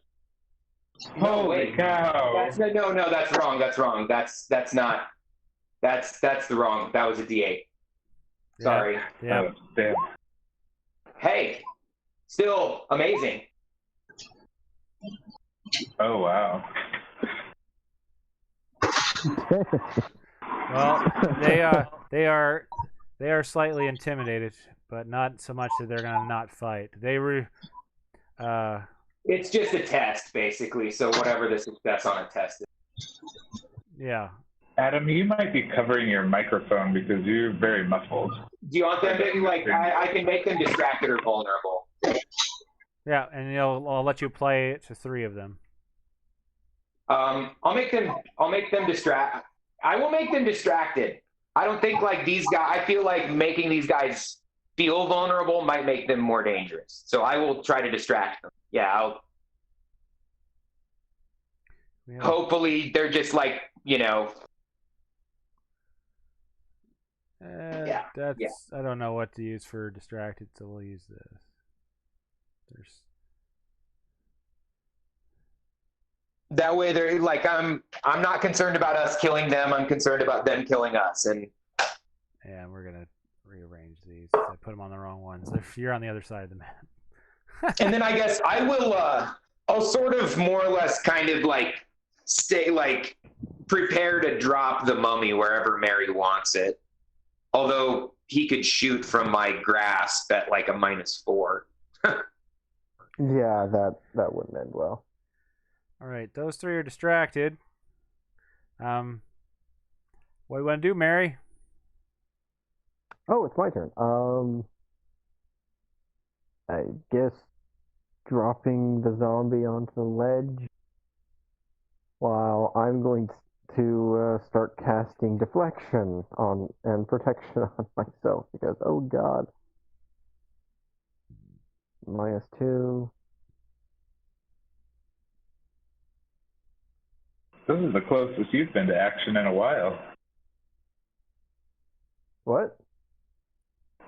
Holy cow! No, that's wrong. That's wrong. That's not. That's the wrong. That was a D8. Sorry. Yeah. Oh, damn. Hey, still amazing. Oh, wow. Well, they are slightly intimidated, but not so much that they're gonna not fight. It's just a test, basically. So whatever the success on a test is. Yeah. Adam, you might be covering your microphone because you're very muffled. Do you want them to I can make them distracted or vulnerable. Yeah, and I'll let you play it to 3 of them. I'll make them distract. I will make them distracted. I don't think like these guys. I feel like making these guys feel vulnerable might make them more dangerous. So I will try to distract them. Yeah, hopefully they're just like Yeah. I don't know what to use for distracted, so we'll use this. That way they're like I'm not concerned about us killing them. I'm concerned about them killing us. And yeah, we're gonna rearrange these. I put them on the wrong ones. You're on the other side of the map. And then I guess I will. I'll sort of more or less kind of like stay like prepare to drop the mummy wherever Mary wants it. Although he could shoot from my grasp at like a -4. Yeah, that wouldn't end well. All right, those 3 are distracted. What do you want to do, Mary? Oh, it's my turn. I guess dropping the zombie onto the ledge while I'm going to start casting deflection and protection on myself because, oh god. -2. This is the closest you've been to action in a while. What?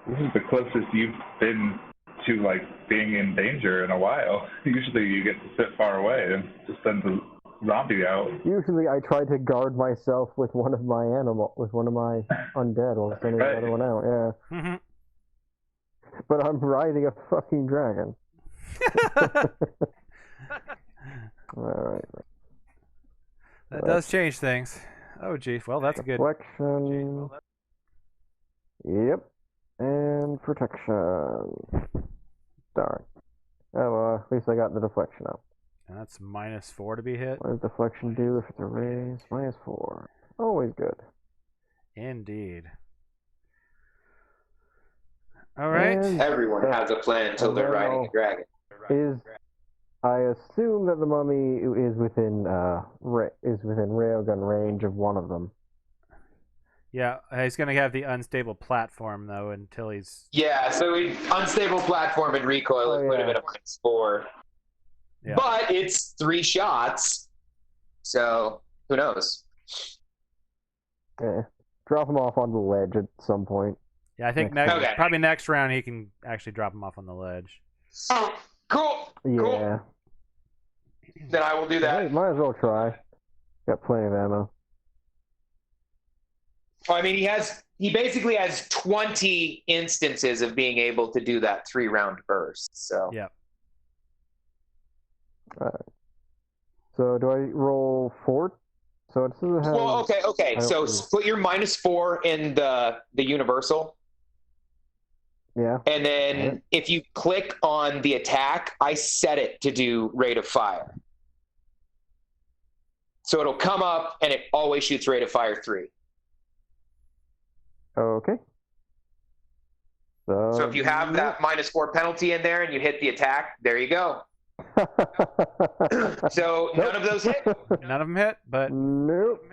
This is the closest you've been to like being in danger in a while. Usually you get to sit far away and just send the zombie out. Usually I try to guard myself with one of my undead while sending the other one out, yeah. Mm-hmm. But I'm riding a fucking dragon. Alright. That does change things. Oh, gee. Well, that's good. Deflection. Yep. And protection. Darn. Oh, well, at least I got the deflection up. And that's -4 to be hit. What does deflection do if it's a raise? -4. Always good. Indeed. All right. And everyone has a plan until they're riding a dragon. Is I assume that the mummy is within railgun range of one of them. Yeah, he's gonna have the unstable platform though until he's. Yeah, so unstable platform and recoil would have been a -4. Yeah. But it's 3 shots, so who knows? Drop him off on the ledge at some point. Yeah, I think probably next round he can actually drop him off on the ledge. Cool. Yeah. Cool. Then I will do that. Hey, might as well try. Got plenty of ammo. I mean, he basically has 20 instances of being able to do that 3-round burst. So yeah. All right. So do I roll 4? So it doesn't have. Well, okay. So put your -4 in the universal. Yeah. And then if you click on the attack, I set it to do rate of fire. So it'll come up and it always shoots rate of fire 3. Okay. So if you have that -4 penalty in there and you hit the attack, there you go. So none of those hit. None of them hit, but nope.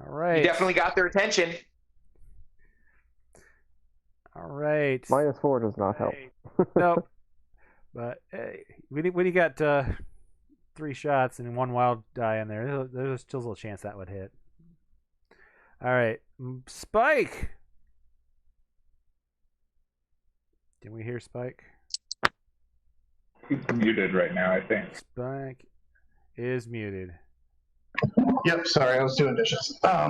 All right. You definitely got their attention. All right. -4 does not help. Nope. But hey, when you got 3 shots and 1 wild die in there, there's still a little chance that would hit. All right, Spike. Can we hear Spike? He's muted right now, I think. Spike is muted. Yep, sorry, I was doing dishes. I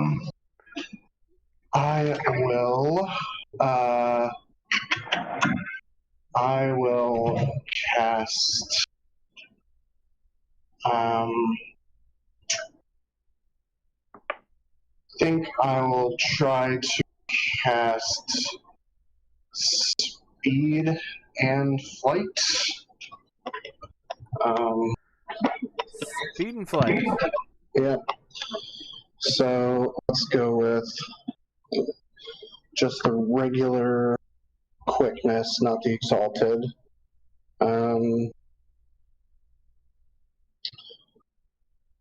will cast think I will try to cast speed and flight. Speed and flight. Yeah. So let's go with just the regular quickness, not the exalted.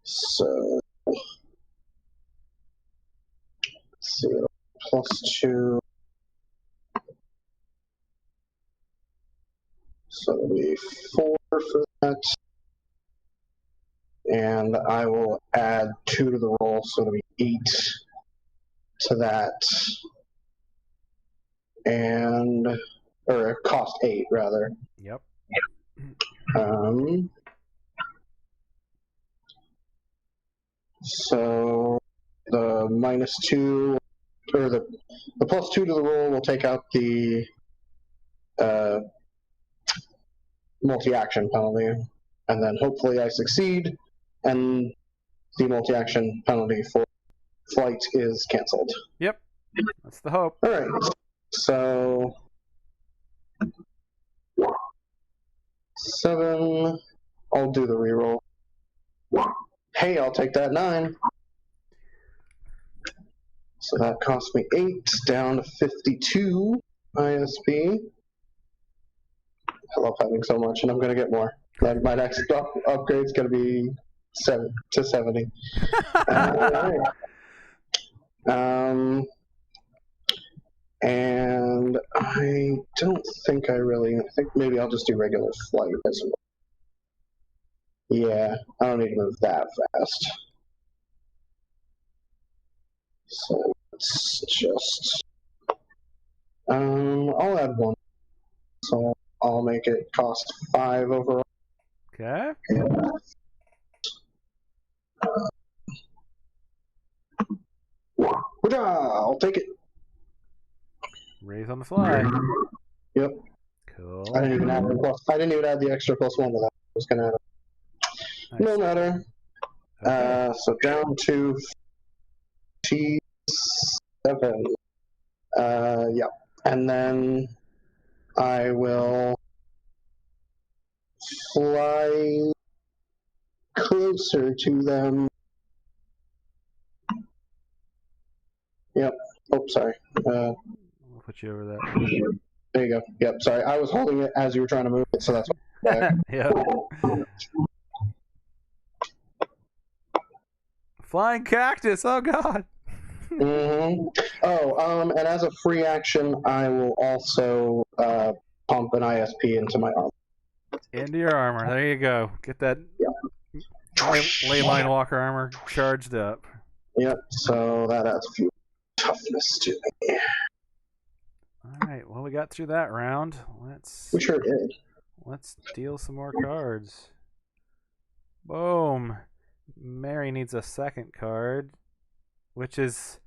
So let's see, +2. So it'll be 4 for that. And I will add 2 to the roll, so it'll be 8 to that. Or cost 8, rather. Yep. So the -2, or the +2 to the roll will take out the multi-action penalty, and then hopefully I succeed, and the multi-action penalty for flight is canceled. Yep. That's the hope. All right. So 7. I'll do the reroll. Hey, I'll take that 9. So that cost me 8, down to 52 ISP. I love having so much, and I'm going to get more. My next upgrade's going to be 7 to 70. And I don't think I think maybe I'll just do regular flight as well. Yeah, I don't need to move that fast. So it's just I'll add 1. So I'll make it cost 5 overall. Okay. I'll take it. Raise on the fly. Yep. Cool. I didn't even add the extra +1 to that. I was gonna add it. Nice. No matter. Okay. So down to T7. Yeah. And then I will fly closer to them. Yep. Oh, sorry. We'll put you over that. There you go. Yep. Sorry, I was holding it as you were trying to move it, so that's. Yeah. Flying cactus. Oh god. Mm-hmm. Oh, and as a free action, I will also pump an ISP into my arm. Into your armor. There you go. Get that ley line walker armor charged up. Yep. So that adds a few toughness to me. All right. Well, we got through that round. We sure did. Let's deal some more cards. Boom. Mary needs a second card, which is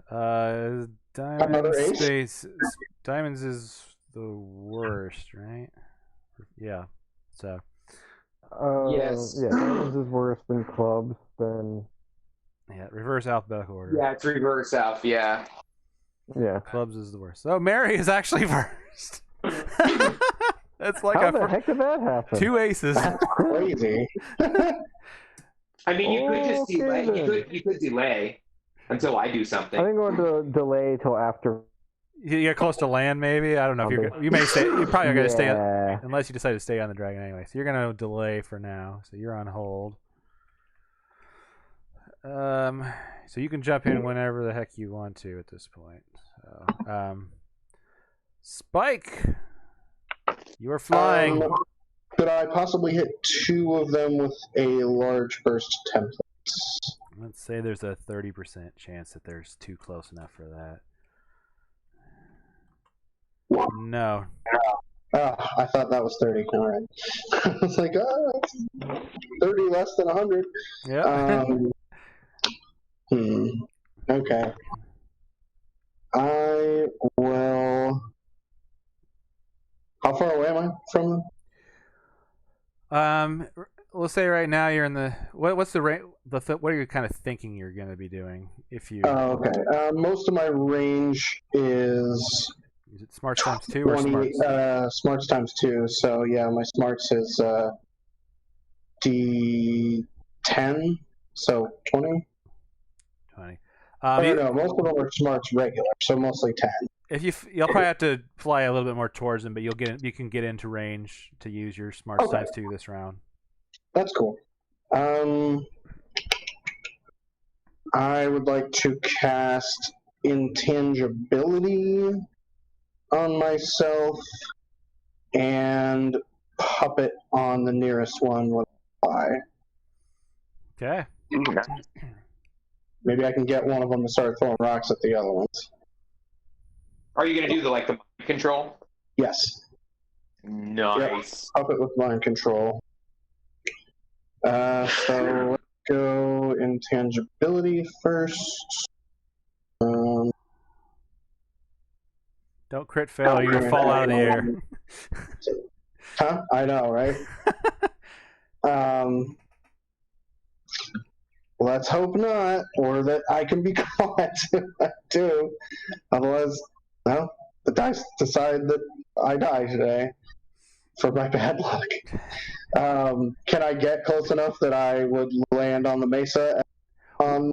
Another ace? space. Diamonds is the worst, right? Yeah. So. Yes. Yeah, diamonds is worse than clubs. Then. Yeah, reverse alphabetical order. Yeah, it's reverse alpha. Yeah. Yeah. Clubs is the worst. Oh, Mary is actually first. That's like How the heck did that happen? 2 aces. That's crazy. I mean, you could just delay. then. You could delay until I do I something. think I'm going to delay till after. You get close to land, maybe. I don't know if you may stay. You probably are going to stay Yeah. unless you decide to stay on the dragon anyway. So you're going to delay for now. So you're on hold. So you can jump in whenever the heck you want to at this point. So, Spike, you are flying. Could I possibly hit 2 of them with a large burst template? Let's say there's a 30% chance that there's 2 close enough for that. No. Oh, I thought that was 30. All right. I was like, 30 less than 100. Yeah. Okay. I will. How far away am I from them? We'll say right now you're in the what's the range? What are you kind of thinking you're going to be doing if you? Okay. Most of my range is it smarts times 2 or 20, smarts? Smarts times 2. So yeah, my smarts is D10. So 20. 20. No, most of them are smarts regular, so mostly 10. You'll probably have to fly a little bit more towards them, but you can get into range to use your smarts times 2 this round. That's cool. I would like to cast Intangibility on myself and Puppet on the nearest one with a fly. Okay. Maybe I can get one of them to start throwing rocks at the other ones. Are you going to do the mind control? Yes. Nice. Yep. Puppet with mind control. So let's go Intangibility first. Don't crit fail, you're going to fall out of the air. Huh? I know, right? Let's hope not, or that I can be caught too. Otherwise, well, the dice decide that I die today for my bad luck. Can I get close enough that I would land on the mesa on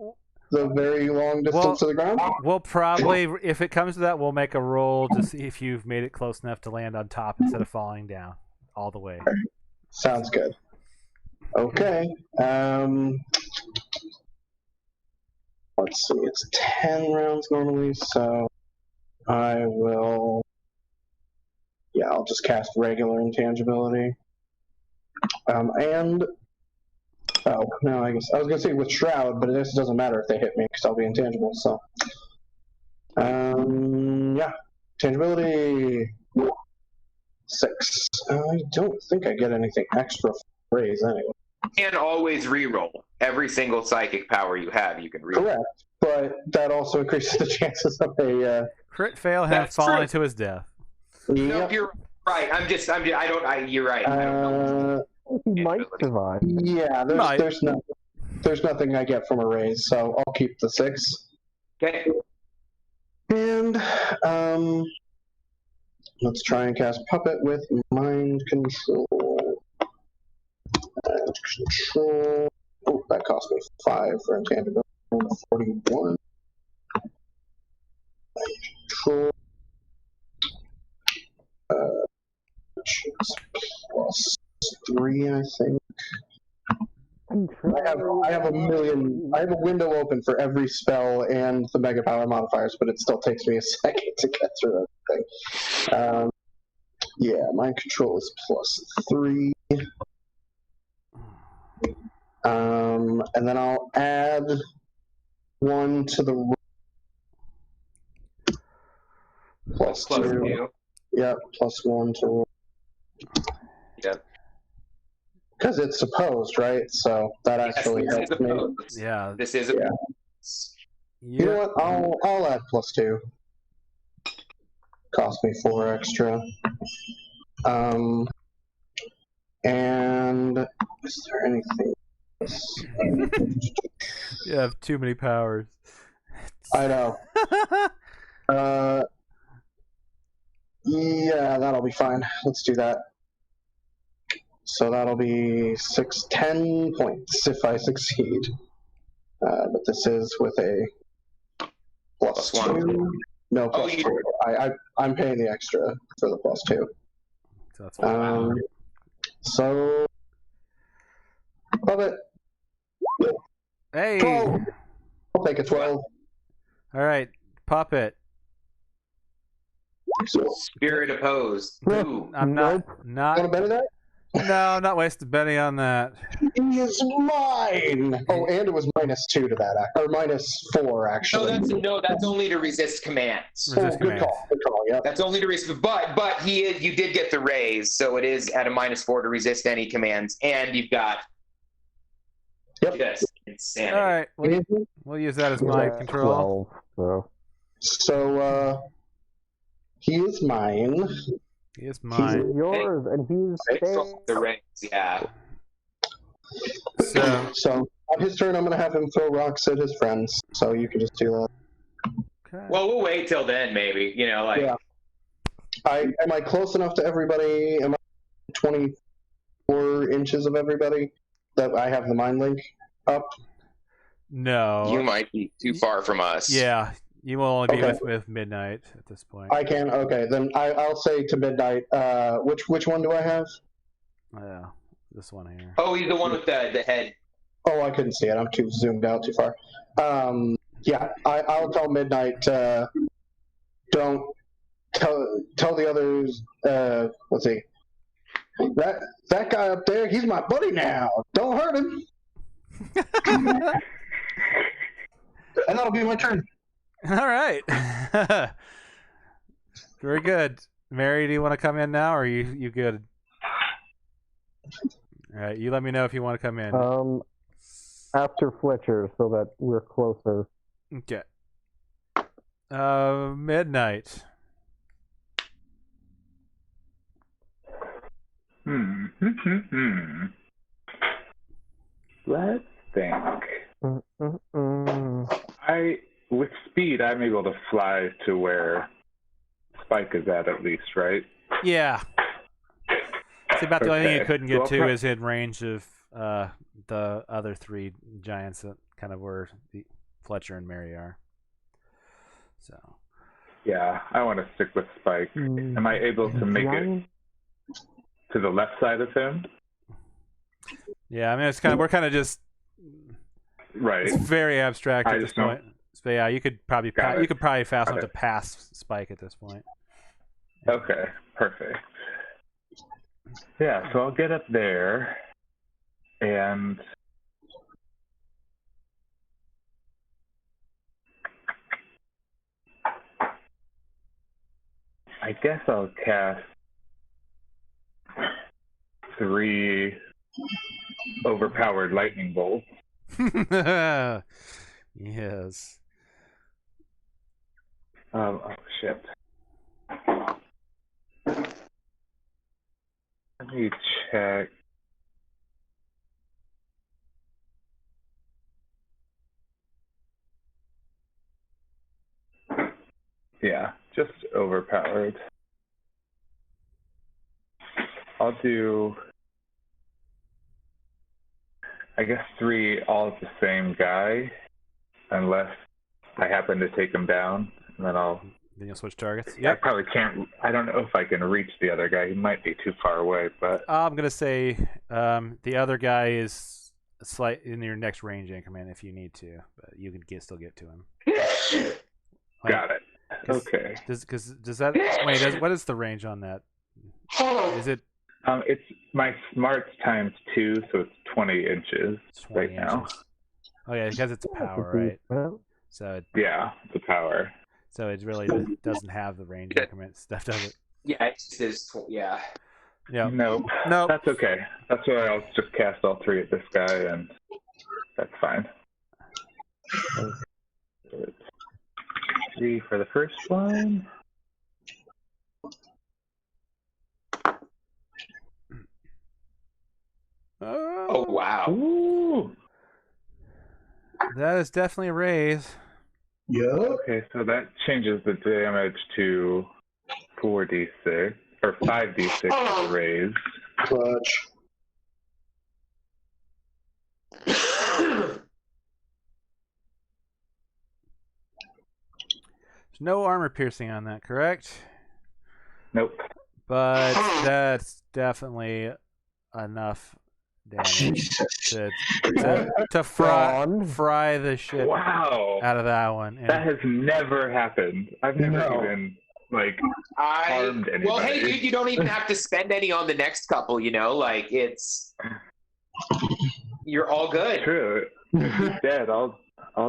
the very long distance to the ground? We'll probably, if it comes to that, we'll make a roll to see if you've made it close enough to land on top instead of falling down all the way. Sounds good. Okay. Let's see. It's 10 rounds normally, so I will. Yeah, I'll just cast regular Intangibility. And. Oh, no, I guess. I was going to say with Shroud, but this doesn't matter if they hit me because I'll be intangible, so. Yeah. Tangibility. 6. I don't think I get anything extra for raise anyway. You can always reroll. Every single psychic power you have, you can reroll. Correct, but that also increases the chances of a crit fail him falling to his death. No, you're right. You're right. I don't know. He might survive. Yeah, there's nothing I get from a raise, so I'll keep the 6. Okay. And let's try and cast Puppet with Mind Control. Control. Oh, that cost me 5 for Intangibility. 41. Control. 3, I think. I have a window open for every spell and the mega power modifiers, but it still takes me a second to get through everything. Yeah, mind control is +3. And then I'll add 1 to the +2. Yep, +1 to. Yep. Because it's supposed, right? So that actually helps me. Yeah. This is yeah. You know what? I'll add +2. Cost me 4 extra. And is there anything else? You have too many powers. I know. Yeah, that'll be fine. Let's do that. So that'll be 10 points if I succeed. But this is with a +2. No, +2. I'm paying the extra for the +2. So that's fine. So, love it. Hey! 12. I'll take a 12. All right, pop it. Spirit opposed. Ooh. I'm not. Want to bet it? No, I'm not wasting Benny on that. He is mine. Oh, and it was -2 to that, or -4 actually. That's only to resist commands. Resist good call. Good call. Yeah. That's only to resist, but you did get the raise, so it is at a -4 to resist any commands, and you've got. Yep. Just insanity. All right, we'll use that as mind control. 12, so he is mine. He is mine. He's yours, and he's the rings. Yeah. So on his turn, I'm going to have him throw rocks at his friends. So you can just do that. Okay. Well, we'll wait till then, maybe. Yeah. Am I close enough to everybody? Am I 24 inches of everybody that I have the mind link up? No. You might be too far from us. Yeah, you will only be with Midnight at this point. I can. Okay, then I'll say to Midnight. Which one do I have? Yeah, this one here. Oh, he's the one with the head. Oh, I couldn't see it. I'm too zoomed out too far. Yeah, I'll tell Midnight. Don't tell the others. Let's see. That guy up there, he's my buddy now. Don't hurt him. And that'll be my turn. All right. Very good. Mary, do you want to come in now, or are you good? All right, you let me know if you want to come in. After Fletcher, so that we're closer. Okay. Midnight. Let's think. With speed, I'm able to fly to where Spike is at least, right? Yeah. It's about the only thing you couldn't get Well, to is in range of the other three giants that kind of where Fletcher and Mary are. So. Yeah, I want to stick with Spike. Am I able to make it to the left side of him? Yeah, I mean we're kind of just right. It's very abstract at this point. So yeah, you could probably fast enough to pass Spike at this point. Okay, perfect. Yeah, so I'll get up there and I guess I'll cast 3 overpowered lightning bolts. Yes. Oh shit. Let me check. Yeah, just overpowered. I'll do, I guess, 3 all at the same guy, unless I happen to take him down, and then I'll Then you'll switch targets. I Yep. probably can't. I don't know if I can reach the other guy. He might be too far away, but I'm gonna say the other guy is slight in your next range increment if you need to, but you can still get to him. got it. Okay. Does that wait? What is the range on that? Is it It's my smarts times 2, so it's 20 inches 20 right now. inches? Oh yeah, because it's a power, right? Well, So Yeah, the power. it really doesn't have the range increment stuff, does it? Yeah, it just is. Yeah. Yeah. Nope. No. That's okay. That's why I'll just cast all 3 at this guy, and that's fine. So it's 3 for the first one. Oh wow. Ooh. That is definitely a raise. Yep. Okay, so that changes the damage to 4d6 or 5d6 for the raise. Clutch. There's no armor piercing on that, correct? Nope. But that's definitely enough damage to fry the shit Wow. out of that one. And That has never happened. I've never even harmed anybody. Well, hey, dude, you don't even have to spend any on the next couple. Like you're all good. True. If he's dead, I'll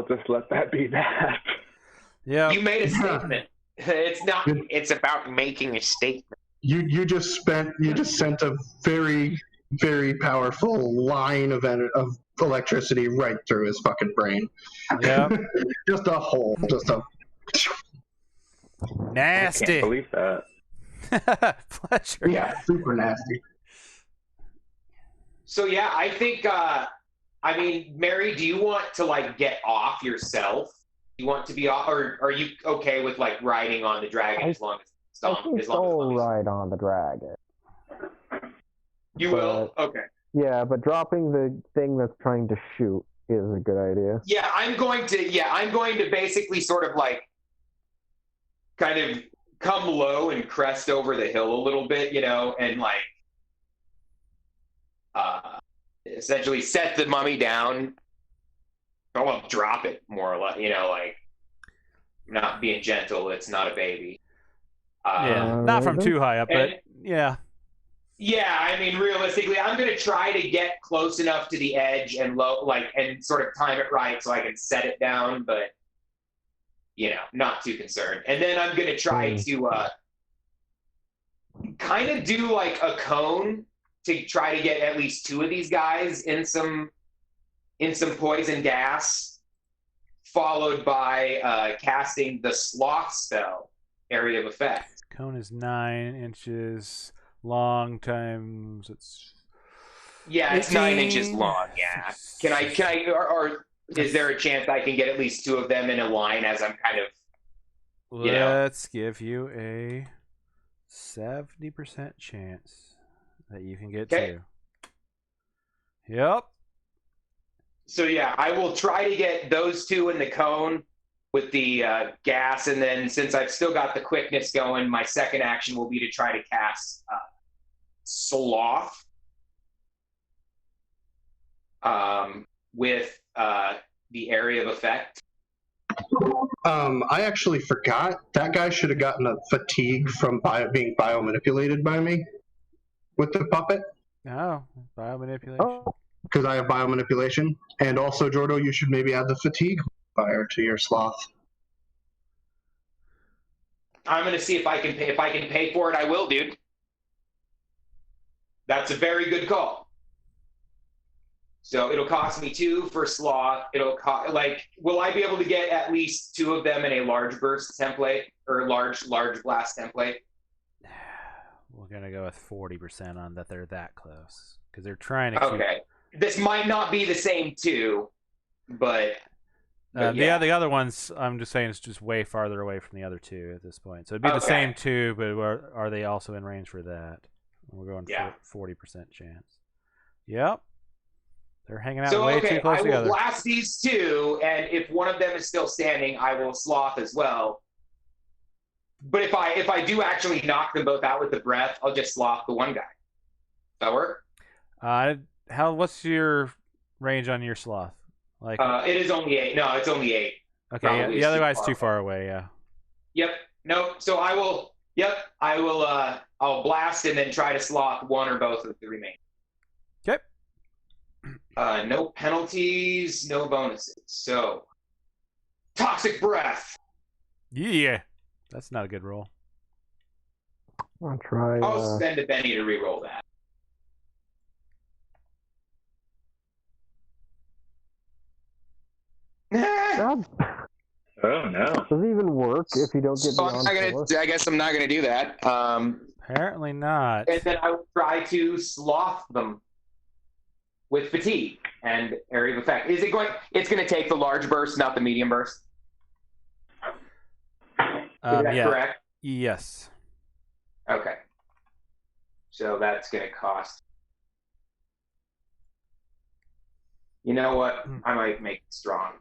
just let that be that. yeah, You made a statement. It's not. It's about making a statement. You just sent a very, very powerful line of electricity right through his fucking brain. yeah, Just a hole. Just a. I nasty. can't believe that. Pleasure. Yeah, super nasty. So yeah, I think. I mean, Mary, do you want to get off yourself? You want to be off, or are you okay with riding on the dragon as long as I can still ride on the dragon. You will? Okay. Yeah, but dropping the thing that's trying to shoot is a good idea. Yeah, I'm going to basically sort of kind of come low and crest over the hill a little bit, and essentially set the mummy down. I won't drop it, more or less, not being gentle. It's not a baby. Yeah, not from too high up, but yeah. Yeah, I mean, realistically, I'm going to try to get close enough to the edge and and sort of time it right so I can set it down, but, not too concerned. And then I'm going to try to kind of do a cone to try to get at least 2 of these guys in some poison gas, followed by casting the sloth spell, area of effect. Cone is 9 inches long times it's. Yeah, it's 9 inches long. Yeah. Can I, or is there a chance I can get at least 2 of them in a line as I'm kind of, Let's give you a 70% chance that you can get 2. Yep. So yeah, I will try to get those 2 in the cone with the gas, and then since I've still got the quickness going, my second action will be to try to cast Sloth with the area of effect. I actually forgot. That guy should have gotten a fatigue from being biomanipulated by me with the puppet. Oh, biomanipulation. Oh, Because I have biomanipulation. And also, Jordo, you should maybe add the fatigue fire to your sloth. I'm gonna see if I can pay for it. I will, dude. That's a very good call. So it'll cost me 2 for sloth. It'll cost will I be able to get at least 2 of them in a large burst template or large blast template? We're gonna go with 40% on that. They're that close because they're trying to. Okay. This might not be the same 2, but yeah. The other ones, I'm just saying, it's just way farther away from the other 2 at this point. So it'd be the same 2, but are they also in range for that? We're going 40% chance. Yep. They're hanging out way too close together. I will blast these 2, and if one of them is still standing, I will sloth as well. But if I do actually knock them both out with the breath, I'll just sloth the one guy. Does that work? What's your range on your sloth? Like, it is only 8. No, it's only 8. okay, yeah, the other guy's too far away. Yeah. Yep. No. So I will. Yep. I will. I'll blast and then try to sloth one or both of the remaining. Okay. No penalties, no bonuses. So, toxic breath. Yeah, that's not a good roll. I'll try. I'll spend a Benny to re-roll that. Oh no! Does it even work if you don't get So beyond 4? I guess I'm not gonna do that. Apparently not. And then I will try to sloth them with fatigue and area of effect. Is it going? It's going to take the large burst, not the medium burst. Is that correct? Yes. Okay. So that's going to cost. You know what? I might make it strong.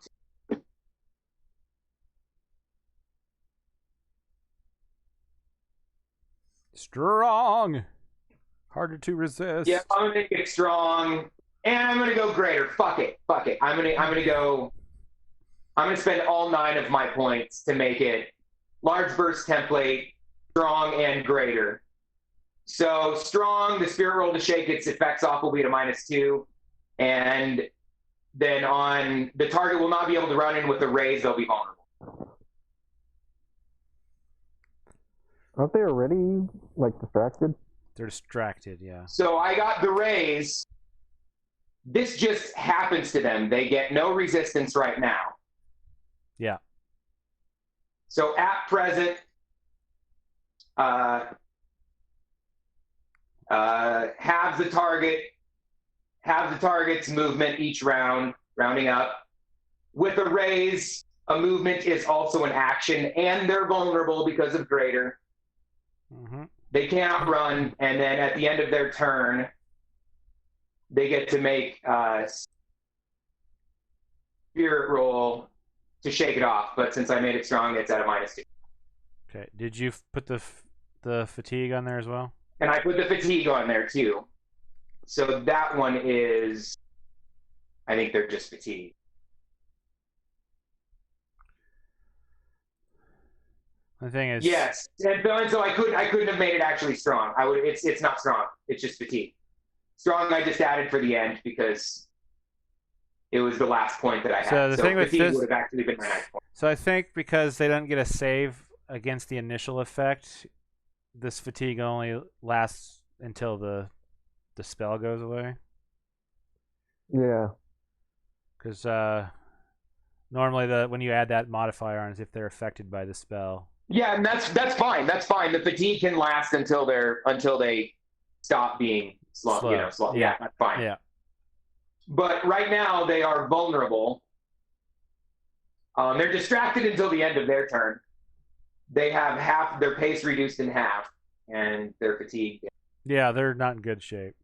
Strong. Harder to resist. Yeah, I'm gonna make it strong, and I'm gonna go greater. Fuck it. I'm gonna spend all 9 of my points to make it large burst template, strong and greater. So strong, the spirit roll to shake its effects off will be at a -2, and then on the target will not be able to run in with the raise. They'll be vulnerable. Aren't they already distracted? They're distracted, yeah. So I got the raise. This just happens to them. They get no resistance right now. Yeah. So at present, halves the target's movement each round, rounding up. With a raise, a movement is also an action, and they're vulnerable because of greater. Mm-hmm. They can't run, and then at the end of their turn, they get to make a spirit roll to shake it off. But since I made it strong, it's at a -2. Okay. Did you put the fatigue on there as well? And I put the fatigue on there too. So that one is, I think they're just fatigue. The thing is, yes, and so I couldn't have made it actually strong. It's not strong. It's just fatigue. Strong I just added for the end because it was the last point that I had. So the thing with fatigue this would have actually been my next point. So I think because they don't get a save against the initial effect, this fatigue only lasts until the spell goes away. Yeah. Because normally when you add that modifier on is if they're affected by the spell. Yeah, and that's fine. That's fine. The fatigue can last until they stop being slow. You know, slow. Yeah, that's fine. Yeah. But right now they are vulnerable. They're distracted until the end of their turn. They have half their pace reduced in half, and they're fatigued. Yeah, they're not in good shape.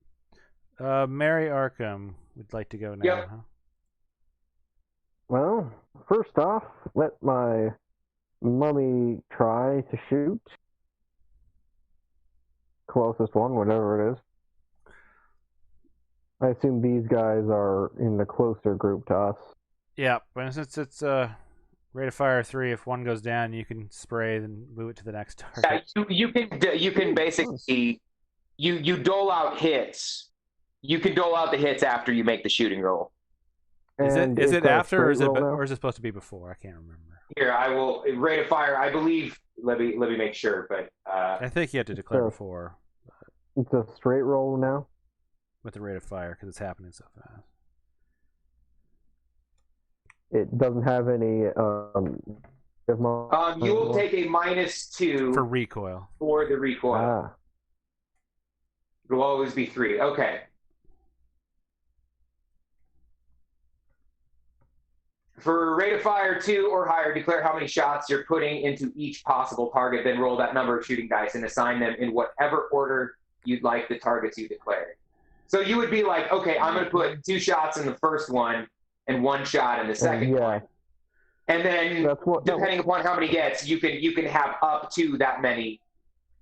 Mary Arkham would like to go now. Yep. Huh? Well, first off, let my mummy try to shoot. Closest one, whatever it is. I assume these guys are in the closer group to us. Yeah, but since it's rate of fire 3, if one goes down, you can spray and move it to the next target. Yeah, you can basically you dole out hits. You can dole out the hits after you make the shooting roll. Is it after, or is it supposed to be before? I can't remember. Here, I will rate of fire. I believe. Let me make sure, but I think you have to declare before. It's a straight roll now. With the rate of fire, because it's happening so fast. It doesn't have any. You will take a -2 for recoil. For the recoil. It will always be 3. Okay. For rate of fire 2 or higher, declare how many shots you're putting into each possible target, then roll that number of shooting dice and assign them in whatever order you'd like the targets you declared. So you would be like, okay, I'm going to put 2 shots in the first one and 1 shot in the second one. And then, depending upon how many he gets, you can have up to that many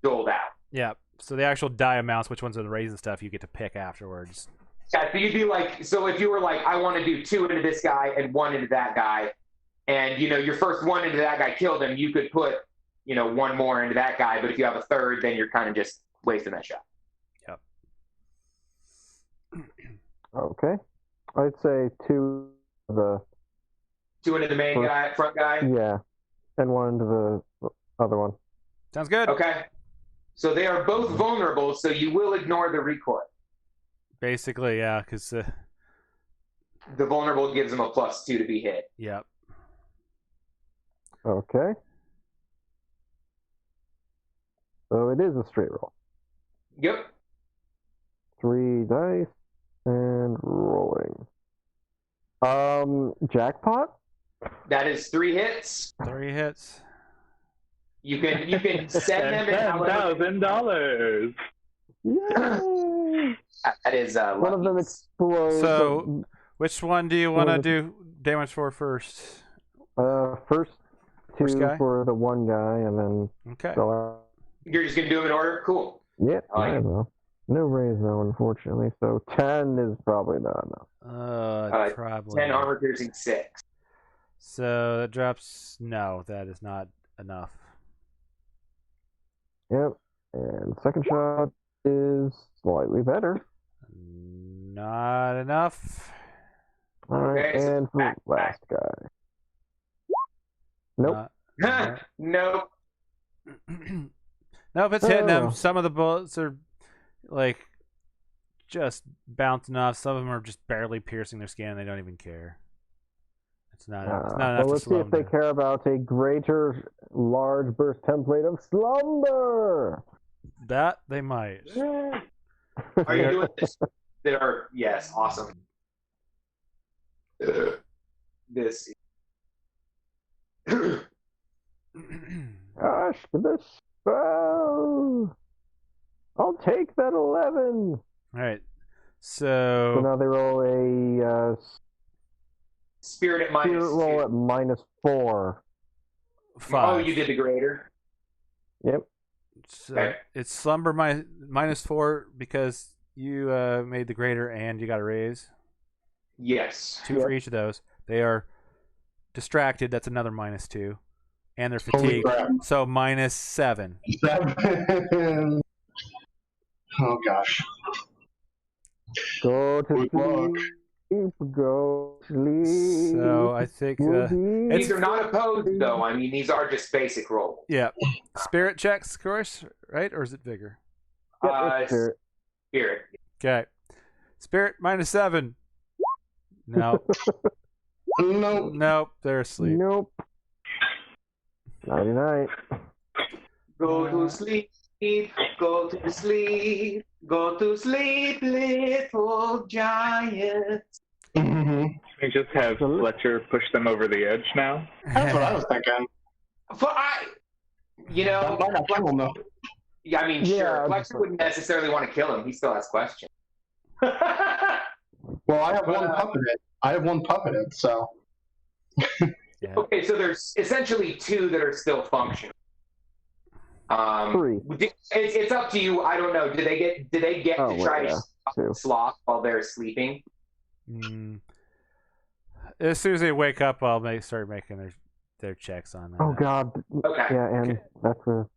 doled out. Yeah. So the actual die amounts, which ones are the raising stuff, you get to pick afterwards. Yeah, so you'd be like, so if you were like, I want to do 2 into this guy and 1 into that guy, and your first 1 into that guy killed him, you could put 1 more into that guy. But if you have a third, then you're kind of just wasting that shot. Yep. Okay. I'd say 2 into the main guy, front guy. Yeah, and 1 into the other one. Sounds good. Okay. So they are both vulnerable, so you will ignore the recoil. Basically, yeah, because the vulnerable gives them a +2 to be hit. Yep. Okay. So it is a straight roll. Yep. 3 dice and rolling. Jackpot? That is 3 hits. 3 hits. You can send them in $10,000. Yay! That is one of them explodes. So, which one do you want to do damage for first? First 2 guy? for the one guy, and then. Okay. You're just gonna do them in order. Cool. Yep. I know. No raise though, unfortunately. So 10 is probably not enough. Probably 10 armor piercing 6. So that drops. No, that is not enough. Yep. And second shot is slightly better. Not enough. All right, Okay, and for the last guy. Nope. Nope. Nope, it's hitting them. Some of the bullets are like just bouncing off. Some of them are just barely piercing their skin. They don't even care. It's not enough. Well, let's see if they care about a greater large burst template of slumber. That they might. Are you doing this? Yes, awesome. This. Gosh, this spell. I'll take that 11. All right. So now they roll a spirit at minus roll at -4. 5. Oh, you did the greater. Yep. So it's slumber -4 because you made the greater and you got a raise. Yes. 2 for each of those. They are distracted. That's another -2, and they're fatigued. So -7. 7. Oh gosh. Go to sleep. Go to sleep. So I think these are not opposed, though. I mean, these are just basic rolls. Yeah. Spirit checks, of course, right? Or is it vigor? Spirit. Spirit. Okay. Spirit -7. No. Nope. Nope. They're asleep. Nope. Nighty night. Go to sleep. Go to sleep. Go to sleep, little giant. Mm-hmm. We just have Fletcher push them over the edge now. That's what I was thinking. Yeah, I mean, sure. Fletcher wouldn't necessarily want to kill him. He still has questions. Well, I have one puppeted. So. Yeah. Okay, so there's essentially 2 that are still functional. 3. It's up to you. I don't know. Did they get to try to sloth while they're sleeping? As soon as they wake up, I'll start making their checks on that. Oh God. Okay. Yeah, and that's a.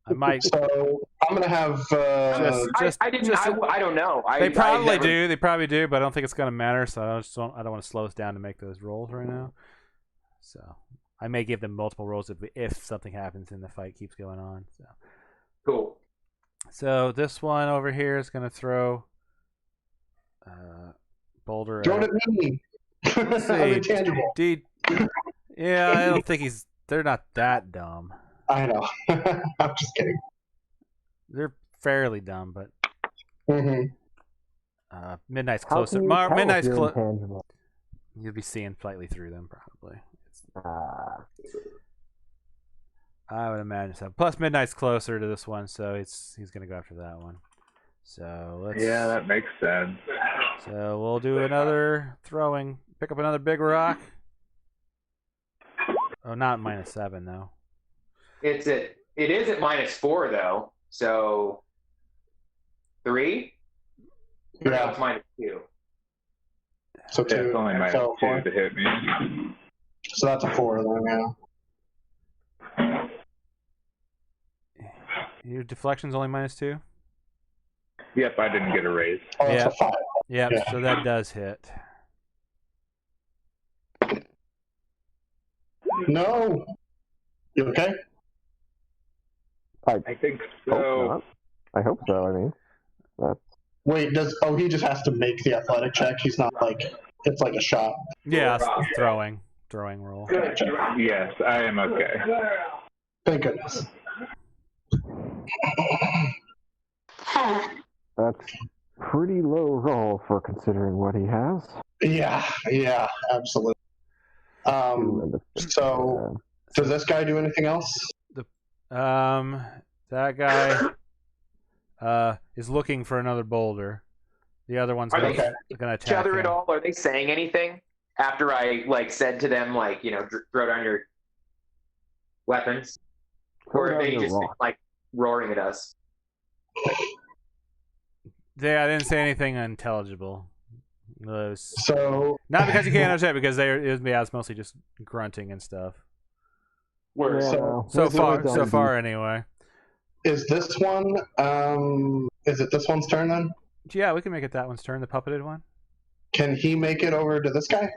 I might. So I'm gonna have. I don't know. They probably do. They probably do, but I don't think it's gonna matter. So I don't want to slow us down to make those rolls right now. So I may give them multiple rolls if something happens and the fight keeps going on. So cool. So this one over here is gonna throw Boulder. Throw it at me. Let's see. Yeah, I don't think they're not that dumb. I know. I'm just kidding. They're fairly dumb, but Midnight's How closer. can you tell Midnight's if you're closer. intangible? You'll be seeing slightly through them, probably. I would imagine so. Plus, Midnight's closer to this one, so he's gonna go after that one. So let's. Yeah, that makes sense. So we'll do another throwing. Pick up another big rock. Oh, not -7 though. It is at -4 though. So 3. No, Yeah. it's -2. So Yeah, 2. it's only minus so 2 4. to hit me. So that's a 4 then, yeah. Your deflection's only -2. Yep, I didn't get a raise. Oh, that's Yeah. a 5. Yep. Yeah. So that does hit. No. You okay? I think Hope so. not. I hope so. I mean, that's Wait, he just has to make the athletic check? He's not like, it's like a shot. Yeah, it's throwing roll. Yes, I am okay. Thank goodness. that's pretty low roll for considering what he has. Yeah, absolutely. So, does this guy do anything else? That guy is looking for another boulder. The other one's Are gonna they attack each other him. at all? Are they saying anything after I said to them throw down your weapons, or are they just roaring at us? I didn't say anything unintelligible. So not because you can't understand, because it was mostly just grunting and stuff. So far anyway. Is this one? Is it this one's turn then? Yeah, we can make it that one's turn, the puppeted one. Can he make it over to this guy?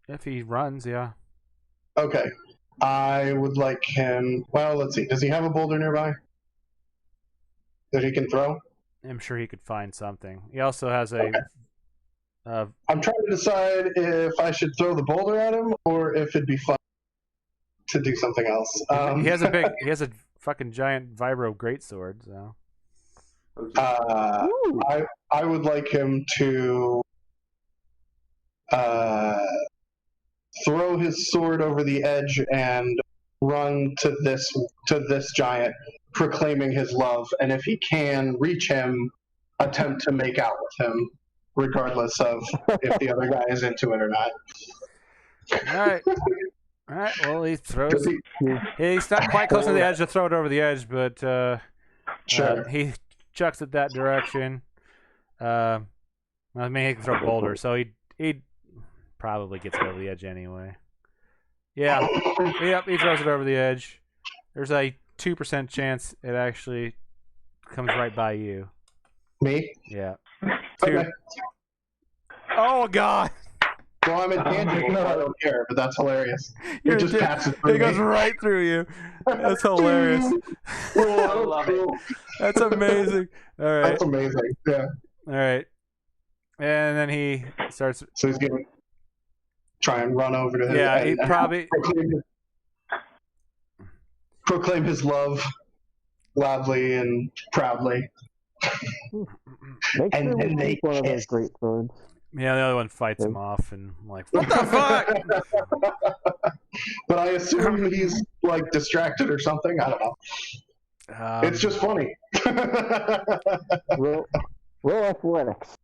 If he runs, yeah. Okay. I would like him. Well, let's see. Does he have a boulder nearby that he can throw? I'm sure he could find something. He also has a. I'm trying to decide if I should throw the boulder at him or if it'd be fun to do something else. He has a fucking giant vibro greatsword. So. I would like him to throw his sword over the edge and run to this giant, proclaiming his love, and if he can reach him, attempt to make out with him, regardless of if the other guy is into it or not. All right. Well, he throws. He's not quite close to the edge to throw it over the edge, but Sure. he chucks it that direction. I mean, he can throw boulders, so he probably gets it over the edge anyway. Yeah. Yep. He throws it over the edge. There's a 2% chance it actually comes right by you. Me? Yeah. Okay. Oh God. Well, I'm intangible, so I don't care, but that's hilarious. It just passes through It goes me. right through you. That's hilarious. I love it. That's amazing. All right. That's amazing. Yeah. All right. And then he starts. So he's gonna try and run over to him. Yeah, and he probably. proclaim his love loudly and proudly. Make And sure we they keep one of those kiss. great swords. Yeah, the other one fights him off and like, what the fuck? But I assume he's like distracted or something. I don't know. It's just funny. Roll athletics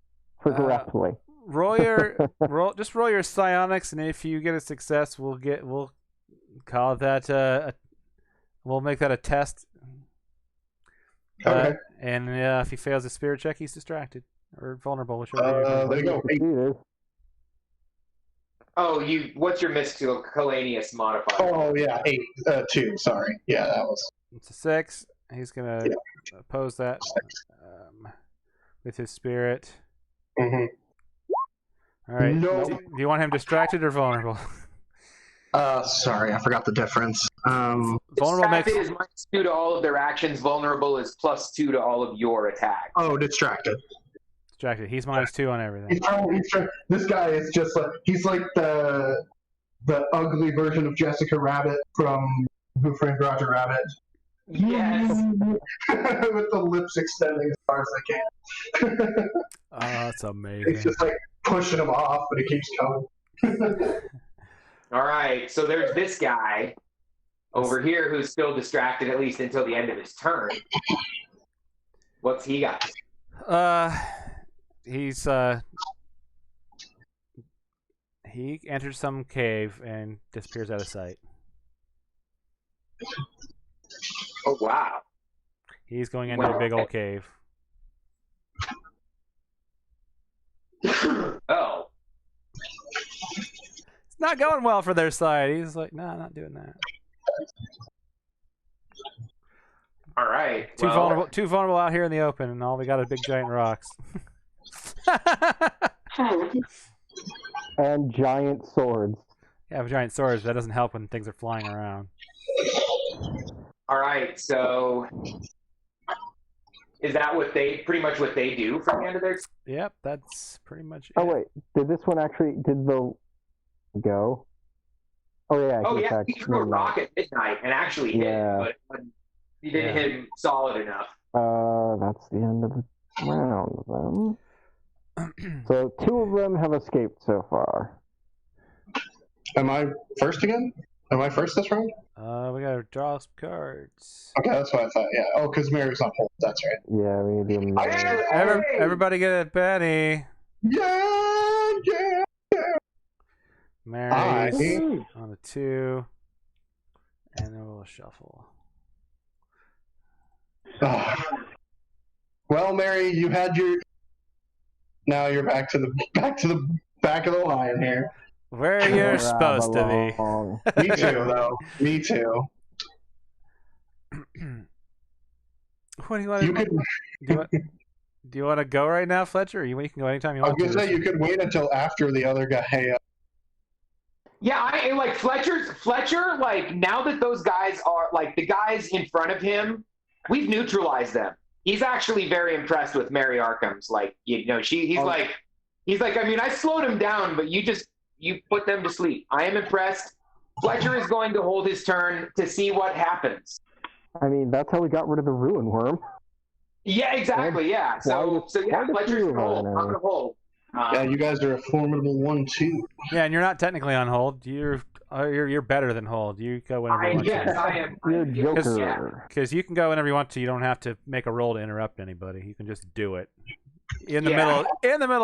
correctly. roll your psionics, and if you get a success, we'll call that we'll make that a test. Okay. And if he fails a spirit check, he's distracted or vulnerable. Whichever. There you go. Oh, what's your miscellaneous modifier? Oh yeah, 8, 2. Sorry. Yeah, that was. It's a 6. He's gonna oppose that with his spirit. Mm-hmm. All right. No. Do you want him distracted or vulnerable? Sorry, I forgot the difference. Vulnerable makes. Distracted is -2 to all of their actions. Vulnerable is +2 to all of your attacks. Oh, distracted. Distracted. He's -2 on everything. This guy is just like he's like the ugly version of Jessica Rabbit from Who Framed Roger Rabbit. Yes. With the lips extending as far as they can. Oh, that's amazing. It's just like pushing him off, but it keeps coming. All right, so there's this guy over here who's still distracted at least until the end of his turn. What's he got? He enters some cave and disappears out of sight. Oh wow. He's going into a big old cave. Oh. It's not going well for their side. He's like, no, not doing that. All right. Too vulnerable out here in the open, and all we got is big giant rocks. And giant swords. Yeah, with giant swords, but that doesn't help when things are flying around. All right. So, is that pretty much what they do from the end of their? Yep, that's pretty much it. Oh wait, did the go? Oh yeah. Oh yeah, he threw a rock at midnight and actually hit him, but he didn't hit him solid enough. That's the end of the round then. So 2 of them have escaped so far. Am I first again? Am I first this round? We gotta draw some cards. Okay, that's what I thought. Yeah. Oh, because Mary's on hold. That's right. Yeah, we need to do Everybody get a penny. Yeah. Mary's on the 2, and then we'll shuffle. Well, Mary, you had your. Now you're back to the back of the line here. Where you're supposed to be. Me too, though. Me too. What do you want to do? Do you want to go right now, Fletcher? Or you can go anytime you want to. I was gonna say you could wait until after the other guy. Yeah, I like Fletcher. Like now that those guys are like the guys in front of him, we've neutralized them. He's actually very impressed with Mary Arkham's. Like he's like, I mean, I slowed him down, but you put them to sleep. I am impressed. Fletcher is going to hold his turn to see what happens. I mean, that's how we got rid of the ruin worm. Yeah, Exactly. So yeah, Fletcher's gonna hold. I'm gonna hold. Yeah, you guys are a formidable 1-2. Yeah, and you're not technically on hold. You're better than hold. You go whenever you want to. I am. You're Joker. Because you can go whenever you want to. You don't have to make a roll to interrupt anybody. You can just do it in the middle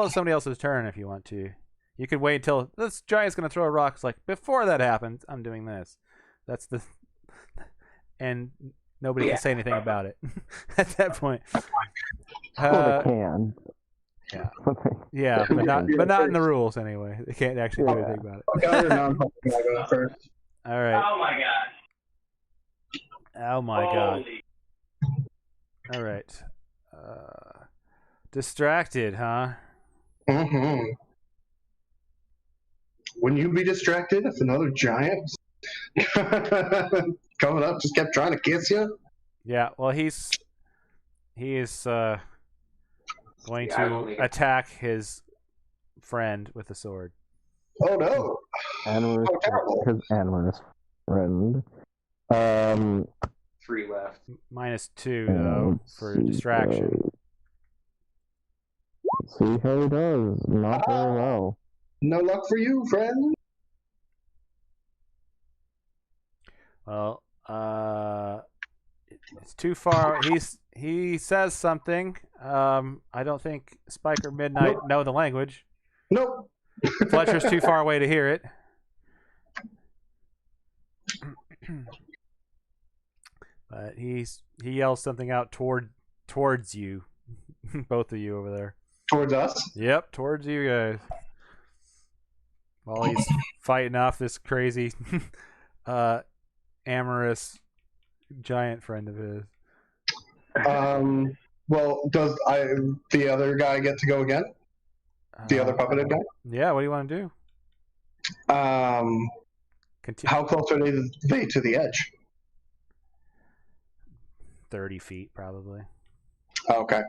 of somebody else's turn if you want to. You could wait until this giant's going to throw a rock. It's like, before that happens, I'm doing this. And nobody can say anything about it at that point. They can. Yeah, but not in the rules anyway. They can't actually do anything about it. All right. Oh my god. All right. Distracted, huh? Mm-hmm. Wouldn't you be distracted if another giant coming up just kept trying to kiss you? Yeah, well, he is going to attack his friend with a sword. Oh no! His amorous friend. 3 left. -2 though for distraction. Let's see how he does. Not very well. No luck for you, friend. Well, it's too far. He says something. I don't think Spike or Midnight know the language. Nope. Fletcher's too far away to hear it. But he yells something out towards you, both of you over there. Towards us? Yep, towards you guys. While he's fighting off this crazy, amorous giant friend of his. Well, does the other guy get to go again? The other puppeted guy? Yeah, what do you want to do? How close are they to the edge? 30 feet, probably. Okay.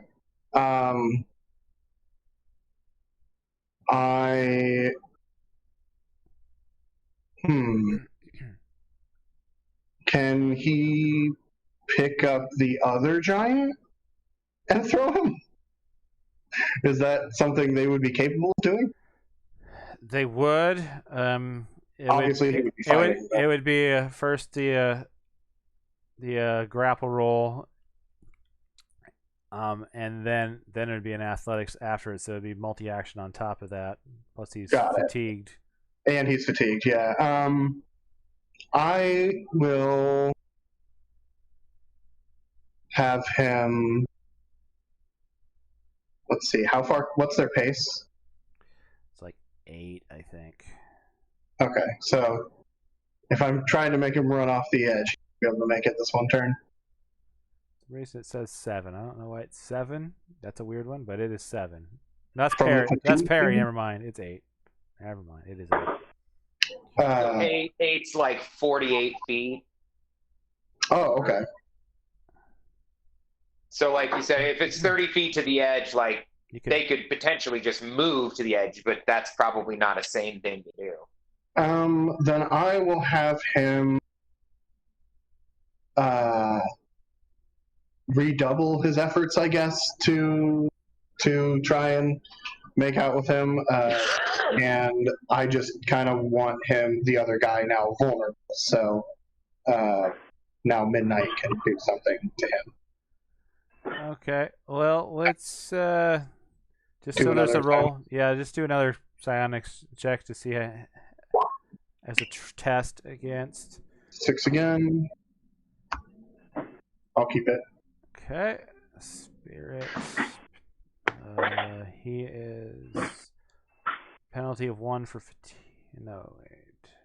Can he pick up the other giant and throw him? Is that something they would be capable of doing? They would. Obviously, it would be first the grapple roll, and then it'd be an athletics after it. So it'd be multi-action on top of that. Plus he's fatigued. And he's fatigued, yeah. I will have him. Let's see, how far? What's their pace? It's like 8, I think. Okay, so if I'm trying to make him run off the edge, he'll be able to make it this one turn. The reason it says 7. I don't know why it's 7. That's a weird one, but it is 7. That's From the Perry. That's fatigue Perry. thing? Never mind. It's 8. Never mind. It is 8. Eight's like 48 feet. Oh, okay. So, like you said, if it's 30 feet to the edge, like they could potentially just move to the edge, but that's probably not a sane thing to do. Then I will have him redouble his efforts, I guess, to try and make out with him. And I just kind of want him, the other guy, now vulnerable. So now Midnight can do something to him. Okay. Well, let's just Do so there's a another roll. Yeah, just do another psionics check to see as a test against. 6 again. I'll keep it. Okay. Spirits. He is penalty of 1 for fatigue. No, wait.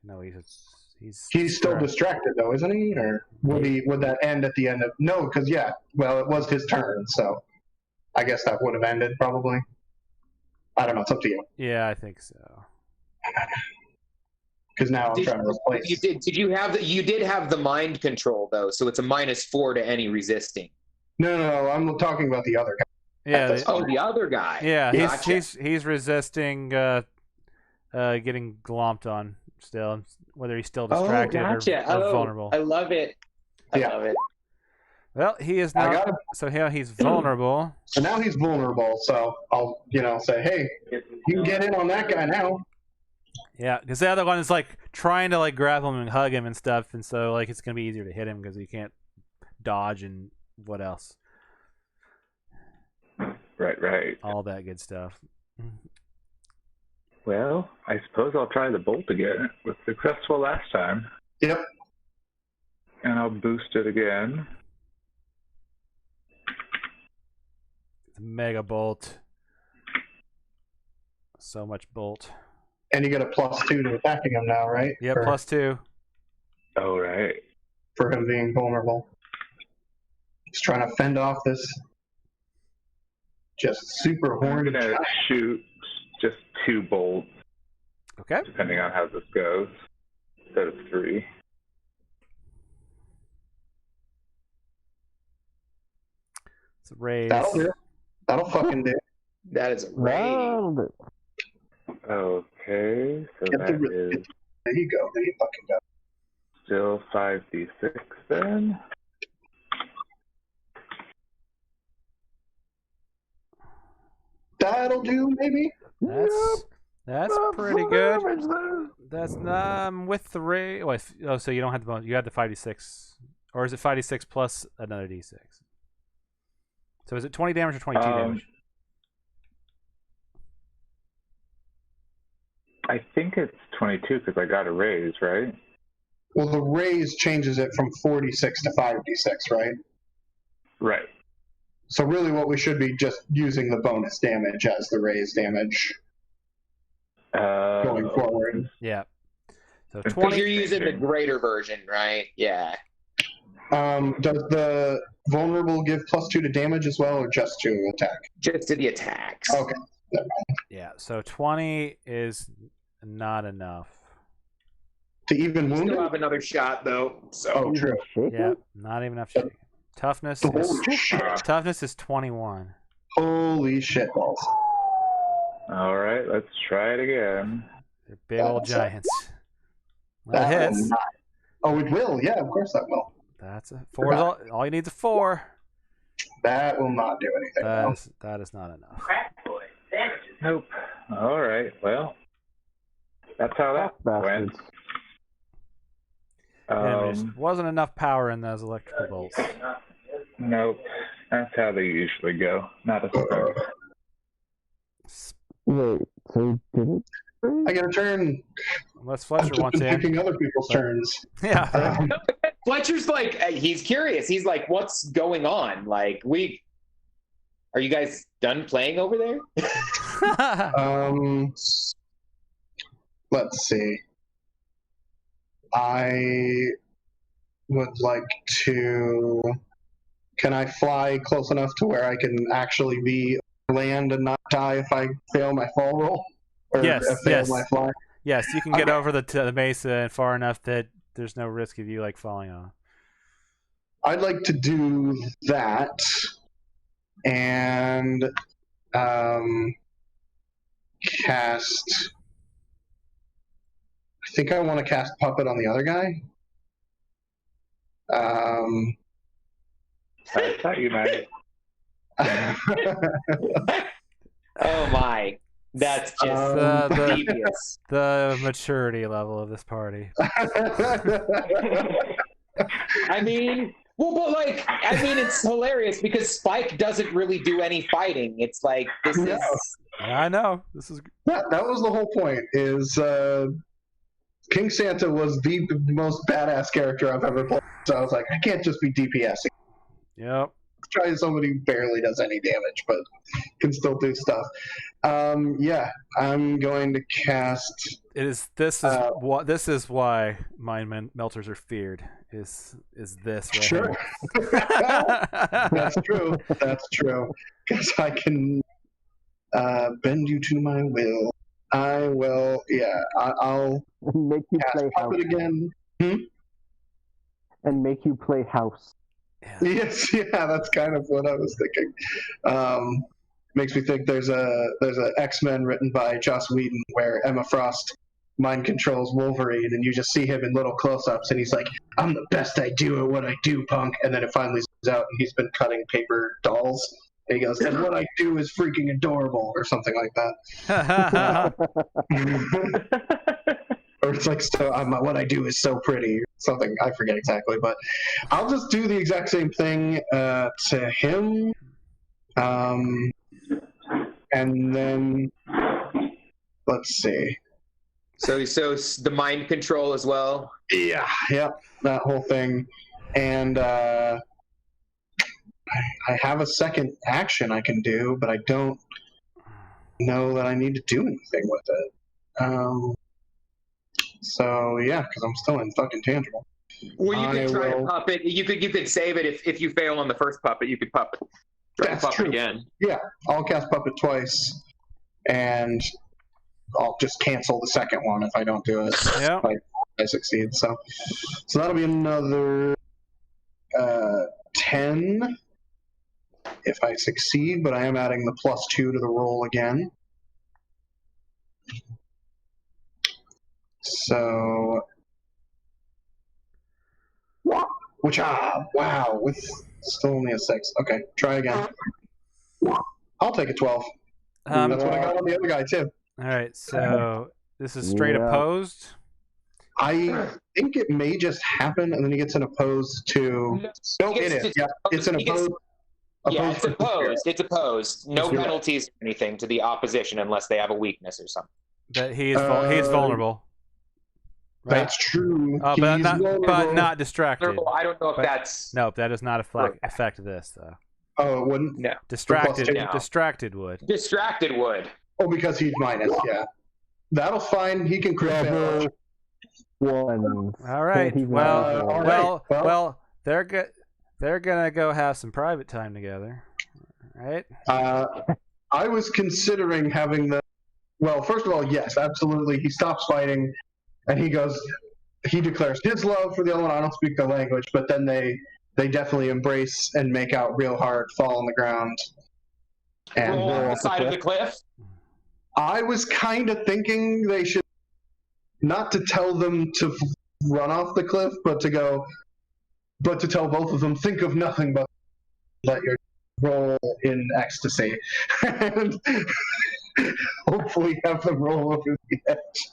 No, he's still distracted though, isn't he? Or would that end at the end of? No, because it was his turn, so I guess that would have ended probably. I don't know. It's up to you. Yeah, I think so. Because now I'm trying to replace. You did have the mind control though, so it's a -4 to any resisting. No. I'm talking about the other guy. Yeah. The other guy. Yeah, Gotcha. he's resisting getting glomped on still, whether he's still distracted or vulnerable. I love it. I love it. Well, he is now. So now he's vulnerable. So now he's vulnerable. So I'll say, hey, you can get in on that guy now. Yeah, because the other one is like trying to like grab him and hug him and stuff, and so like it's gonna be easier to hit him because he can't dodge and what else. Right. All that good stuff. Well, I suppose I'll try the bolt again. It was successful last time. Yep. And I'll boost it again. Mega bolt. So much bolt. And you get a +2 to attacking him now, right? Yep, +2. Oh, right. For him being vulnerable. He's trying to fend off this just super horny. I'm going to shoot just 2 bolts. Okay. Depending on how this goes. Instead of 3. It's a raise. That'll fucking do. That is a raise. Okay, so that is... There you go. There you fucking go. Still 5d6 then. That'll do, maybe. That's pretty good. That's with the raise. Oh, so you don't have the bonus. You had the 5d6, or is it 5d6 plus another d6? So is it 20 damage or 22 damage? I think it's 22 because I got a raise, right? Well, the raise changes it from 4d6 to 5d6, right? Right. So really what we should be just using the bonus damage as the raise damage going forward. Yeah. So 20. Because you're using the greater version, right? Yeah. Does the vulnerable give +2 to damage as well, or just to attack? Just to the attacks. Okay. Yeah, so 20 is not enough. To even wound Still him? have another shot, though. So. Oh, true. Yeah, not even enough shaking. Toughness is 21. Holy shit balls. All right, let's try it again. They're big old giants. That hits. Oh, it will. Yeah, of course that will. That's a 4. All you need is a 4. That will not do anything. That is not enough. Nope. All right. Well, that's how that went. There wasn't enough power in those electrical bolts. Nope. That's how they usually go. Not a surprise. Wait, so I get a turn. Unless I've Fletcher just wants been in. picking other people's turns. Yeah. Um, Fletcher's like, he's curious. He's like, what's going on? Like, are you guys done playing over there? Let's see. I would like to. Can I fly close enough to where I can actually be land and not die if I fail my fall roll? Or Yes, fail yes. my fly? Yes, you can get Okay. over the mesa and far enough that there's no risk of you like falling off. I'd like to do that and cast. I think I want to cast Puppet on the other guy. I thought you might. Oh my. That's just devious. The maturity level of this party. I mean, it's hilarious because Spike doesn't really do any fighting. It's like, this is... Yeah, I know. This is... That was the whole point, is King Santa was the most badass character I've ever played. So I was like, I can't just be DPSing. Yep. Try somebody who barely does any damage, but can still do stuff. Yeah, I'm going to cast. This is why mind melters are feared. Is this right Sure? That's true. That's true. Because I can bend you to my will. I will. Yeah, I'll make you cast play house Puppet again. and make you play house. Yes, yeah, that's kind of what I was thinking. Makes me think there's a X-Men written by Joss Whedon where Emma Frost mind controls Wolverine, and you just see him in little close-ups, and he's like, "I'm the best I do at what I do, punk." And then it finally zooms out, and he's been cutting paper dolls. And he goes, "And what I do is freaking adorable," or something like that. Or it's like, "So what I do is so pretty," or something. I forget exactly, but I'll just do the exact same thing to him. And then let's see. So the mind control as well. Yeah, that whole thing. And I have a second action I can do, but I don't know that I need to do anything with it. So yeah, because I'm still in fucking tangible. Well, you could try to puppet. You could save it if you fail on the first puppet. You could puppet. Try to puppet again. Yeah, I'll cast puppet twice, and I'll just cancel the second one if I don't do it. Yeah. If I succeed. So that'll be another 10 if I succeed, but I am adding the +2 to the roll again. So, wow, with still only a 6. Okay, try again. I'll take a 12. That's what I got on the other guy too. All right, so this is straight opposed. I think it may just happen, and then he gets an opposed to. No, it is. Yeah, it's an opposed. Yeah, it's opposed. It's opposed. No penalties or anything to the opposition unless they have a weakness or something. That he's vulnerable. Right? That's true. But not distracted. I don't know if that's. No, that does not affect this though. Oh, it wouldn't. No. Distracted would. Distracted would. Oh, because he's minus. Yeah, that'll fine. He can crit fail. One. All right. Well, they're good. They're gonna go have some private time together, right? I was considering having the. Well, first of all, yes, absolutely. He stops fighting, and he declares his love for the other one. I don't speak their language, but then they definitely embrace and make out real hard, fall on the ground, and roll on the side of the cliff. I was kind of thinking they should not to tell them to run off the cliff, but to tell both of them, think of nothing but let your roll in ecstasy, and hopefully have them roll over the edge.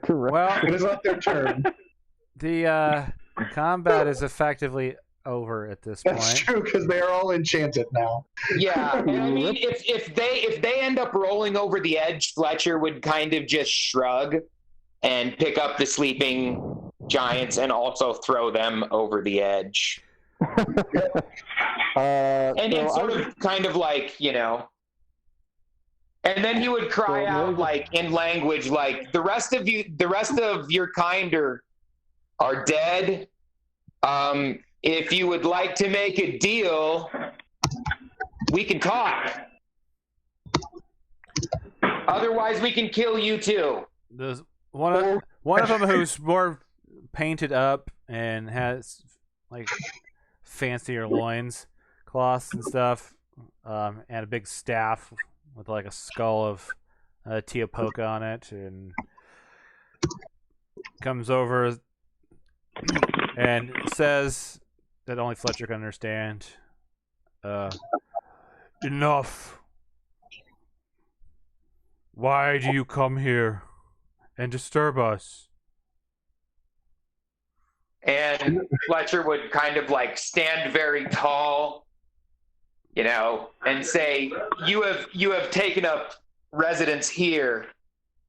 Well, it is not their turn. The combat is effectively over at this point. That's true because they are all enchanted now. Yeah, and I mean, if they end up rolling over the edge, Fletcher would kind of just shrug and pick up the sleeping giants and also throw them over the edge. And so sort of kind of like, you know, and then he would cry out like in language like the rest of your kind are dead. If you would like to make a deal, we can talk. Otherwise, we can kill you too. There's one of them who's more painted up and has like fancier loins, cloths and stuff, and a big staff with like a skull of Teopoka on it, and comes over and says that only Fletcher can understand. Enough. Why do you come here and disturb us? And Fletcher would kind of like stand very tall, you know, and say, you have taken up residence here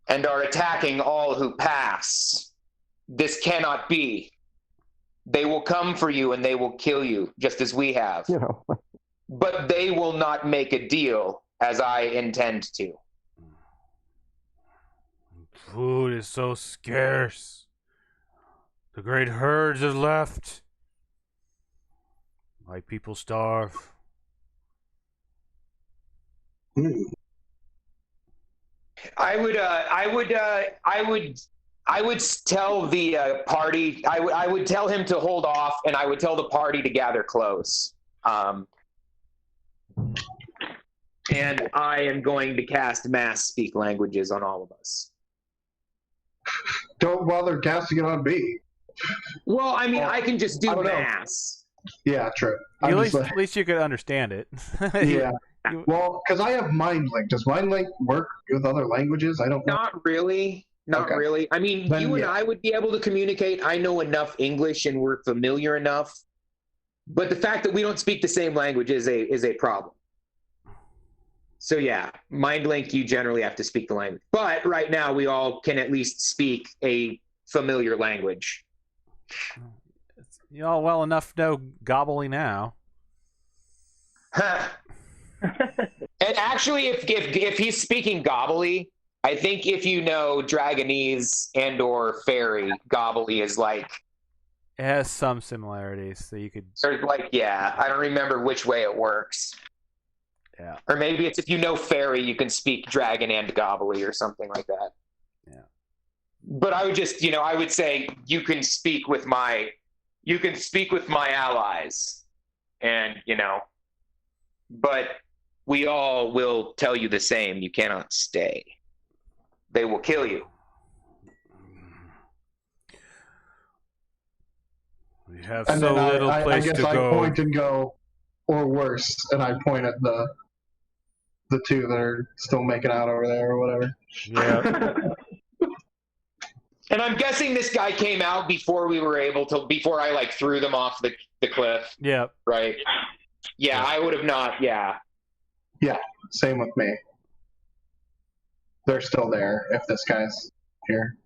and are attacking all who pass. This cannot be. They will come for you and they will kill you, just as we have. You know. But they will not make a deal as I intend to. Food is so scarce. The great herds are left. My people starve. I would tell the party. I would tell him to hold off, and I would tell the party to gather close. And I am going to cast mass speak languages on all of us. Don't bother casting it on me. Well, I mean, I can just do mass. Yeah, true. At least you could understand it. Yeah. Well, because I have Mind Link. Does Mind Link work with other languages? I don't know. Not really. Not really. I mean, then, you and I would be able to communicate. I know enough English and we're familiar enough. But the fact that we don't speak the same language is a problem. So yeah, Mind Link, you generally have to speak the language. But right now, we all can at least speak a familiar language. You all well enough know Gobbly now. And actually, if he's speaking Gobbly, I think if you know Dragonese and or Fairy, Gobbly is like... It has some similarities, so you could... Sort of like, yeah, I don't remember which way it works. Yeah. Or maybe it's if you know Fairy, you can speak Dragon and Gobbly or something like that. Yeah. But I would just, I would say you can speak with my allies, and but we all will tell you the same. You cannot stay. They will kill you. We have so little place to go. I guess I point and go, or worse, and I point at the two that are still making out over there or whatever. Yeah. And I'm guessing this guy came out before I threw them off the cliff. Yeah. Right. Yeah, I would have not. Yeah. Yeah. Same with me. They're still there if this guy's here.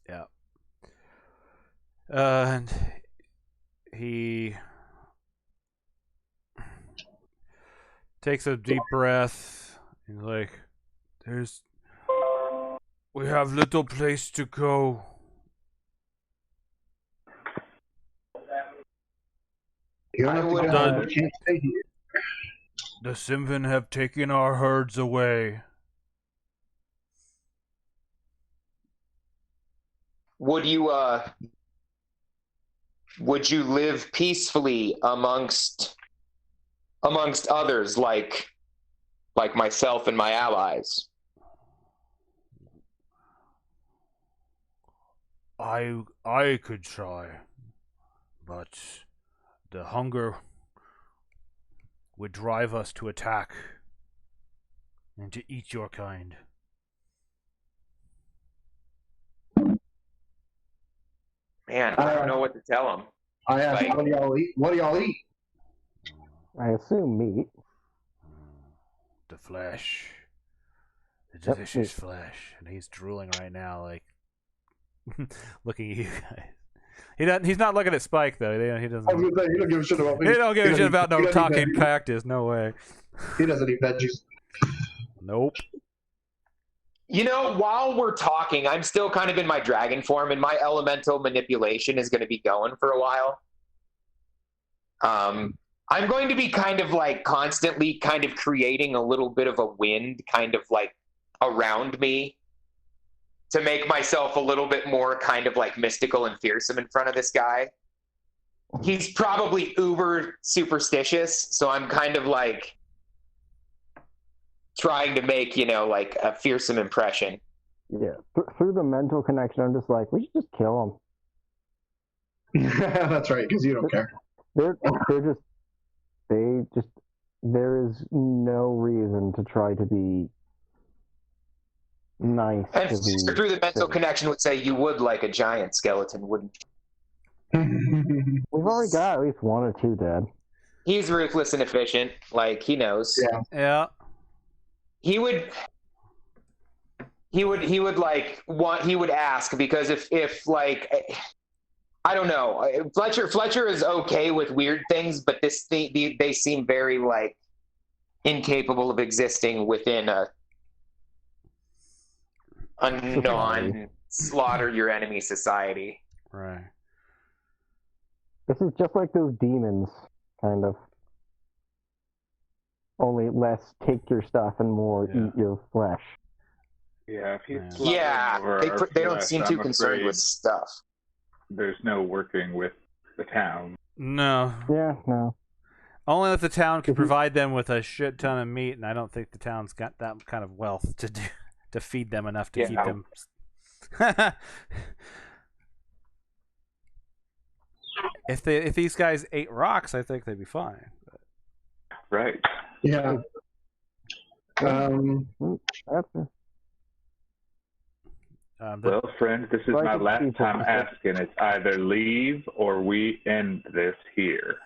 Yeah. And he takes a deep breath and we have little place to go. You don't have to go. You can't stay here. The Simvin have taken our herds away. Would you live peacefully amongst others like myself and my allies? I could try, but the hunger would drive us to attack and to eat your kind. Man, I don't know what to tell him. I asked, Like- what do y'all eat? What do y'all eat? I assume meat. The flesh. The Yep, delicious meat. flesh. And he's drooling right now, like looking at you guys. He's not looking at Spike though. He doesn't. I was gonna say, he don't give a shit about me. He don't give a shit about he no doesn't eat talking veggies. cactus. No way. He doesn't eat veggies. Nope. You know, while we're talking, I'm still kind of in my dragon form, and my elemental manipulation is going to be going for a while. I'm going to be kind of like constantly kind of creating a little bit of a wind kind of like around me to make myself a little bit more kind of like mystical and fearsome in front of this guy. He's probably uber superstitious, so I'm kind of like trying to make, you know, like a fearsome impression. Yeah, through the mental connection, I'm just like, we should just kill That's right, because you don't care. them. There is no reason to try to be nice And to these through the mental things. connection would say you would like a giant skeleton, wouldn't you? We've already got at least one or two dead. He's ruthless and efficient, like he knows. Yeah. Yeah. He would like want, he would ask, because if like, I don't know, Fletcher is okay with weird things, but they seem very like incapable of existing within a non-slaughter your enemy society. Right. This is just like those demons, kind of. Only less take your stuff and more Yeah. eat your flesh. Yeah, if he's Yeah. slaughtering Yeah, our they don't flesh, seem too I'm concerned afraid with stuff. There's no working with the town. No. Yeah, no. Only if the town can Mhm. provide them with a shit ton of meat, and I don't think the town's got that kind of wealth to feed them enough to Yeah. keep them. If these guys ate rocks, I think they'd be fine. Right. Yeah. That's Well, friend, this is Right, my it's last people. time asking. It's either leave or we end this here.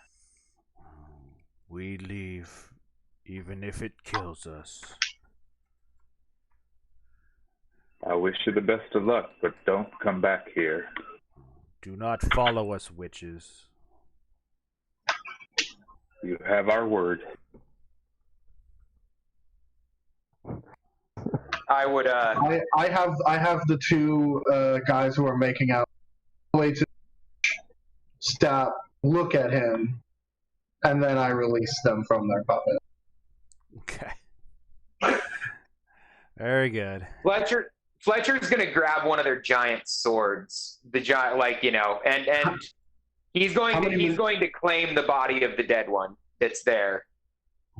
We leave, even if it kills us. I wish you the best of luck, but don't come back here. Do not follow us, witches. You have our word. I would I have the two guys who are making out. Way to stop, look at him, and then I release them from their puppet. Okay. Very good. Fletcher's gonna grab one of their giant swords, the giant, like, you know, and he's going to claim the body of the dead one that's there.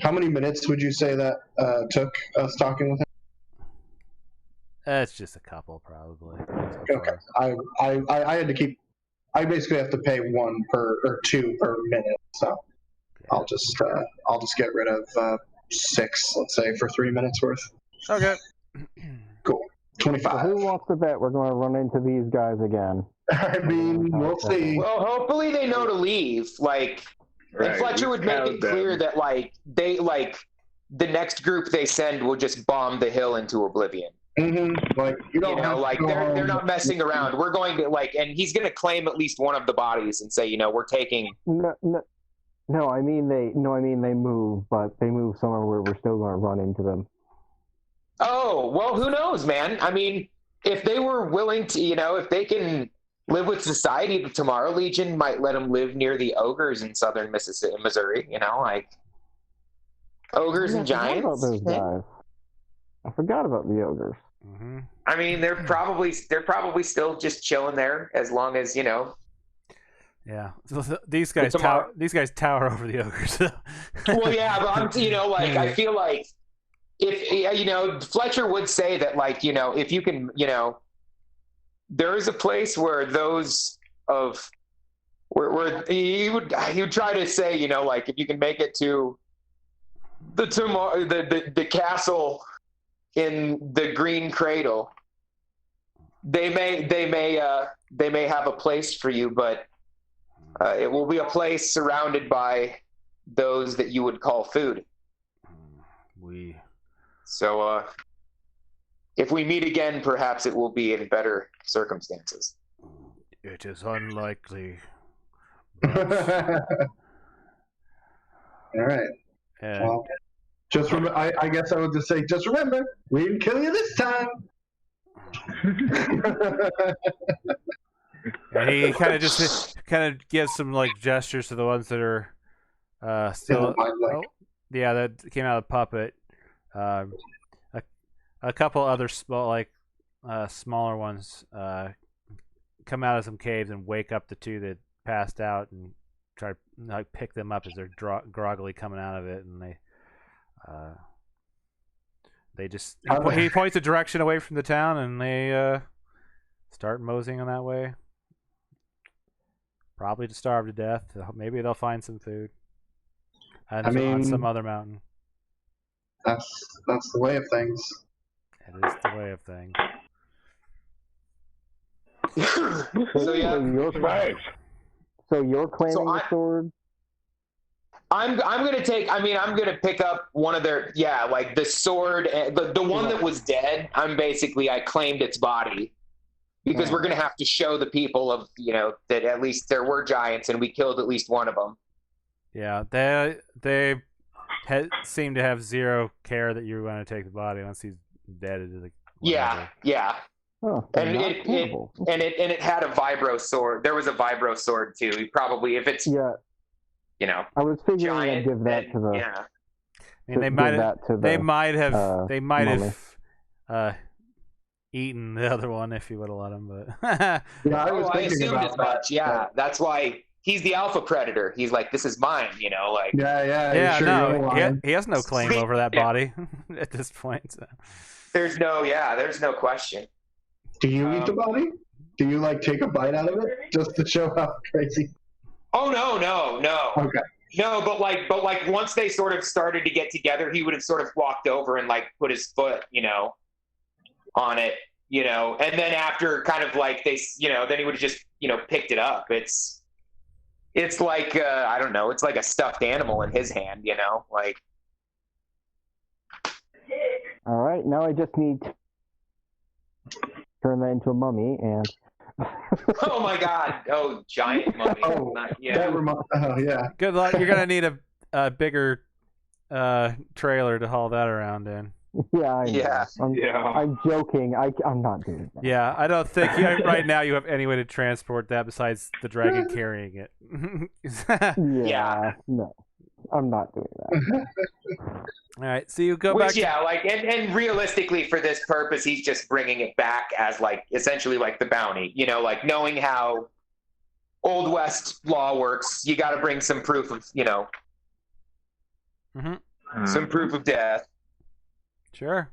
How many minutes would you say that took us talking with him? It's just a couple, probably. So Okay. far. I had to keep. I basically have to pay one per or two per minute, so I'll just get rid of 6, let's say, for 3 minutes worth. Okay. Cool. So 25. who wants to bet we're going to run into these guys again? I mean, we'll see. Well, hopefully they know to leave. Like, and Right, Fletcher we would make tell it clear them. that like they like the next group they send will just bomb the hill into oblivion. Like you don't You have know, to like go they're home. not messing around. We're going to like, and he's going to claim at least one of the bodies and say, you know, we're taking. No, I mean they move, but they move somewhere where we're still going to run into them. Oh, well, who knows, man? I mean, if they were willing to, you know, if they can live with society, the Tomorrow Legion might let them live near the ogres in southern Missouri, you know, like ogres and I forgot about giants. those guys. I forgot about the ogres. Mm-hmm. I mean, they're probably still just chilling there as long as, you know. Yeah. So these guys tomorrow- tower over the ogres. Well, yeah, but I'm, you know, like I feel like if, you know, Fletcher would say that, like, you know, if you can, you know, there is a place where those of where he would try to say, you know, like if you can make it to the castle in the Green Cradle, they may have a place for you, but It will be a place surrounded by those that you would call food. So, if we meet again, perhaps it will be in better circumstances. It is unlikely. All right. Well, I guess I would just say, just remember, we didn't kill you this time. And he kind of gives some like gestures to the ones that are still. That came out of the puppet. A couple other smaller ones come out of some caves and wake up the two that passed out and try to pick them up as they're groggily coming out of it, and they just he points a direction away from the town, and they start moseying on that way. Probably to starve to death. Maybe they'll find some food. On some other mountain. That's the way of things. It is the way of things. So yeah, So you're claiming the sword? I'm gonna take. I mean, I'm gonna pick up one of their the sword, the one that was dead. I claimed its body because we're gonna have to show the people of that at least there were giants and we killed at least one of them. Yeah, they seem to have zero care that you're going to take the body once he's dead. Yeah. Oh, and it had a vibro sword. There was a vibro sword too. He probably, if it's I was figuring I'd give that to the. Yeah. I mean, they might have eaten the other one if you would have let them, but I assumed as much. Yeah, that's why he's the alpha predator. He's like, this is mine, He has no claim over that body at this point. So. There's no question. Do you eat the body? Do you take a bite out of it just to show how crazy? Oh no. Okay. No, but once they sort of started to get together, he would have sort of walked over and put his foot, on it, and then after kind of they, then he would have just, picked it up. It's like, I don't know, it's like a stuffed animal in his hand, All right, now I just need to turn that into a mummy and. Oh my God! Oh, giant mummy! Never mind. Oh yeah. Good luck. You're gonna need a bigger trailer to haul that around in. Yeah, I'm joking. I'm not doing that. Yeah, I don't think right now you have any way to transport that besides the dragon carrying it. No, I'm not doing that. All right, so you go back. And realistically, for this purpose, he's just bringing it back as essentially the bounty. Knowing how Old West law works, you got to bring some proof of some proof of death. Sure.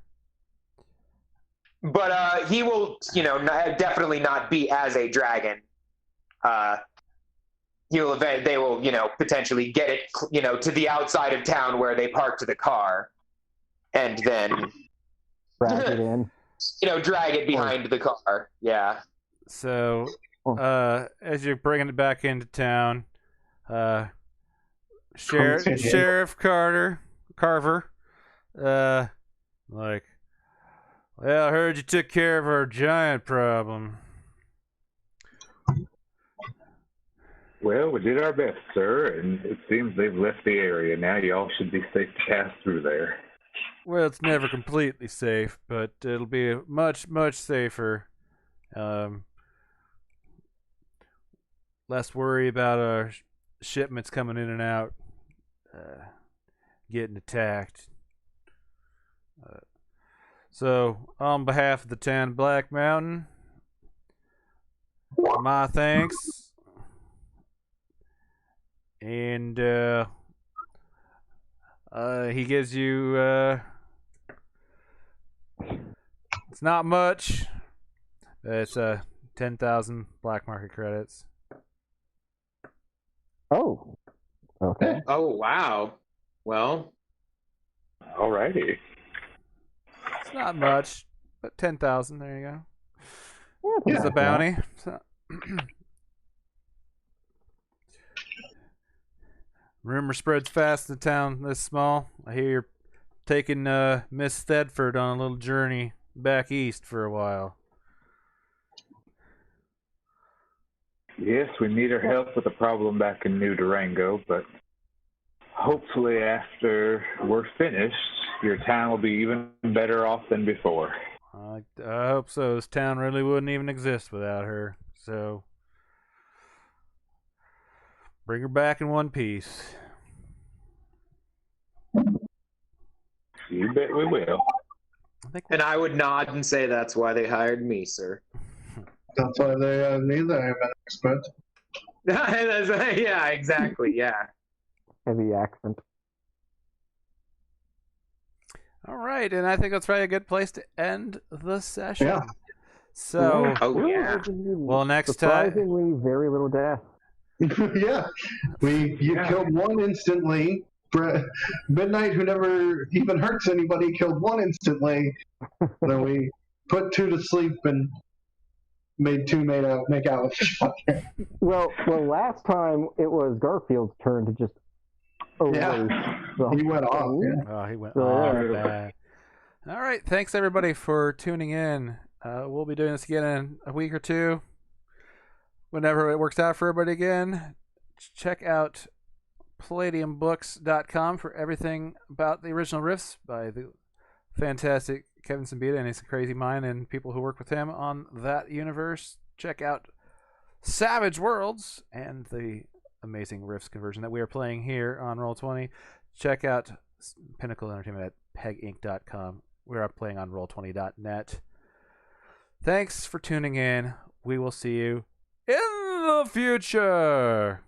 But he will, definitely not be as a dragon. They will, potentially get it, to the outside of town where they parked the car, and then drag it in. Drag it behind the car. Yeah. So, as you're bringing it back into town, Sheriff Carver, well, I heard you took care of our giant problem. Well, we did our best, sir, and it seems they've left the area. Now y'all should be safe to pass through there. Well, it's never completely safe, but it'll be much, much safer. Less worry about our shipments coming in and out, getting attacked. So, on behalf of the town of Black Mountain, my thanks. And he gives you it's not much. It's 10,000 black market credits. Oh. Okay. Oh wow. Well, alrighty. It's not much, but 10,000. There you go. Yeah, it's a bounty. So Rumor spreads fast in a town this small. I hear you're taking Miss Thedford on a little journey back east for a while. Yes, we need her help with a problem back in New Durango, but hopefully after we're finished, your town will be even better off than before. I hope so. This town really wouldn't even exist without her. So, bring her back in one piece. You bet we will. And I would nod and say that's why they hired me, sir. That's why they need that. I'm an expert. Yeah, exactly. Yeah. Heavy accent. All right, and I think that's probably a good place to end the session. Yeah. So, Oh, yeah. well, next time. Surprisingly, very little death. Yeah. You killed one instantly. Midnight, who never even hurts anybody, killed one instantly. Then we put two to sleep and made two make out with each other. Well, last time it was Garfield's turn to just erase. He went off. Yeah. Oh, he went So, off yeah. bad. All right, thanks everybody for tuning in. We'll be doing this again in a week or two. Whenever it works out for everybody again, check out palladiumbooks.com for everything about the original riffs by the fantastic Kevin Simbita and his crazy mind and people who work with him on that universe. Check out Savage Worlds and the amazing riffs conversion that we are playing here on Roll20. Check out Pinnacle Entertainment at peginc.com. We're playing on roll20.net. Thanks for tuning in. We will see you in the future.